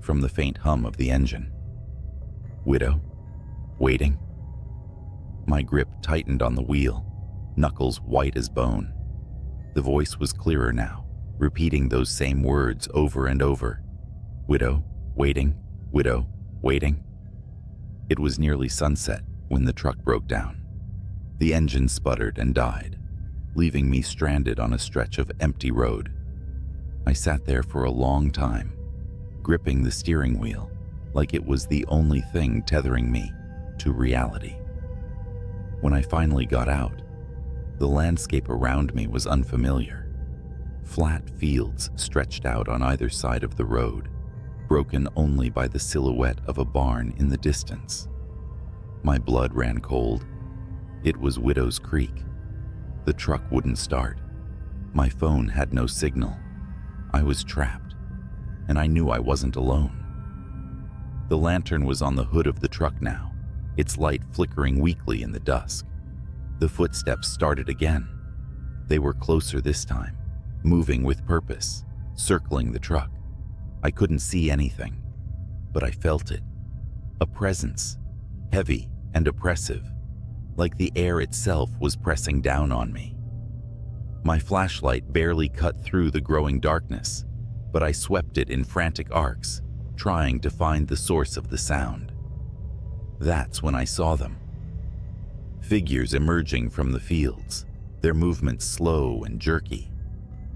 from the faint hum of the engine. Widow? Waiting? My grip tightened on the wheel, knuckles white as bone. The voice was clearer now, repeating those same words over and over. Widow, waiting, widow, waiting. It was nearly sunset when the truck broke down. The engine sputtered and died, leaving me stranded on a stretch of empty road. I sat there for a long time, gripping the steering wheel like it was the only thing tethering me to reality. When I finally got out, the landscape around me was unfamiliar. Flat fields stretched out on either side of the road, broken only by the silhouette of a barn in the distance. My blood ran cold. It was Widow's Creek. The truck wouldn't start. My phone had no signal. I was trapped, and I knew I wasn't alone. The lantern was on the hood of the truck now, its light flickering weakly in the dusk. The footsteps started again. They were closer this time, moving with purpose, circling the truck. I couldn't see anything, but I felt it. A presence, heavy and oppressive, like the air itself was pressing down on me. My flashlight barely cut through the growing darkness, but I swept it in frantic arcs, trying to find the source of the sound. That's when I saw them. Figures emerging from the fields, their movements slow and jerky.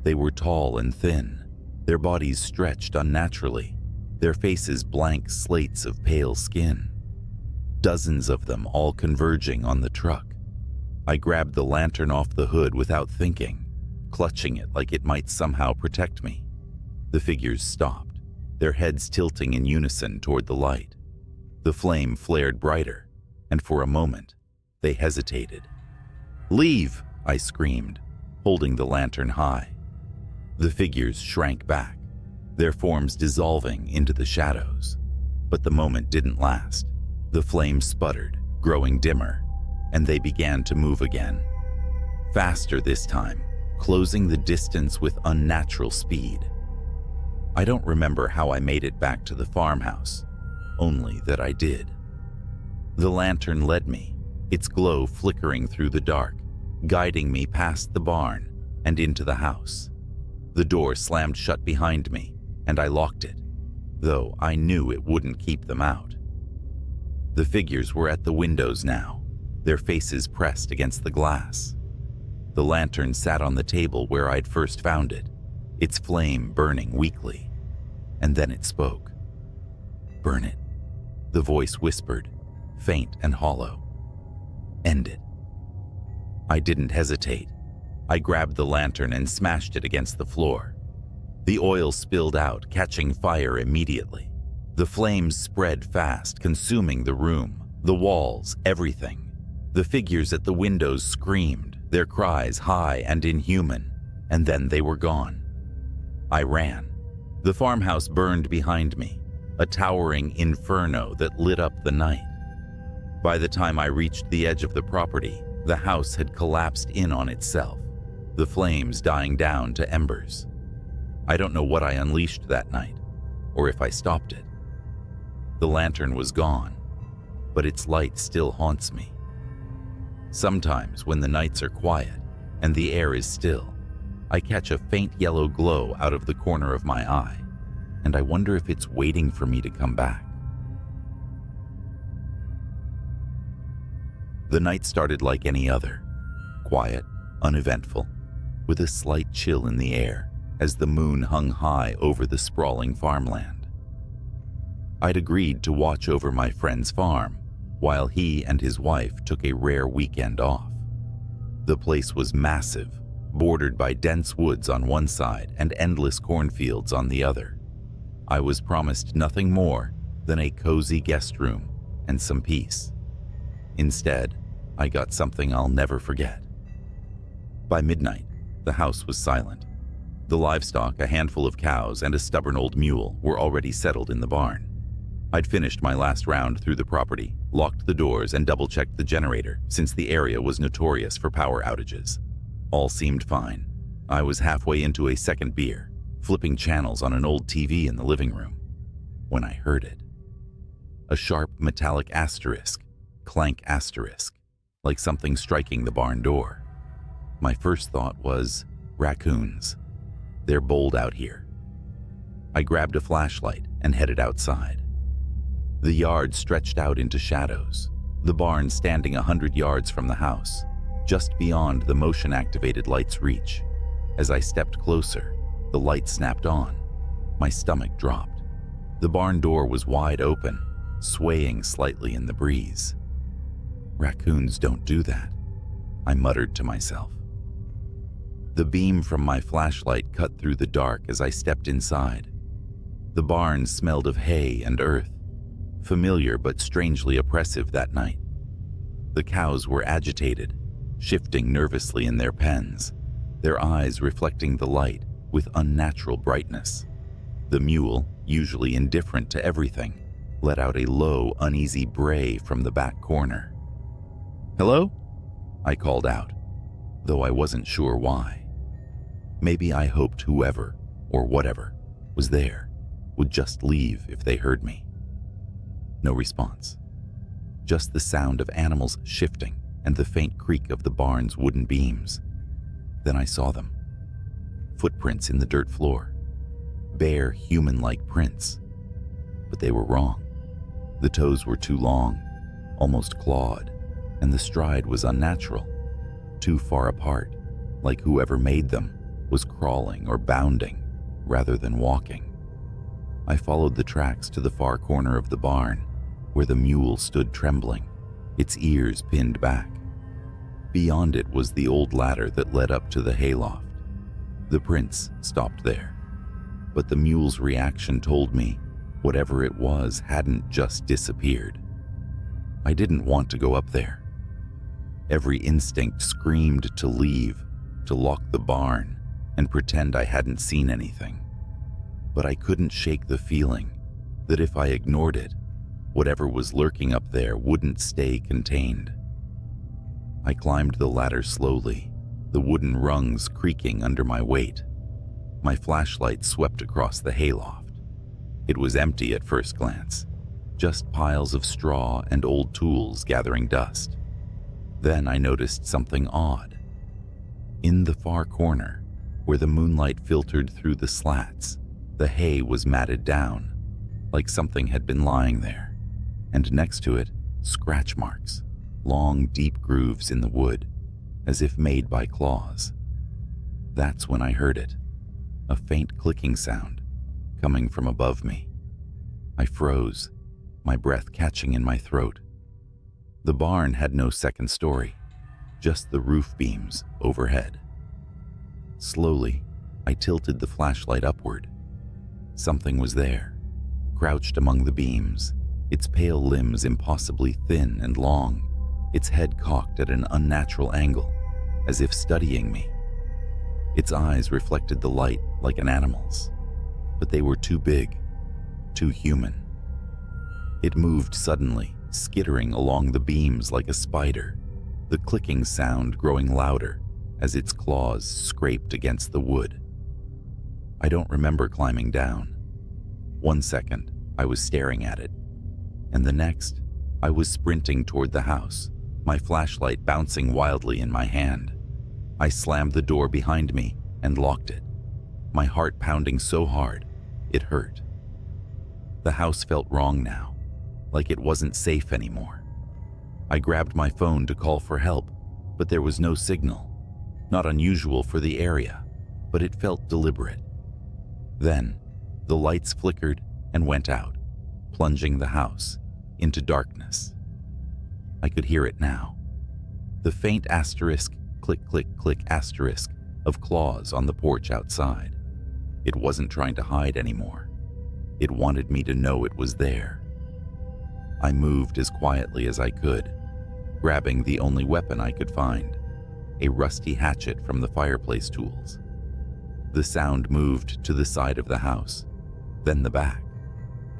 They were tall and thin, their bodies stretched unnaturally, their faces blank slates of pale skin. Dozens of them all converging on the truck. I grabbed the lantern off the hood without thinking, clutching it like it might somehow protect me. The figures stopped, their heads tilting in unison toward the light. The flame flared brighter, and for a moment, they hesitated. "Leave!" I screamed, holding the lantern high. The figures shrank back, their forms dissolving into the shadows. But the moment didn't last. The flame sputtered, growing dimmer, and they began to move again. Faster this time, closing the distance with unnatural speed. I don't remember how I made it back to the farmhouse, only that I did. The lantern led me, its glow flickering through the dark, guiding me past the barn and into the house. The door slammed shut behind me, and I locked it, though I knew it wouldn't keep them out. The figures were at the windows now, their faces pressed against the glass. The lantern sat on the table where I'd first found it, its flame burning weakly. And then it spoke. "Burn it," the voice whispered, faint and hollow. "End it." I didn't hesitate. I grabbed the lantern and smashed it against the floor. The oil spilled out, catching fire immediately. The flames spread fast, consuming the room, the walls, everything. The figures at the windows screamed, their cries high and inhuman, and then they were gone. I ran. The farmhouse burned behind me, a towering inferno that lit up the night. By the time I reached the edge of the property, the house had collapsed in on itself, the flames dying down to embers. I don't know what I unleashed that night, or if I stopped it. The lantern was gone, but its light still haunts me. Sometimes when the nights are quiet and the air is still, I catch a faint yellow glow out of the corner of my eye, and I wonder if it's waiting for me to come back. The night started like any other, quiet, uneventful, with a slight chill in the air as the moon hung high over the sprawling farmland. I'd agreed to watch over my friend's farm while he and his wife took a rare weekend off. The place was massive, bordered by dense woods on one side and endless cornfields on the other. I was promised nothing more than a cozy guest room and some peace. Instead, I got something I'll never forget. By midnight, the house was silent. The livestock, a handful of cows and a stubborn old mule, were already settled in the barn. I'd finished my last round through the property, locked the doors, and double-checked the generator, since the area was notorious for power outages. All seemed fine. I was halfway into a second beer, flipping channels on an old TV in the living room, when I heard it. A sharp metallic asterisk, clank asterisk, like something striking the barn door. My first thought was, raccoons. They're bold out here. I grabbed a flashlight and headed outside. The yard stretched out into shadows, the barn standing 100 yards from the house, just beyond the motion-activated light's reach. As I stepped closer, the light snapped on. My stomach dropped. The barn door was wide open, swaying slightly in the breeze. Raccoons don't do that, I muttered to myself. The beam from my flashlight cut through the dark as I stepped inside. The barn smelled of hay and earth, familiar but strangely oppressive that night. The cows were agitated, shifting nervously in their pens, their eyes reflecting the light with unnatural brightness. The mule, usually indifferent to everything, let out a low, uneasy bray from the back corner. "Hello?" I called out, though I wasn't sure why. Maybe I hoped whoever, or whatever, was there would just leave if they heard me. No response. Just the sound of animals shifting and the faint creak of the barn's wooden beams. Then I saw them. Footprints in the dirt floor. Bare, human-like prints. But they were wrong. The toes were too long, almost clawed, and the stride was unnatural, too far apart, like whoever made them was crawling or bounding rather than walking. I followed the tracks to the far corner of the barn, where the mule stood trembling, its ears pinned back. Beyond it was the old ladder that led up to the hayloft. The prints stopped there, but the mule's reaction told me whatever it was hadn't just disappeared. I didn't want to go up there. Every instinct screamed to leave, to lock the barn, and pretend I hadn't seen anything. But I couldn't shake the feeling that if I ignored it, whatever was lurking up there wouldn't stay contained. I climbed the ladder slowly, the wooden rungs creaking under my weight. My flashlight swept across the hayloft. It was empty at first glance, just piles of straw and old tools gathering dust. Then I noticed something odd. In the far corner, where the moonlight filtered through the slats, the hay was matted down, like something had been lying there, and next to it, scratch marks, long, deep grooves in the wood, as if made by claws. That's when I heard it, a faint clicking sound coming from above me. I froze, my breath catching in my throat. The barn had no second story, just the roof beams overhead. Slowly, I tilted the flashlight upward. Something was there, crouched among the beams, its pale limbs impossibly thin and long, its head cocked at an unnatural angle, as if studying me. Its eyes reflected the light like an animal's, but they were too big, too human. It moved suddenly, skittering along the beams like a spider, the clicking sound growing louder as its claws scraped against the wood. I don't remember climbing down. 1 second, I was staring at it, and the next, I was sprinting toward the house, my flashlight bouncing wildly in my hand. I slammed the door behind me and locked it, my heart pounding so hard, it hurt. The house felt wrong now, like it wasn't safe anymore. I grabbed my phone to call for help, but there was no signal. Not unusual for the area, but it felt deliberate. Then, the lights flickered and went out, plunging the house into darkness. I could hear it now. The faint asterisk, click, click, click asterisk of claws on the porch outside. It wasn't trying to hide anymore. It wanted me to know it was there. I moved as quietly as I could, grabbing the only weapon I could find, a rusty hatchet from the fireplace tools. The sound moved to the side of the house, then the back,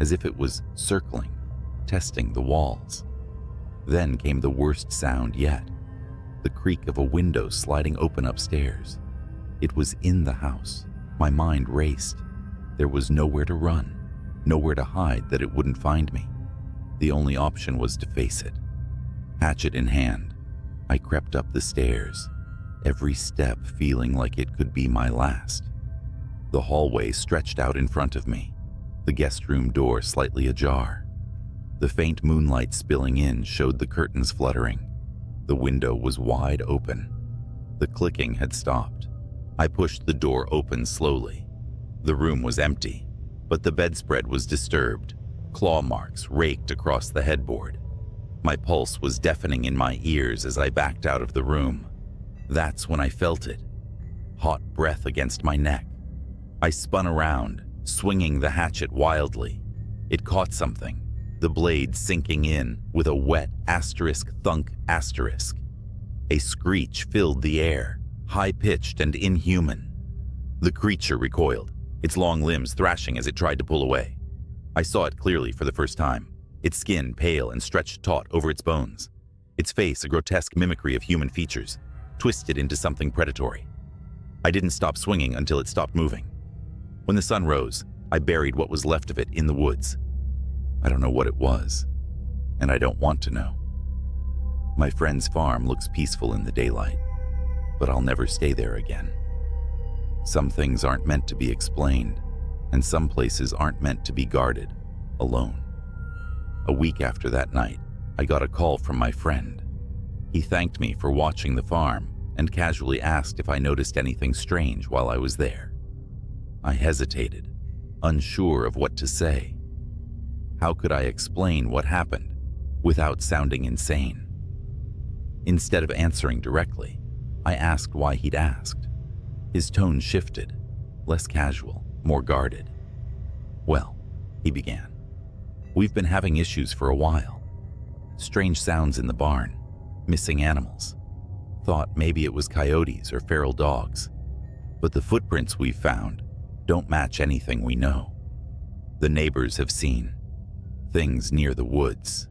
as if it was circling, testing the walls. Then came the worst sound yet, the creak of a window sliding open upstairs. It was in the house. My mind raced. There was nowhere to run, nowhere to hide that it wouldn't find me. The only option was to face it. Hatchet in hand, I crept up the stairs, every step feeling like it could be my last. The hallway stretched out in front of me, the guest room door slightly ajar. The faint moonlight spilling in showed the curtains fluttering. The window was wide open. The clicking had stopped. I pushed the door open slowly. The room was empty, but the bedspread was disturbed. Claw marks raked across the headboard. My pulse was deafening in my ears as I backed out of the room. That's when I felt it. Hot breath against my neck. I spun around, swinging the hatchet wildly. It caught something, the blade sinking in with a wet asterisk thunk asterisk. A screech filled the air, high-pitched and inhuman. The creature recoiled, its long limbs thrashing as it tried to pull away. I saw it clearly for the first time, its skin pale and stretched taut over its bones, its face a grotesque mimicry of human features, twisted into something predatory. I didn't stop swinging until it stopped moving. When the sun rose, I buried what was left of it in the woods. I don't know what it was, and I don't want to know. My friend's farm looks peaceful in the daylight, but I'll never stay there again. Some things aren't meant to be explained, and some places aren't meant to be guarded alone. A week after that night, I got a call from my friend. He thanked me for watching the farm and casually asked if I noticed anything strange while I was there. I hesitated, unsure of what to say. How could I explain what happened without sounding insane? Instead of answering directly, I asked why he'd asked. His tone shifted, less casual, more guarded. "Well," he began, "we've been having issues for a while. Strange sounds in the barn, missing animals. Thought maybe it was coyotes or feral dogs. But the footprints we've found don't match anything we know. The neighbors have seen things near the woods."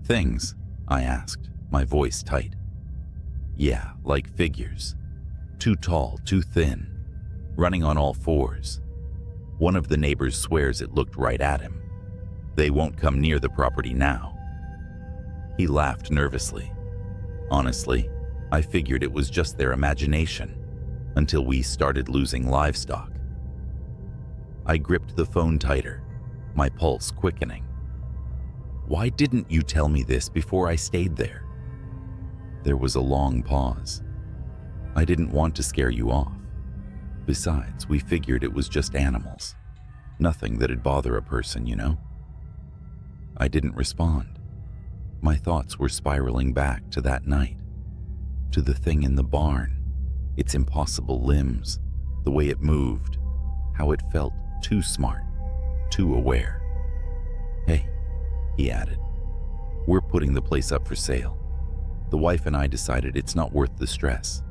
"Things?" I asked, my voice tight. "Yeah, like figures. Too tall, too thin, running on all fours. One of the neighbors swears it looked right at him. They won't come near the property now." He laughed nervously. Honestly, I figured it was just their imagination until we started losing livestock. I gripped the phone tighter, my pulse quickening. Why didn't you tell me this before I stayed there? There was a long pause. I didn't want to scare you off. Besides, we figured it was just animals. Nothing that'd bother a person, you know? I didn't respond. My thoughts were spiraling back to that night, to the thing in the barn, its impossible limbs, the way it moved, how it felt too smart, too aware. Hey, he added, we're putting the place up for sale. The wife and I decided it's not worth the stress.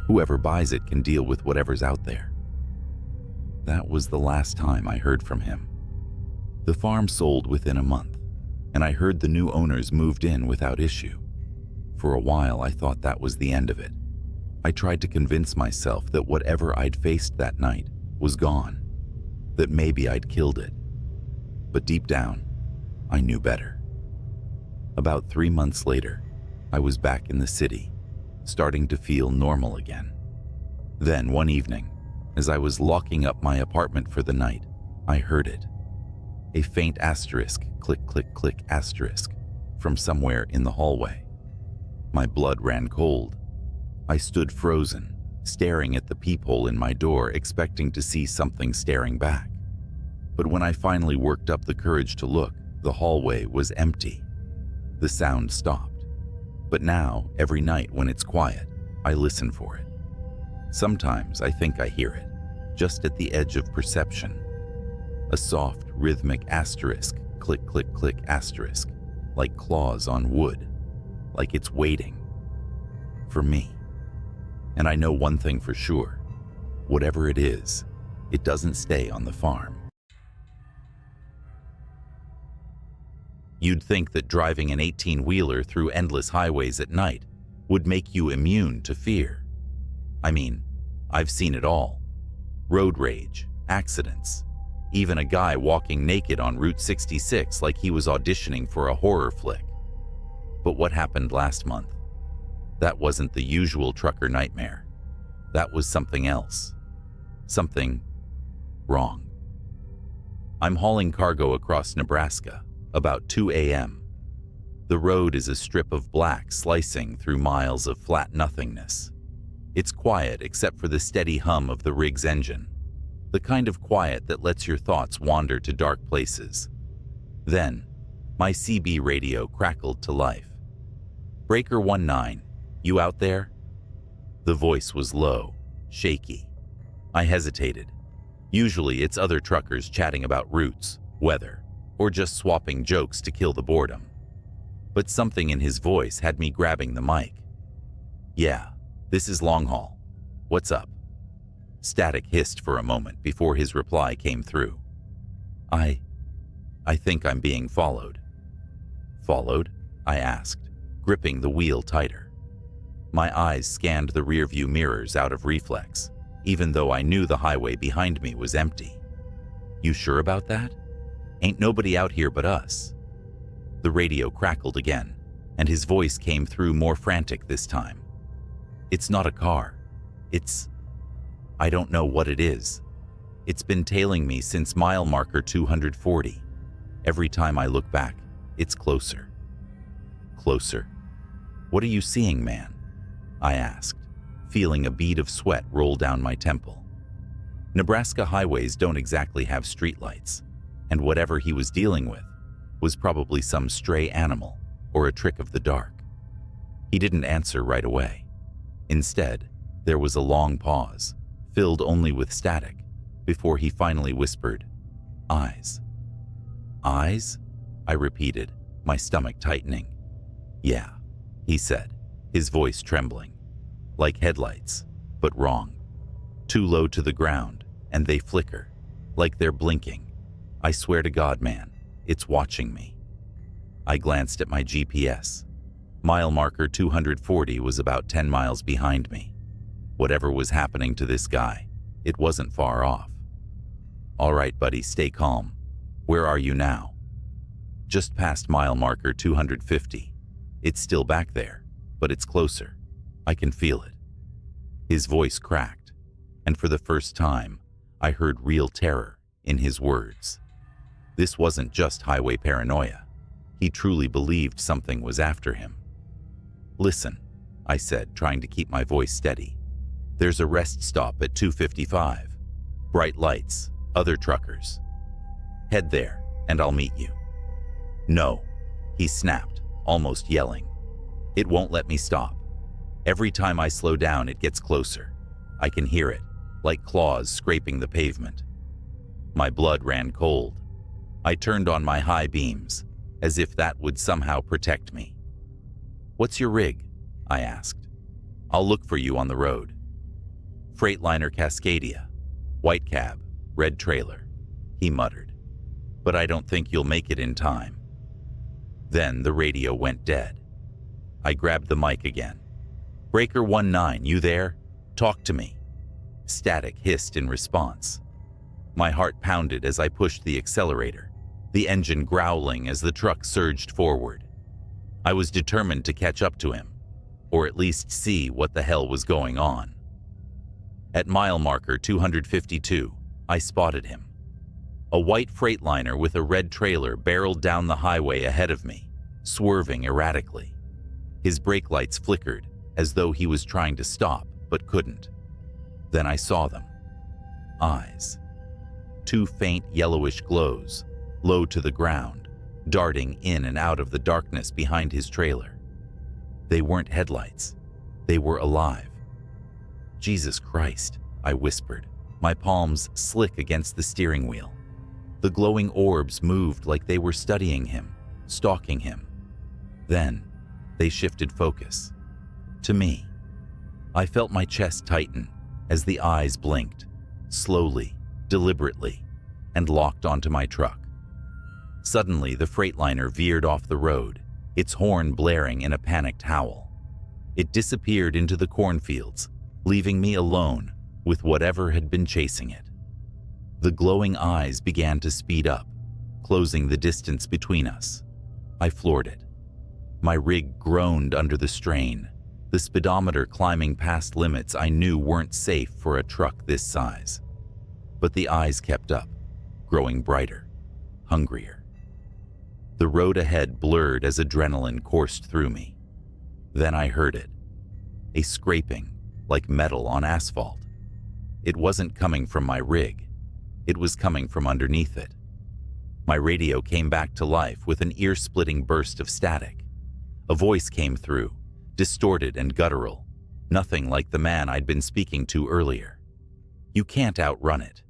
Whoever buys it can deal with whatever's out there. That was the last time I heard from him. The farm sold within a month, and I heard the new owners moved in without issue. For a while, I thought that was the end of it. I tried to convince myself that whatever I'd faced that night was gone, that maybe I'd killed it. But deep down, I knew better. About 3 months later, I was back in the city, starting to feel normal again. Then one evening, as I was locking up my apartment for the night, I heard it. A faint asterisk, click, click, click, asterisk, from somewhere in the hallway. My blood ran cold. I stood frozen, staring at the peephole in my door, expecting to see something staring back. But when I finally worked up the courage to look, the hallway was empty. The sound stopped. But now, every night when it's quiet, I listen for it. Sometimes I think I hear it, just at the edge of perception. A soft, rhythmic asterisk, click, click, click, asterisk, like claws on wood, like it's waiting for me. And I know one thing for sure, whatever it is, it doesn't stay on the farm. You'd think that driving an 18-wheeler through endless highways at night would make you immune to fear. I mean, I've seen it all. Road rage, accidents, even a guy walking naked on Route 66 like he was auditioning for a horror flick. But what happened last month? That wasn't the usual trucker nightmare. That was something else. Something wrong. I'm hauling cargo across Nebraska, about 2 a.m. The road is a strip of black slicing through miles of flat nothingness. It's quiet except for the steady hum of the rig's engine, the kind of quiet that lets your thoughts wander to dark places. Then, my CB radio crackled to life. "Breaker 19, you out there?" The voice was low, shaky. I hesitated. Usually it's other truckers chatting about routes, weather, or just swapping jokes to kill the boredom. But something in his voice had me grabbing the mic. "Yeah, this is Long Haul. What's up?" Static hissed for a moment before his reply came through. I think I'm being followed." "Followed?" I asked, gripping the wheel tighter. My eyes scanned the rearview mirrors out of reflex, even though I knew the highway behind me was empty. "You sure about that? Ain't nobody out here but us." The radio crackled again, and his voice came through more frantic this time. "It's not a car. I don't know what it is. It's been tailing me since mile marker 240. Every time I look back, it's closer." "Closer? What are you seeing, man?" I asked, feeling a bead of sweat roll down my temple. Nebraska highways don't exactly have streetlights, and whatever he was dealing with was probably some stray animal or a trick of the dark. He didn't answer right away. Instead, there was a long pause, filled only with static, before he finally whispered, "Eyes." "Eyes?" I repeated, my stomach tightening. "Yeah," he said, his voice trembling. "Like headlights, but wrong. Too low to the ground, and they flicker, like they're blinking. I swear to God, man, it's watching me." I glanced at my GPS. Mile marker 240 was about 10 miles behind me. Whatever was happening to this guy, it wasn't far off. "All right, buddy, stay calm. Where are you now?" "Just past mile marker 250. It's still back there. but it's closer. I can feel it." His voice cracked, and for the first time, I heard real terror in his words. This wasn't just highway paranoia. He truly believed something was after him. "Listen," I said, trying to keep my voice steady. "There's a rest stop at 255. Bright lights, other truckers. Head there, and I'll meet you." "No," he snapped, almost yelling. "It won't let me stop. Every time I slow down, it gets closer. I can hear it, like claws scraping the pavement." My blood ran cold. I turned on my high beams, as if that would somehow protect me. "What's your rig?" I asked. "I'll look for you on the road." "Freightliner Cascadia. White cab, red trailer," he muttered. "But I don't think you'll make it in time." Then the radio went dead. I grabbed the mic again. "Breaker 19, you there? Talk to me." Static hissed in response. My heart pounded as I pushed the accelerator, the engine growling as the truck surged forward. I was determined to catch up to him, or at least see what the hell was going on. At mile marker 252, I spotted him. A white Freightliner with a red trailer barreled down the highway ahead of me, swerving erratically. His brake lights flickered, as though he was trying to stop, but couldn't. Then I saw them. Eyes. Two faint yellowish glows, low to the ground, darting in and out of the darkness behind his trailer. They weren't headlights. They were alive. "Jesus Christ," I whispered, my palms slick against the steering wheel. The glowing orbs moved like they were studying him, stalking him. Then, they shifted focus. To me. I felt my chest tighten as the eyes blinked, slowly, deliberately, and locked onto my truck. Suddenly, the Freightliner veered off the road, its horn blaring in a panicked howl. It disappeared into the cornfields, leaving me alone with whatever had been chasing it. The glowing eyes began to speed up, closing the distance between us. I floored it. My rig groaned under the strain, the speedometer climbing past limits I knew weren't safe for a truck this size. But the eyes kept up, growing brighter, hungrier. The road ahead blurred as adrenaline coursed through me. Then I heard it. A scraping, like metal on asphalt. It wasn't coming from my rig. It was coming from underneath it. My radio came back to life with an ear-splitting burst of static. A voice came through, distorted and guttural, nothing like the man I'd been speaking to earlier. "You can't outrun it."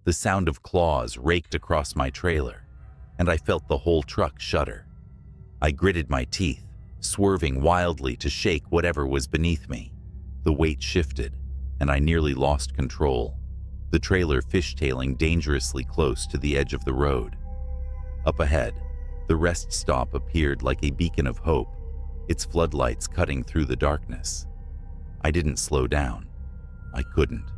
The sound of claws raked across my trailer, and I felt the whole truck shudder. I gritted my teeth, swerving wildly to shake whatever was beneath me. The weight shifted, and I nearly lost control, the trailer fishtailing dangerously close to the edge of the road. Up ahead, the rest stop appeared like a beacon of hope, its floodlights cutting through the darkness. I didn't slow down. I couldn't.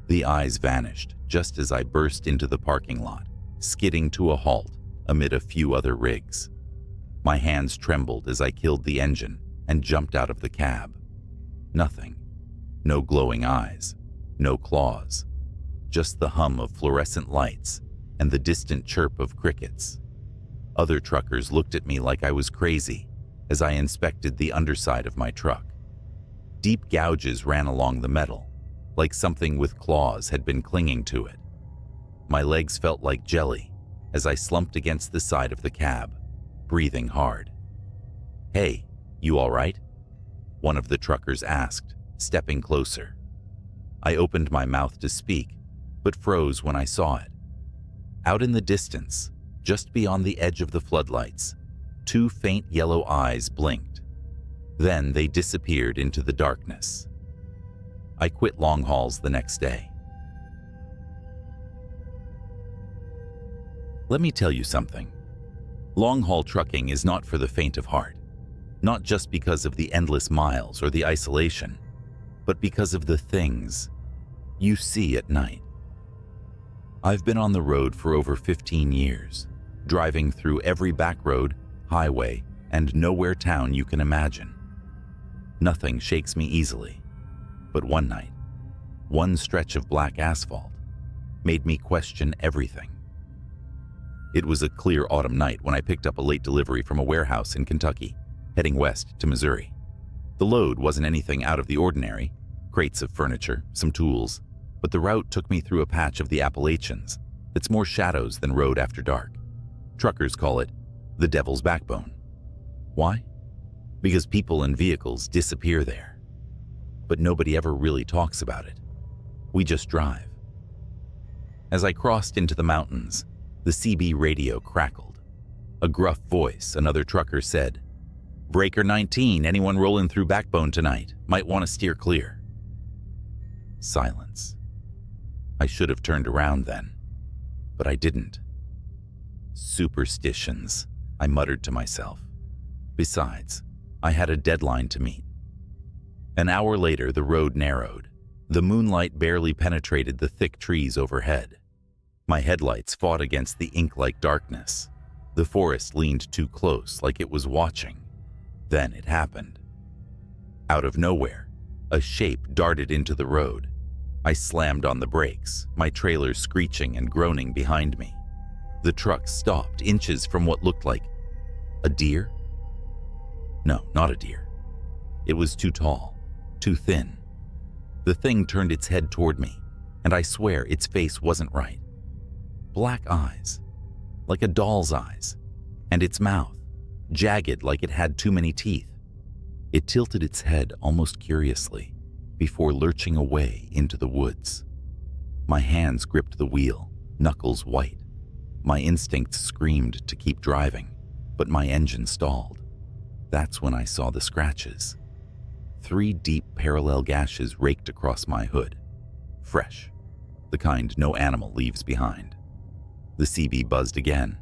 The eyes vanished just as I burst into the parking lot, skidding to a halt amid a few other rigs. My hands trembled as I killed the engine and jumped out of the cab. Nothing. No glowing eyes. No claws. Just the hum of fluorescent lights and the distant chirp of crickets. Other truckers looked at me like I was crazy as I inspected the underside of my truck. Deep gouges ran along the metal, like something with claws had been clinging to it. My legs felt like jelly as I slumped against the side of the cab, breathing hard. "Hey, you all right?" one of the truckers asked, stepping closer. I opened my mouth to speak, but froze when I saw it. Out in the distance, just beyond the edge of the floodlights, two faint yellow eyes blinked. Then they disappeared into the darkness. I quit long hauls the next day. Let me tell you something. Long-haul trucking is not for the faint of heart, not just because of the endless miles or the isolation, but because of the things you see at night. I've been on the road for over 15 years, driving through every back road, highway, and nowhere town you can imagine. Nothing shakes me easily. But one night, one stretch of black asphalt made me question everything. It was a clear autumn night when I picked up a late delivery from a warehouse in Kentucky, heading west to Missouri. The load wasn't anything out of the ordinary, crates of furniture, some tools, but the route took me through a patch of the Appalachians that's more shadows than road after dark. Truckers call it the Devil's Backbone. Why? Because people and vehicles disappear there. But nobody ever really talks about it. We just drive. As I crossed into the mountains, the CB radio crackled. A gruff voice, another trucker said, "Breaker 19, anyone rolling through Backbone tonight might want to steer clear." Silence. I should have turned around then, but I didn't. Superstitions, I muttered to myself. Besides, I had a deadline to meet. An hour later, the road narrowed. The moonlight barely penetrated the thick trees overhead. My headlights fought against the ink-like darkness. The forest leaned too close, like it was watching. Then it happened. Out of nowhere, a shape darted into the road. I slammed on the brakes, my trailer screeching and groaning behind me. The truck stopped inches from what looked like a deer? No, not a deer. It was too tall, too thin. The thing turned its head toward me, and I swear its face wasn't right. Black eyes, like a doll's eyes, and its mouth, jagged like it had too many teeth. It tilted its head almost curiously before lurching away into the woods. My hands gripped the wheel, knuckles white. My instincts screamed to keep driving, but my engine stalled. That's when I saw the scratches. 3 deep parallel gashes raked across my hood. Fresh, the kind no animal leaves behind. The CB buzzed again,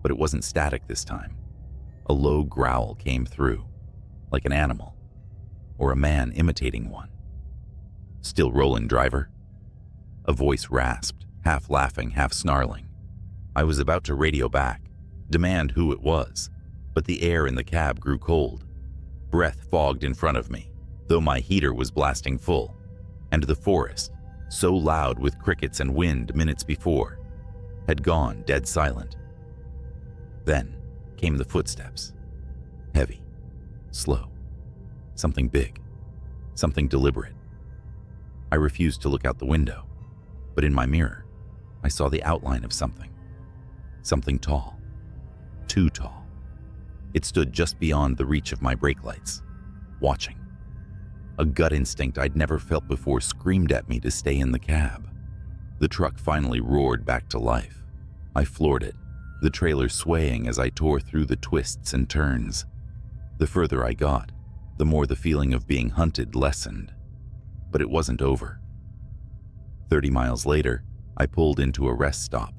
but it wasn't static this time. A low growl came through, like an animal, or a man imitating one. "Still rolling, driver?" A voice rasped, half laughing, half snarling. I was about to radio back, demand who it was, but the air in the cab grew cold. Breath fogged in front of me, though my heater was blasting full, and the forest, so loud with crickets and wind minutes before, had gone dead silent. Then came the footsteps. Heavy, slow, something big, something deliberate. I refused to look out the window, but in my mirror, I saw the outline of something. Something tall, too tall. It stood just beyond the reach of my brake lights, watching. A gut instinct I'd never felt before screamed at me to stay in the cab. The truck finally roared back to life. I floored it, the trailer swaying as I tore through the twists and turns. The further I got, the more the feeling of being hunted lessened. But it wasn't over. 30 miles later, I pulled into a rest stop,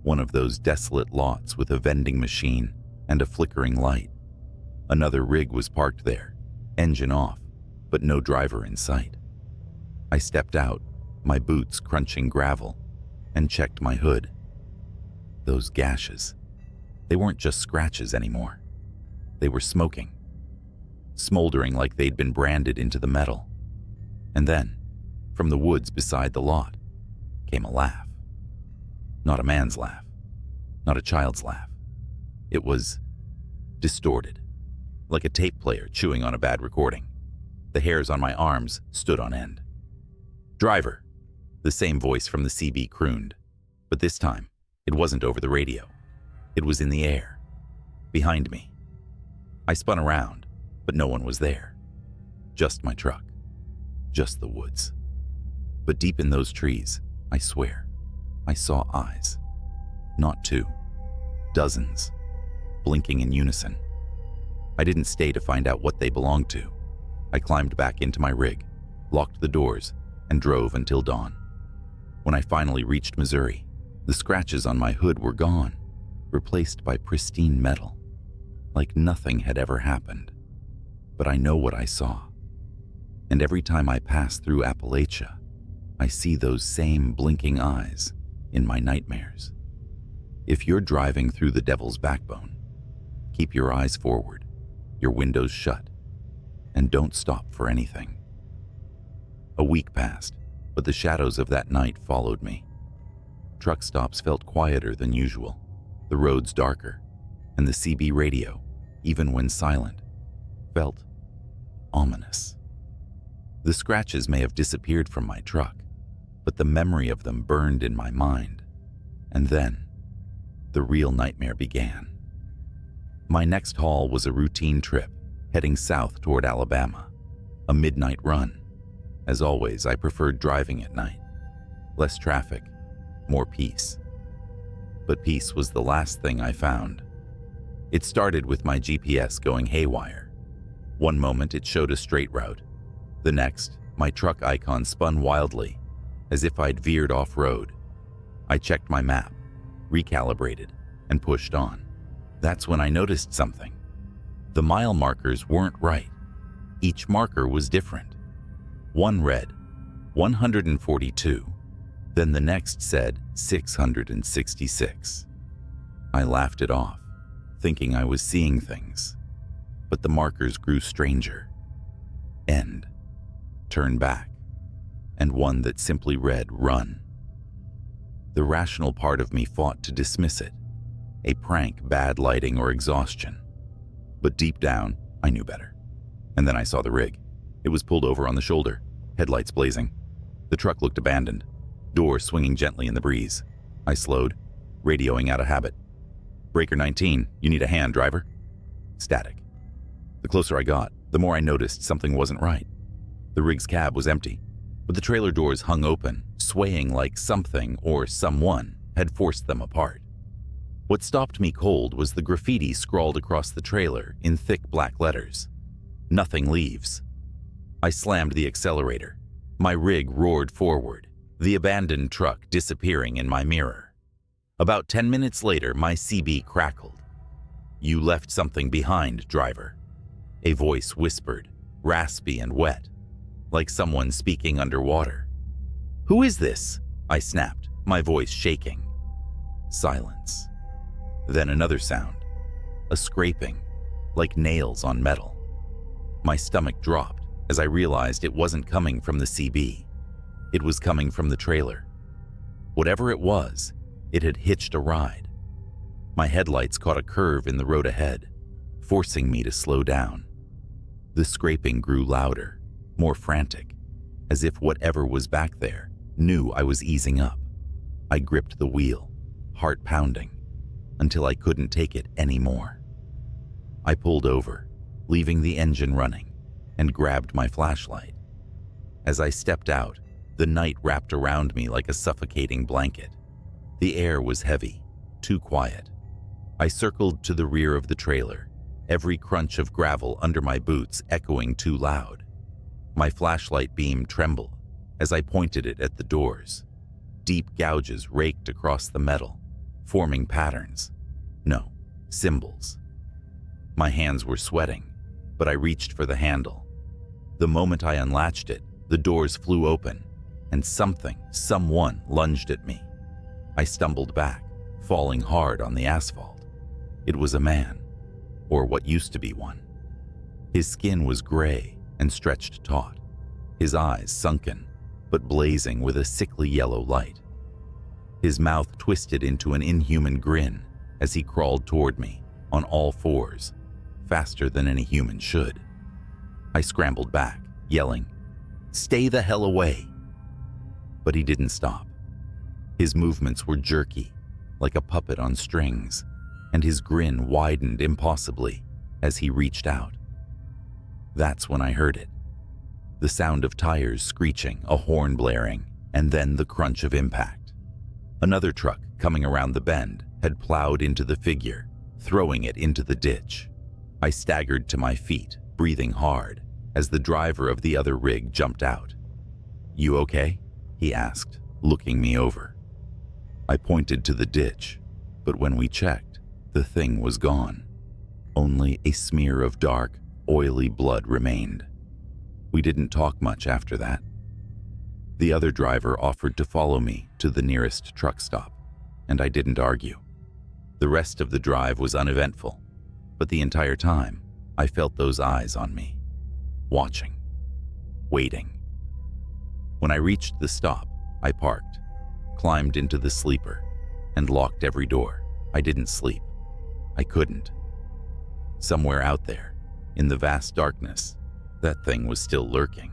one of those desolate lots with a vending machine and a flickering light. Another rig was parked there, engine off, but no driver in sight. I stepped out, my boots crunching gravel, and checked my hood. Those gashes, they weren't just scratches anymore. They were smoking, smoldering like they'd been branded into the metal. And then, from the woods beside the lot, came a laugh. Not a man's laugh, not a child's laugh. It was distorted, like a tape player chewing on a bad recording. The hairs on my arms stood on end. "Driver," the same voice from the CB crooned, but this time it wasn't over the radio. It was in the air, behind me. I spun around, but no one was there. Just my truck, just the woods. But deep in those trees, I swear, I saw eyes. Not 2, dozens, blinking in unison. I didn't stay to find out what they belonged to. I climbed back into my rig, locked the doors, and drove until dawn. When I finally reached Missouri, the scratches on my hood were gone, replaced by pristine metal, like nothing had ever happened. But I know what I saw. And every time I pass through Appalachia, I see those same blinking eyes in my nightmares. If you're driving through the Devil's Backbone, keep your eyes forward, your windows shut, and don't stop for anything. A week passed, but the shadows of that night followed me. Truck stops felt quieter than usual, the roads darker, and the CB radio, even when silent, felt ominous. The scratches may have disappeared from my truck, but the memory of them burned in my mind. And then, the real nightmare began. My next haul was a routine trip, heading south toward Alabama, a midnight run. As always, I preferred driving at night. Less traffic, more peace. But peace was the last thing I found. It started with my GPS going haywire. One moment it showed a straight route. The next, my truck icon spun wildly, as if I'd veered off-road. I checked my map, recalibrated, and pushed on. That's when I noticed something. The mile markers weren't right. Each marker was different. One read 142, then the next said 666. I laughed it off, thinking I was seeing things. But the markers grew stranger. End. Turn back. And one that simply read run. The rational part of me fought to dismiss it. A prank, bad lighting, or exhaustion. But deep down, I knew better. And then I saw the rig. It was pulled over on the shoulder, headlights blazing. The truck looked abandoned, door swinging gently in the breeze. I slowed, radioing out of habit. Breaker 19, you need a hand, driver. Static. The closer I got, the more I noticed something wasn't right. The rig's cab was empty, but the trailer doors hung open, swaying like something or someone had forced them apart. What stopped me cold was the graffiti scrawled across the trailer in thick black letters. Nothing leaves. I slammed the accelerator. My rig roared forward, the abandoned truck disappearing in my mirror. About 10 minutes later, my CB crackled. You left something behind, driver. A voice whispered, raspy and wet, like someone speaking underwater. Who is this? I snapped, my voice shaking. Silence. Then another sound, a scraping, like nails on metal. My stomach dropped as I realized it wasn't coming from the CB. It was coming from the trailer. Whatever it was, it had hitched a ride. My headlights caught a curve in the road ahead, forcing me to slow down. The scraping grew louder, more frantic, as if whatever was back there knew I was easing up. I gripped the wheel, heart pounding, until I couldn't take it anymore. I pulled over, leaving the engine running, and grabbed my flashlight. As I stepped out, the night wrapped around me like a suffocating blanket. The air was heavy, too quiet. I circled to the rear of the trailer, every crunch of gravel under my boots echoing too loud. My flashlight beam trembled as I pointed it at the doors. Deep gouges raked across the metal, forming patterns. No, symbols. My hands were sweating, but I reached for the handle. The moment I unlatched it, the doors flew open, and someone lunged at me. I stumbled back, falling hard on the asphalt. It was a man, or what used to be one. His skin was gray and stretched taut, his eyes sunken, but blazing with a sickly yellow light. His mouth twisted into an inhuman grin as he crawled toward me on all fours, faster than any human should. I scrambled back, yelling, "Stay the hell away!" But he didn't stop. His movements were jerky, like a puppet on strings, and his grin widened impossibly as he reached out. That's when I heard it. The sound of tires screeching, a horn blaring, and then the crunch of impact. Another truck coming around the bend had plowed into the figure, throwing it into the ditch. I staggered to my feet, breathing hard, as the driver of the other rig jumped out. "You okay?" he asked, looking me over. I pointed to the ditch, but when we checked, the thing was gone. Only a smear of dark, oily blood remained. We didn't talk much after that. The other driver offered to follow me to the nearest truck stop, and I didn't argue. The rest of the drive was uneventful, but the entire time, I felt those eyes on me. watching, waiting. When I reached the stop, I parked, climbed into the sleeper, and locked every door. I didn't sleep. I couldn't. Somewhere out there, in the vast darkness, that thing was still lurking.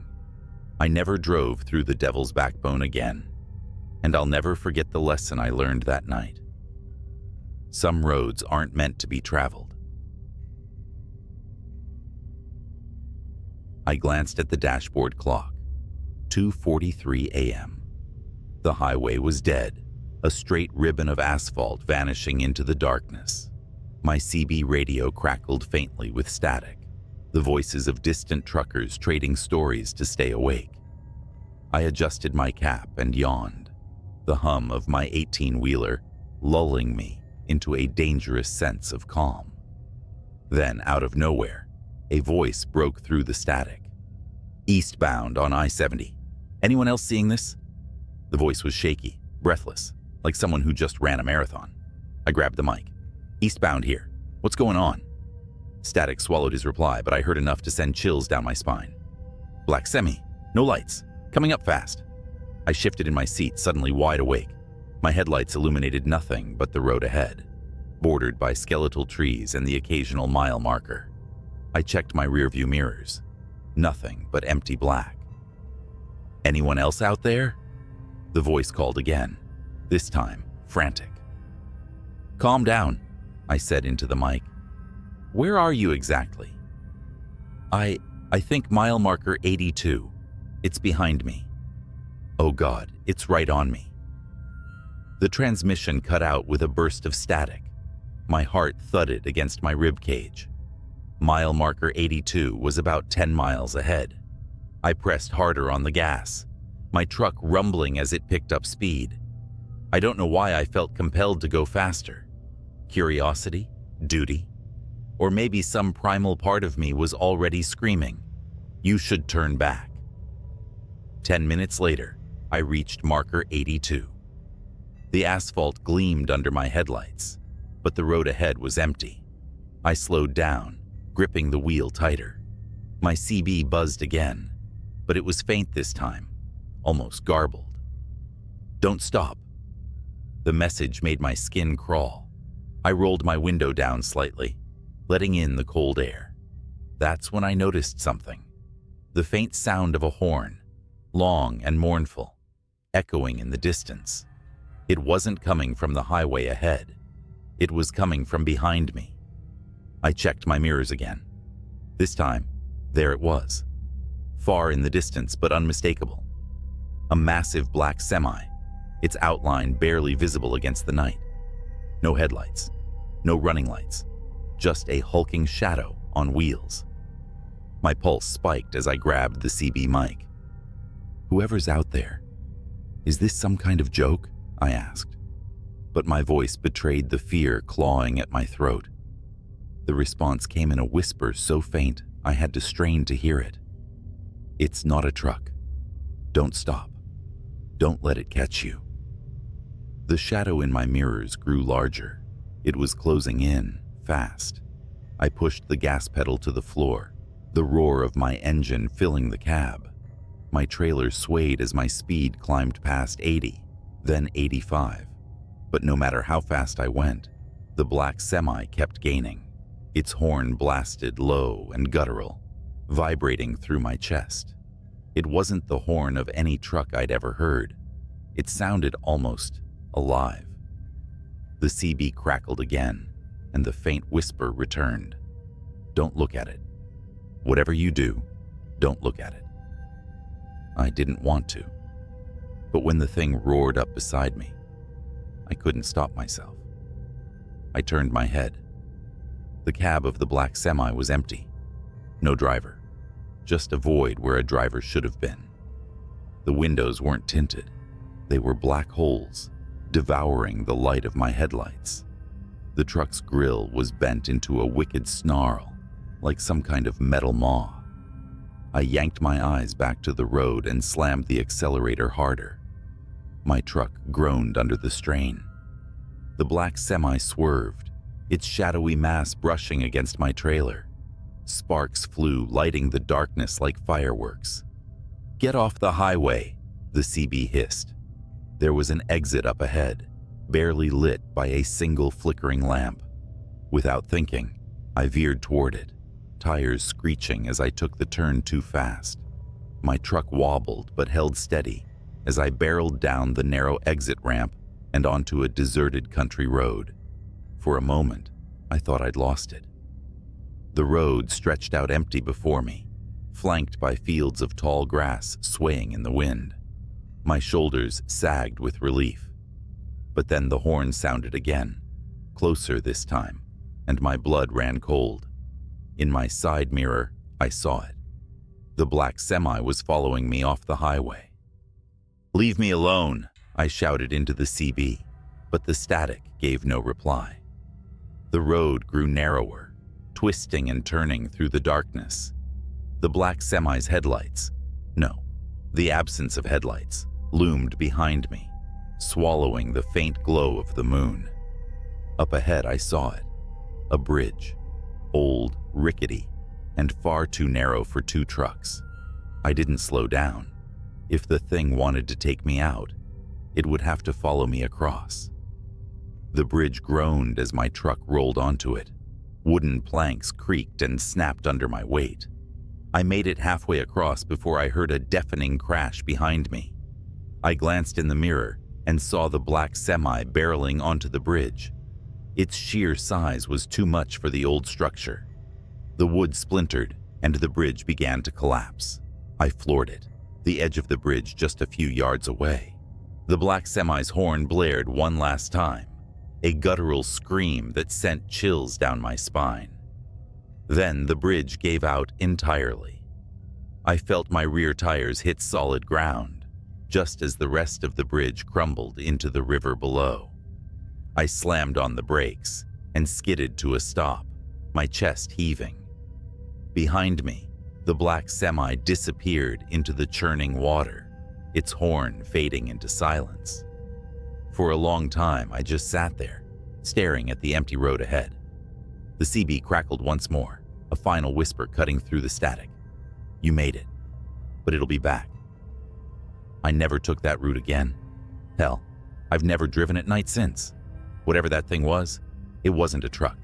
I never drove through the Devil's Backbone again, and I'll never forget the lesson I learned that night. Some roads aren't meant to be traveled. I glanced at the dashboard clock. 2:43 a.m. The highway was dead, a straight ribbon of asphalt vanishing into the darkness. My CB radio crackled faintly with static, the voices of distant truckers trading stories to stay awake. I adjusted my cap and yawned, the hum of my 18-wheeler lulling me into a dangerous sense of calm. Then, out of nowhere, a voice broke through the static. "Eastbound on I-70. Anyone else seeing this?" The voice was shaky, breathless, like someone who just ran a marathon. I grabbed the mic. "Eastbound here. What's going on?" Static swallowed his reply, but I heard enough to send chills down my spine. "Black semi. No lights. Coming up fast." I shifted in my seat, suddenly wide awake. My headlights illuminated nothing but the road ahead, bordered by skeletal trees and the occasional mile marker. I checked my rearview mirrors. Nothing but empty black. "Anyone else out there?" The voice called again, this time frantic. "Calm down," I said into the mic. "Where are you exactly?" I think mile marker 82. It's behind me." "Oh God, it's right on me." The transmission cut out with a burst of static. My heart thudded against my rib cage. Mile marker 82 was about 10 miles ahead. I pressed harder on the gas, my truck rumbling as it picked up speed. I don't know why I felt compelled to go faster. Curiosity? Duty? Or maybe some primal part of me was already screaming, "You should turn back." 10 minutes later, I reached marker 82. The asphalt gleamed under my headlights, but the road ahead was empty. I slowed down, gripping the wheel tighter. My CB buzzed again, but it was faint this time, almost garbled. "Don't stop." The message made my skin crawl. I rolled my window down slightly, letting in the cold air. That's when I noticed something. The faint sound of a horn, long and mournful, echoing in the distance. It wasn't coming from the highway ahead. It was coming from behind me. I checked my mirrors again. This time, there it was. Far in the distance, but unmistakable. A massive black semi, its outline barely visible against the night. No headlights, no running lights, just a hulking shadow on wheels. My pulse spiked as I grabbed the CB mic. "Whoever's out there, is this some kind of joke?" I asked. But my voice betrayed the fear clawing at my throat. The response came in a whisper so faint I had to strain to hear it. "It's not a truck. Don't stop. Don't let it catch you." The shadow in my mirrors grew larger. It was closing in, fast. I pushed the gas pedal to the floor, the roar of my engine filling the cab. My trailer swayed as my speed climbed past 80, then 85. But no matter how fast I went, the black semi kept gaining. Its horn blasted low and guttural, vibrating through my chest. It wasn't the horn of any truck I'd ever heard. It sounded almost alive. The CB crackled again, and the faint whisper returned. "Don't look at it. Whatever you do, don't look at it." I didn't want to, but when the thing roared up beside me, I couldn't stop myself. I turned my head. The cab of the black semi was empty. No driver, just a void where a driver should have been. The windows weren't tinted. They were black holes, devouring the light of my headlights. The truck's grille was bent into a wicked snarl, like some kind of metal maw. I yanked my eyes back to the road and slammed the accelerator harder. My truck groaned under the strain. The black semi swerved, its shadowy mass brushing against my trailer. Sparks flew, lighting the darkness like fireworks. "Get off the highway," the CB hissed. There was an exit up ahead, barely lit by a single flickering lamp. Without thinking, I veered toward it, tires screeching as I took the turn too fast. My truck wobbled but held steady as I barreled down the narrow exit ramp and onto a deserted country road. For a moment, I thought I'd lost it. The road stretched out empty before me, flanked by fields of tall grass swaying in the wind. My shoulders sagged with relief. But then the horn sounded again, closer this time, and my blood ran cold. In my side mirror, I saw it. The black semi was following me off the highway. "Leave me alone," I shouted into the CB, but the static gave no reply. The road grew narrower, twisting and turning through the darkness. The black semi's headlights, no, the absence of headlights, loomed behind me, swallowing the faint glow of the moon. Up ahead I saw it, a bridge, old, rickety, and far too narrow for two trucks. I didn't slow down. If the thing wanted to take me out, it would have to follow me across. The bridge groaned as my truck rolled onto it. Wooden planks creaked and snapped under my weight. I made it halfway across before I heard a deafening crash behind me. I glanced in the mirror and saw the black semi barreling onto the bridge. Its sheer size was too much for the old structure. The wood splintered and the bridge began to collapse. I floored it, the edge of the bridge just a few yards away. The black semi's horn blared one last time, a guttural scream that sent chills down my spine. Then the bridge gave out entirely. I felt my rear tires hit solid ground, just as the rest of the bridge crumbled into the river below. I slammed on the brakes and skidded to a stop, my chest heaving. Behind me, the black semi disappeared into the churning water, its horn fading into silence. For a long time, I just sat there, staring at the empty road ahead. The CB crackled once more, a final whisper cutting through the static. "You made it, but it'll be back." I never took that route again. Hell, I've never driven at night since. Whatever that thing was, it wasn't a truck.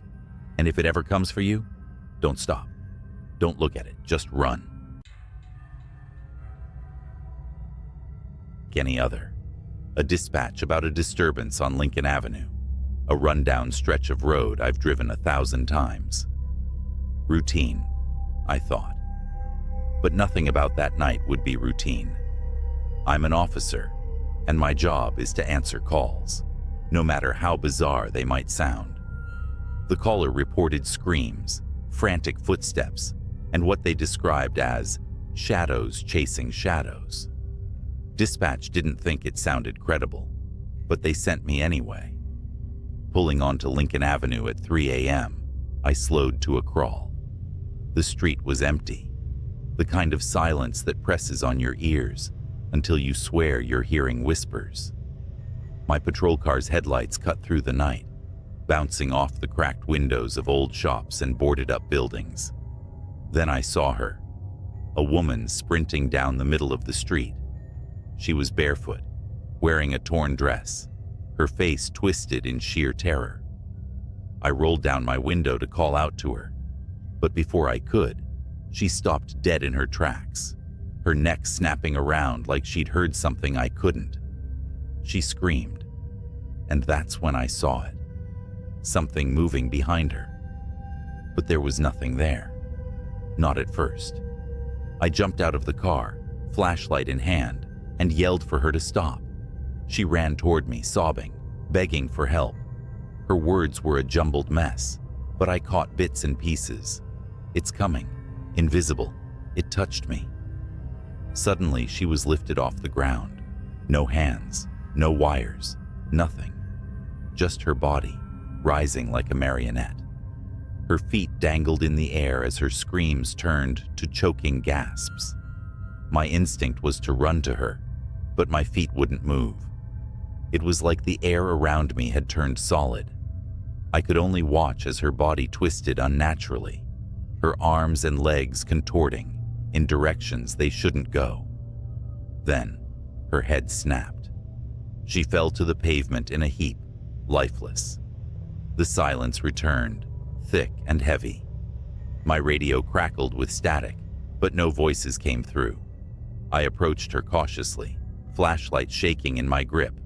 And if it ever comes for you, don't stop. Don't look at it, just run. Any other. A dispatch about a disturbance on Lincoln Avenue, a rundown stretch of road I've driven 1,000 times. Routine, I thought. But nothing about that night would be routine. I'm an officer, and my job is to answer calls, no matter how bizarre they might sound. The caller reported screams, frantic footsteps, and what they described as shadows chasing shadows. Dispatch didn't think it sounded credible, but they sent me anyway. Pulling onto Lincoln Avenue at 3 a.m., I slowed to a crawl. The street was empty, the kind of silence that presses on your ears until you swear you're hearing whispers. My patrol car's headlights cut through the night, bouncing off the cracked windows of old shops and boarded-up buildings. Then I saw her, a woman sprinting down the middle of the street. She was barefoot, wearing a torn dress, her face twisted in sheer terror. I rolled down my window to call out to her, but before I could, she stopped dead in her tracks, her neck snapping around like she'd heard something I couldn't. She screamed, and that's when I saw it, something moving behind her. But there was nothing there, not at first. I jumped out of the car, flashlight in hand, and yelled for her to stop. She ran toward me, sobbing, begging for help. Her words were a jumbled mess, but I caught bits and pieces. "It's coming, invisible, it touched me." Suddenly, she was lifted off the ground. No hands, no wires, nothing. Just her body, rising like a marionette. Her feet dangled in the air as her screams turned to choking gasps. My instinct was to run to her, but my feet wouldn't move. It was like the air around me had turned solid. I could only watch as her body twisted unnaturally, her arms and legs contorting in directions they shouldn't go. Then, her head snapped. She fell to the pavement in a heap, lifeless. The silence returned, thick and heavy. My radio crackled with static, but no voices came through. I approached her cautiously, flashlight shaking in my grip.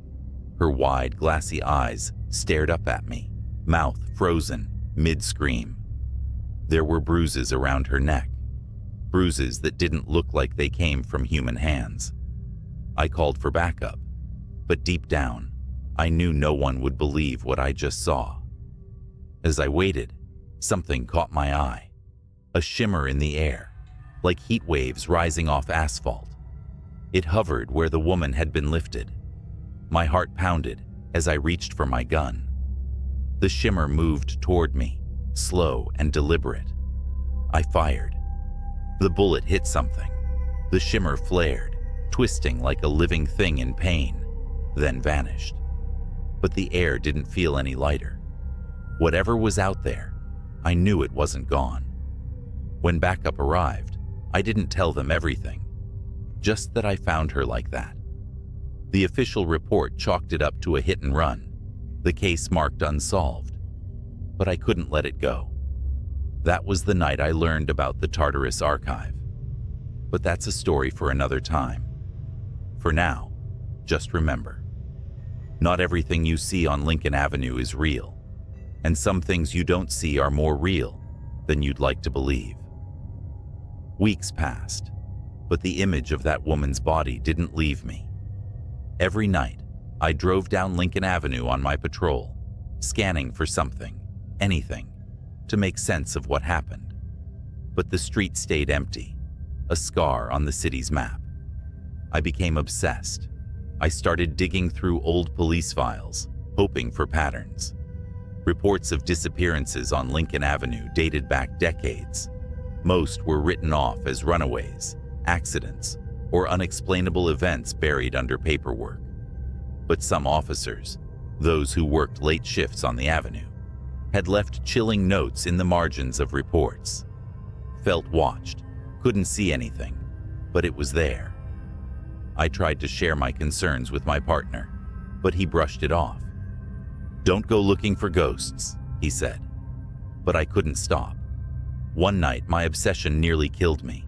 Her wide, glassy eyes stared up at me, mouth frozen, mid-scream. There were bruises around her neck, bruises that didn't look like they came from human hands. I called for backup, but deep down, I knew no one would believe what I just saw. As I waited, something caught my eye. A shimmer in the air, like heat waves rising off asphalt. It hovered where the woman had been lifted. My heart pounded as I reached for my gun. The shimmer moved toward me, slow and deliberate. I fired. The bullet hit something. The shimmer flared, twisting like a living thing in pain, then vanished. But the air didn't feel any lighter. Whatever was out there, I knew it wasn't gone. When backup arrived, I didn't tell them everything, just that I found her like that. The official report chalked it up to a hit and run, the case marked unsolved. But I couldn't let it go. That was the night I learned about the Tartarus Archive. But that's a story for another time. For now, just remember, not everything you see on Lincoln Avenue is real, and some things you don't see are more real than you'd like to believe. Weeks passed, but the image of that woman's body didn't leave me. Every night, I drove down Lincoln Avenue on my patrol, scanning for something, anything, to make sense of what happened. But the street stayed empty, a scar on the city's map. I became obsessed. I started digging through old police files, hoping for patterns. Reports of disappearances on Lincoln Avenue dated back decades. Most were written off as runaways, accidents, or unexplainable events buried under paperwork. But some officers, those who worked late shifts on the avenue, had left chilling notes in the margins of reports. Felt watched, couldn't see anything, but it was there. I tried to share my concerns with my partner, but he brushed it off. "Don't go looking for ghosts," he said. But I couldn't stop. One night, my obsession nearly killed me.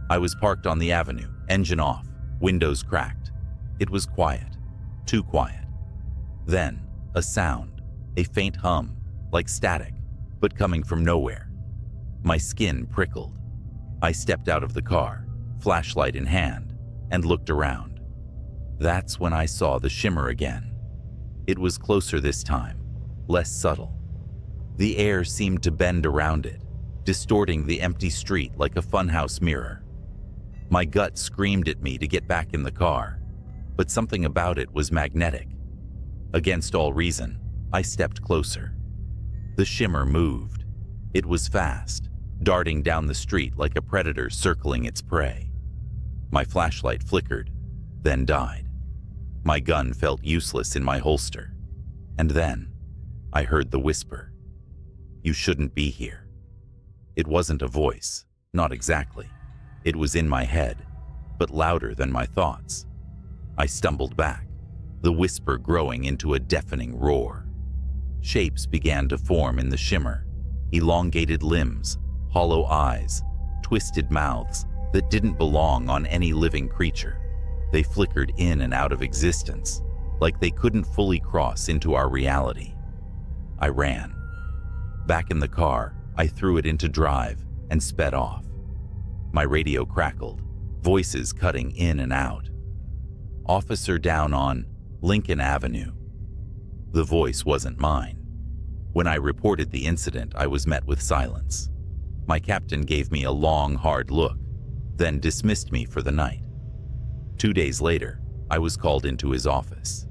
I was parked on the avenue, engine off, windows cracked. It was quiet, too quiet. Then, a sound, a faint hum, like static, but coming from nowhere. My skin prickled. I stepped out of the car, flashlight in hand, and looked around. That's when I saw the shimmer again. It was closer this time, less subtle. The air seemed to bend around it, distorting the empty street like a funhouse mirror. My gut screamed at me to get back in the car, but something about it was magnetic. Against all reason, I stepped closer. The shimmer moved. It was fast, darting down the street like a predator circling its prey. My flashlight flickered, then died. My gun felt useless in my holster. And then, I heard the whisper, "You shouldn't be here." It wasn't a voice, not exactly. It was in my head, but louder than my thoughts. I stumbled back, the whisper growing into a deafening roar. Shapes began to form in the shimmer, elongated limbs, hollow eyes, twisted mouths that didn't belong on any living creature. They flickered in and out of existence, like they couldn't fully cross into our reality. I ran. Back in the car, I threw it into drive and sped off. My radio crackled, voices cutting in and out. "Officer down on Lincoln Avenue." The voice wasn't mine. When I reported the incident, I was met with silence. My captain gave me a long, hard look, then dismissed me for the night. 2 days later, I was called into his office.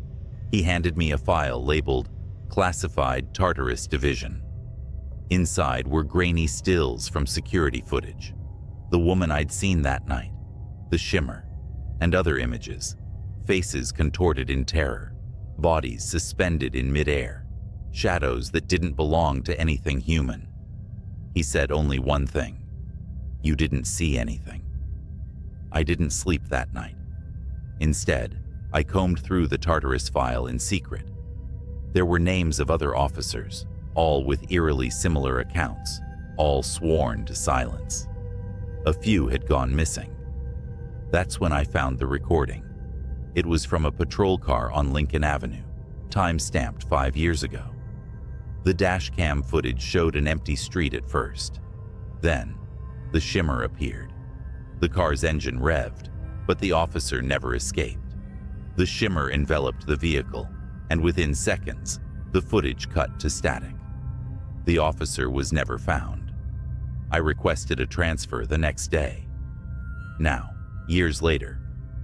He handed me a file labeled Classified Tartarus Division. Inside were grainy stills from security footage, the woman I'd seen that night, the shimmer, and other images, faces contorted in terror, bodies suspended in midair, shadows that didn't belong to anything human. He said only one thing: "You didn't see anything." I didn't sleep that night. Instead, I combed through the Tartarus file in secret. There were names of other officers, all with eerily similar accounts, all sworn to silence. A few had gone missing. That's when I found the recording. It was from a patrol car on Lincoln Avenue, time-stamped 5 years ago. The dash cam footage showed an empty street at first. Then, the shimmer appeared. The car's engine revved, but the officer never escaped. The shimmer enveloped the vehicle, and within seconds, the footage cut to static. The officer was never found. I requested a transfer the next day. Now, years later,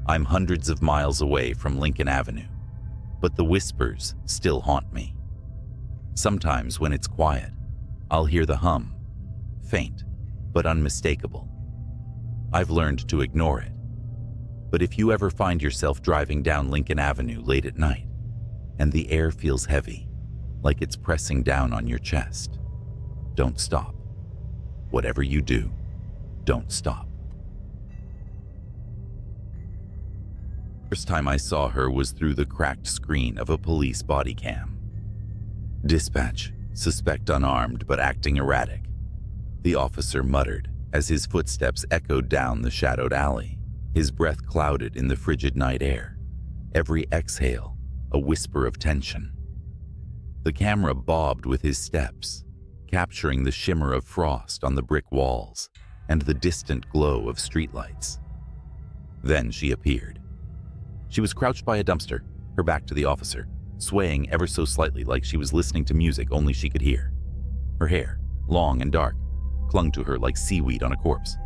I'm hundreds of miles away from Lincoln Avenue, but the whispers still haunt me. Sometimes when it's quiet, I'll hear the hum, faint but unmistakable. I've learned to ignore it. But if you ever find yourself driving down Lincoln Avenue late at night, and the air feels heavy, like it's pressing down on your chest, don't stop. Whatever you do, don't stop. First time I saw her was through the cracked screen of a police body cam. "Dispatch, suspect unarmed but acting erratic," the officer muttered as his footsteps echoed down the shadowed alley, his breath clouded in the frigid night air, every exhale a whisper of tension. The camera bobbed with his steps, capturing the shimmer of frost on the brick walls and the distant glow of streetlights. Then she appeared. She was crouched by a dumpster, her back to the officer, swaying ever so slightly like she was listening to music only she could hear. Her hair, long and dark, clung to her like seaweed on a corpse.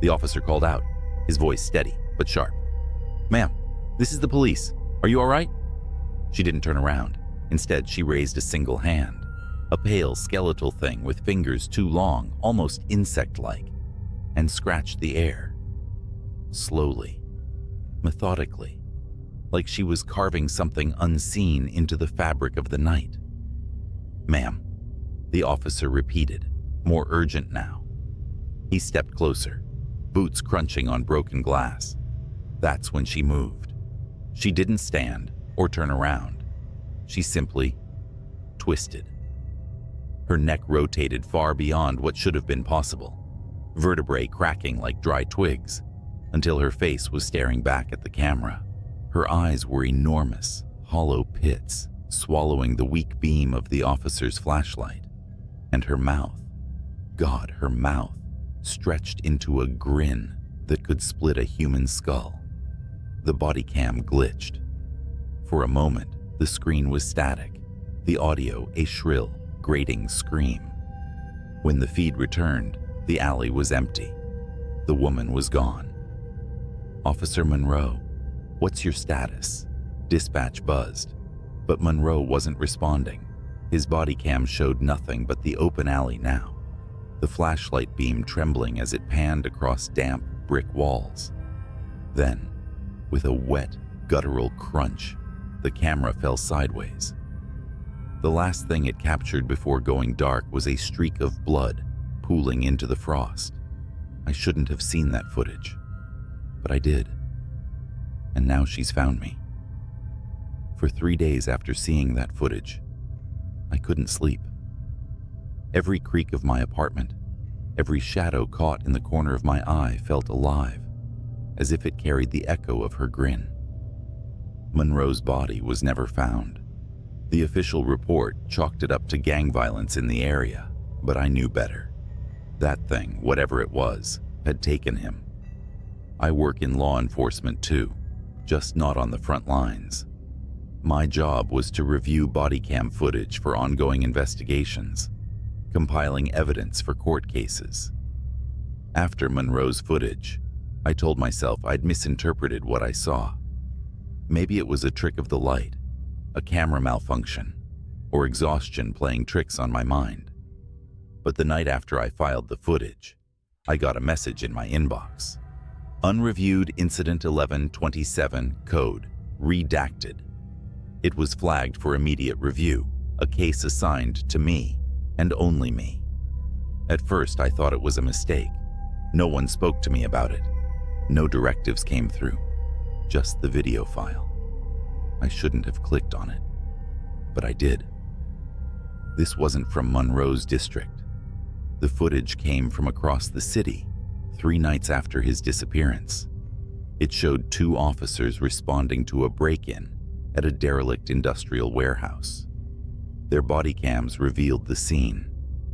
The officer called out, his voice steady but sharp. "Ma'am, this is the police. Are you all right?" She didn't turn around. Instead, she raised a single hand, a pale skeletal thing with fingers too long, almost insect-like, and scratched the air. Slowly, methodically, like she was carving something unseen into the fabric of the night. "Ma'am," the officer repeated, more urgent now. He stepped closer, boots crunching on broken glass. That's when she moved. She didn't stand or turn around. She simply twisted. Her neck rotated far beyond what should have been possible, vertebrae cracking like dry twigs, until her face was staring back at the camera. Her eyes were enormous, hollow pits, swallowing the weak beam of the officer's flashlight. And her mouth, God, her mouth, stretched into a grin that could split a human skull. The body cam glitched. For a moment, the screen was static, the audio a shrill, grating scream. When the feed returned, the alley was empty. The woman was gone. "Officer Monroe, what's your status?" Dispatch buzzed, but Monroe wasn't responding. His body cam showed nothing but the open alley now, the flashlight beam trembling as it panned across damp brick walls. Then, with a wet, guttural crunch, the camera fell sideways. The last thing it captured before going dark was a streak of blood pooling into the frost. I shouldn't have seen that footage, but I did. And now she's found me. For 3 days after seeing that footage, I couldn't sleep. Every creak of my apartment, every shadow caught in the corner of my eye felt alive, as if it carried the echo of her grin. Monroe's body was never found. The official report chalked it up to gang violence in the area, but I knew better. That thing, whatever it was, had taken him. I work in law enforcement too, just not on the front lines. My job was to review body cam footage for ongoing investigations, compiling evidence for court cases. After Monroe's footage, I told myself I'd misinterpreted what I saw. Maybe it was a trick of the light, a camera malfunction, or exhaustion playing tricks on my mind. But the night after I filed the footage, I got a message in my inbox. Unreviewed Incident 1127 Code, redacted. It was flagged for immediate review, a case assigned to me, and only me. At first, I thought it was a mistake. No one spoke to me about it. No directives came through, just the video file. I shouldn't have clicked on it, but I did. This wasn't from Monroe's district. The footage came from across the city, 3 nights after his disappearance. It showed 2 officers responding to a break-in at a derelict industrial warehouse. Their body cams revealed the scene: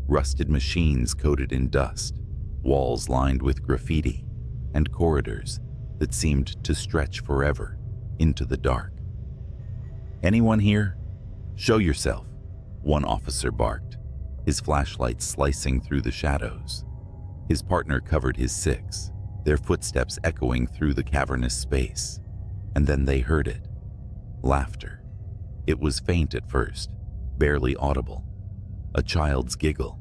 rusted machines coated in dust, walls lined with graffiti, and corridors that seemed to stretch forever into the dark. "Anyone here? Show yourself," one officer barked, his flashlight slicing through the shadows. His partner covered his 6, their footsteps echoing through the cavernous space. And then they heard it. Laughter. It was faint at first, barely audible. A child's giggle.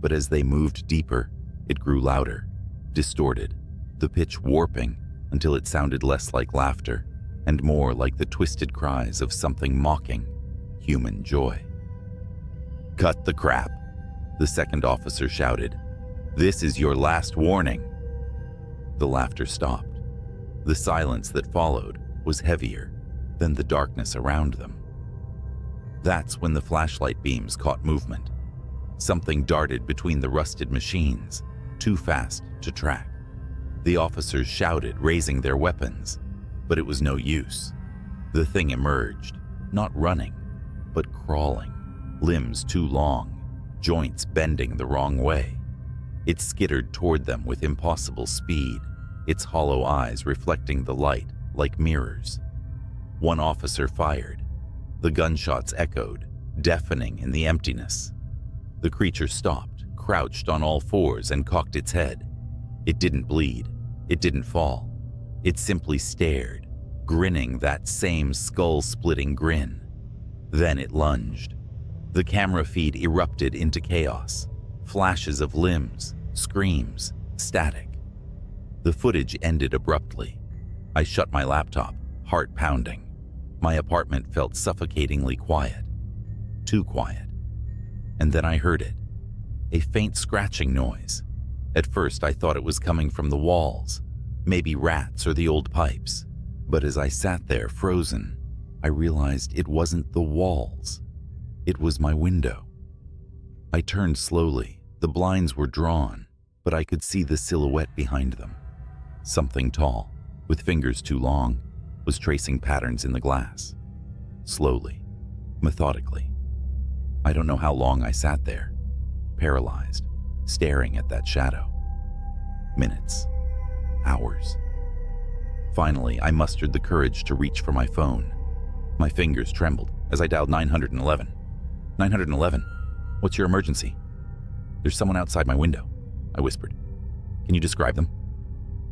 But as they moved deeper, it grew louder, distorted, the pitch warping until it sounded less like laughter and more like the twisted cries of something mocking human joy. "Cut the crap," the second officer shouted. "This is your last warning." The laughter stopped. The silence that followed was heavier than the darkness around them. That's when the flashlight beams caught movement. Something darted between the rusted machines, too fast to track. The officers shouted, raising their weapons, but it was no use. The thing emerged, not running, but crawling, limbs too long, joints bending the wrong way. It skittered toward them with impossible speed, its hollow eyes reflecting the light like mirrors. One officer fired. The gunshots echoed, deafening in the emptiness. The creature stopped, crouched on all 4s, and cocked its head. It didn't bleed. It didn't fall. It simply stared, grinning that same skull-splitting grin. Then it lunged. The camera feed erupted into chaos. Flashes of limbs, screams, static. The footage ended abruptly. I shut my laptop, heart pounding. My apartment felt suffocatingly quiet. Too quiet. And then I heard it. A faint scratching noise. At first I thought it was coming from the walls, maybe rats or the old pipes. But as I sat there frozen, I realized it wasn't the walls. It was my window. I turned slowly. The blinds were drawn, but I could see the silhouette behind them. Something tall, with fingers too long, was tracing patterns in the glass. Slowly, methodically. I don't know how long I sat there, paralyzed, staring at that shadow. Minutes. Hours. Finally, I mustered the courage to reach for my phone. My fingers trembled as I dialed 911. 911, what's your emergency? "There's someone outside my window," I whispered. "Can you describe them?"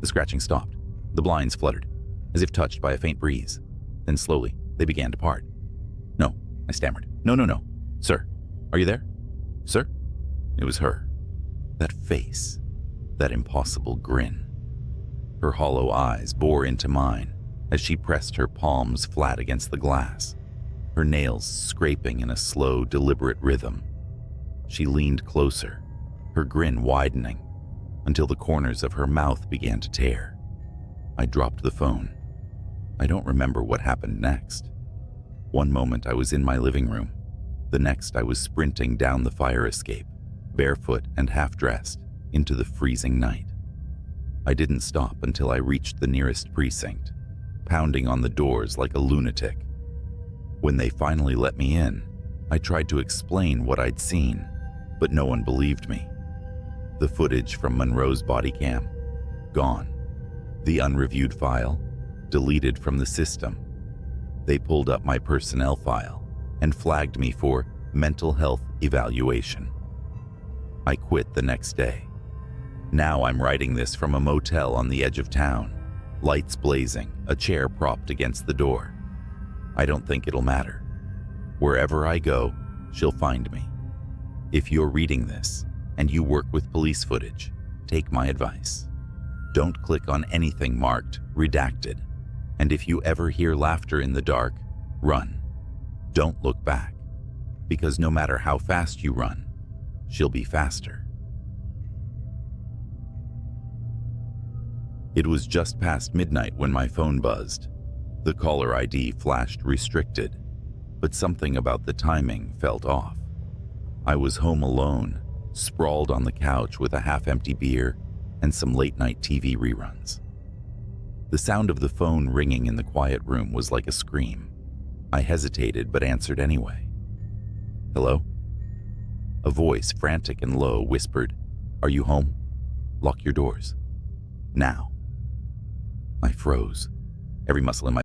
The scratching stopped. The blinds fluttered, as if touched by a faint breeze. Then slowly, they began to part. "No," I stammered. No. Sir, are you there? Sir?" It was her. That face. That impossible grin. Her hollow eyes bore into mine as she pressed her palms flat against the glass, her nails scraping in a slow, deliberate rhythm. She leaned closer, her grin widening, until the corners of her mouth began to tear. I dropped the phone. I don't remember what happened next. One moment I was in my living room. The next I was sprinting down the fire escape, barefoot and half-dressed, into the freezing night. I didn't stop until I reached the nearest precinct, pounding on the doors like a lunatic. When they finally let me in, I tried to explain what I'd seen, but no one believed me. The footage from Monroe's body cam, gone. The unreviewed file, deleted from the system. They pulled up my personnel file and flagged me for mental health evaluation. I quit the next day. Now I'm writing this from a motel on the edge of town, lights blazing, a chair propped against the door. I don't think it'll matter. Wherever I go, she'll find me. If you're reading this and you work with police footage, take my advice. Don't click on anything marked redacted. And if you ever hear laughter in the dark, run. Don't look back, because no matter how fast you run, she'll be faster. It was just past midnight when my phone buzzed. The caller ID flashed restricted, but something about the timing felt off. I was home alone, sprawled on the couch with a half-empty beer and some late-night TV reruns. The sound of the phone ringing in the quiet room was like a scream. I hesitated but answered anyway. "Hello?" A voice, frantic and low, whispered, "Are you home? Lock your doors. Now." I froze. Every muscle in my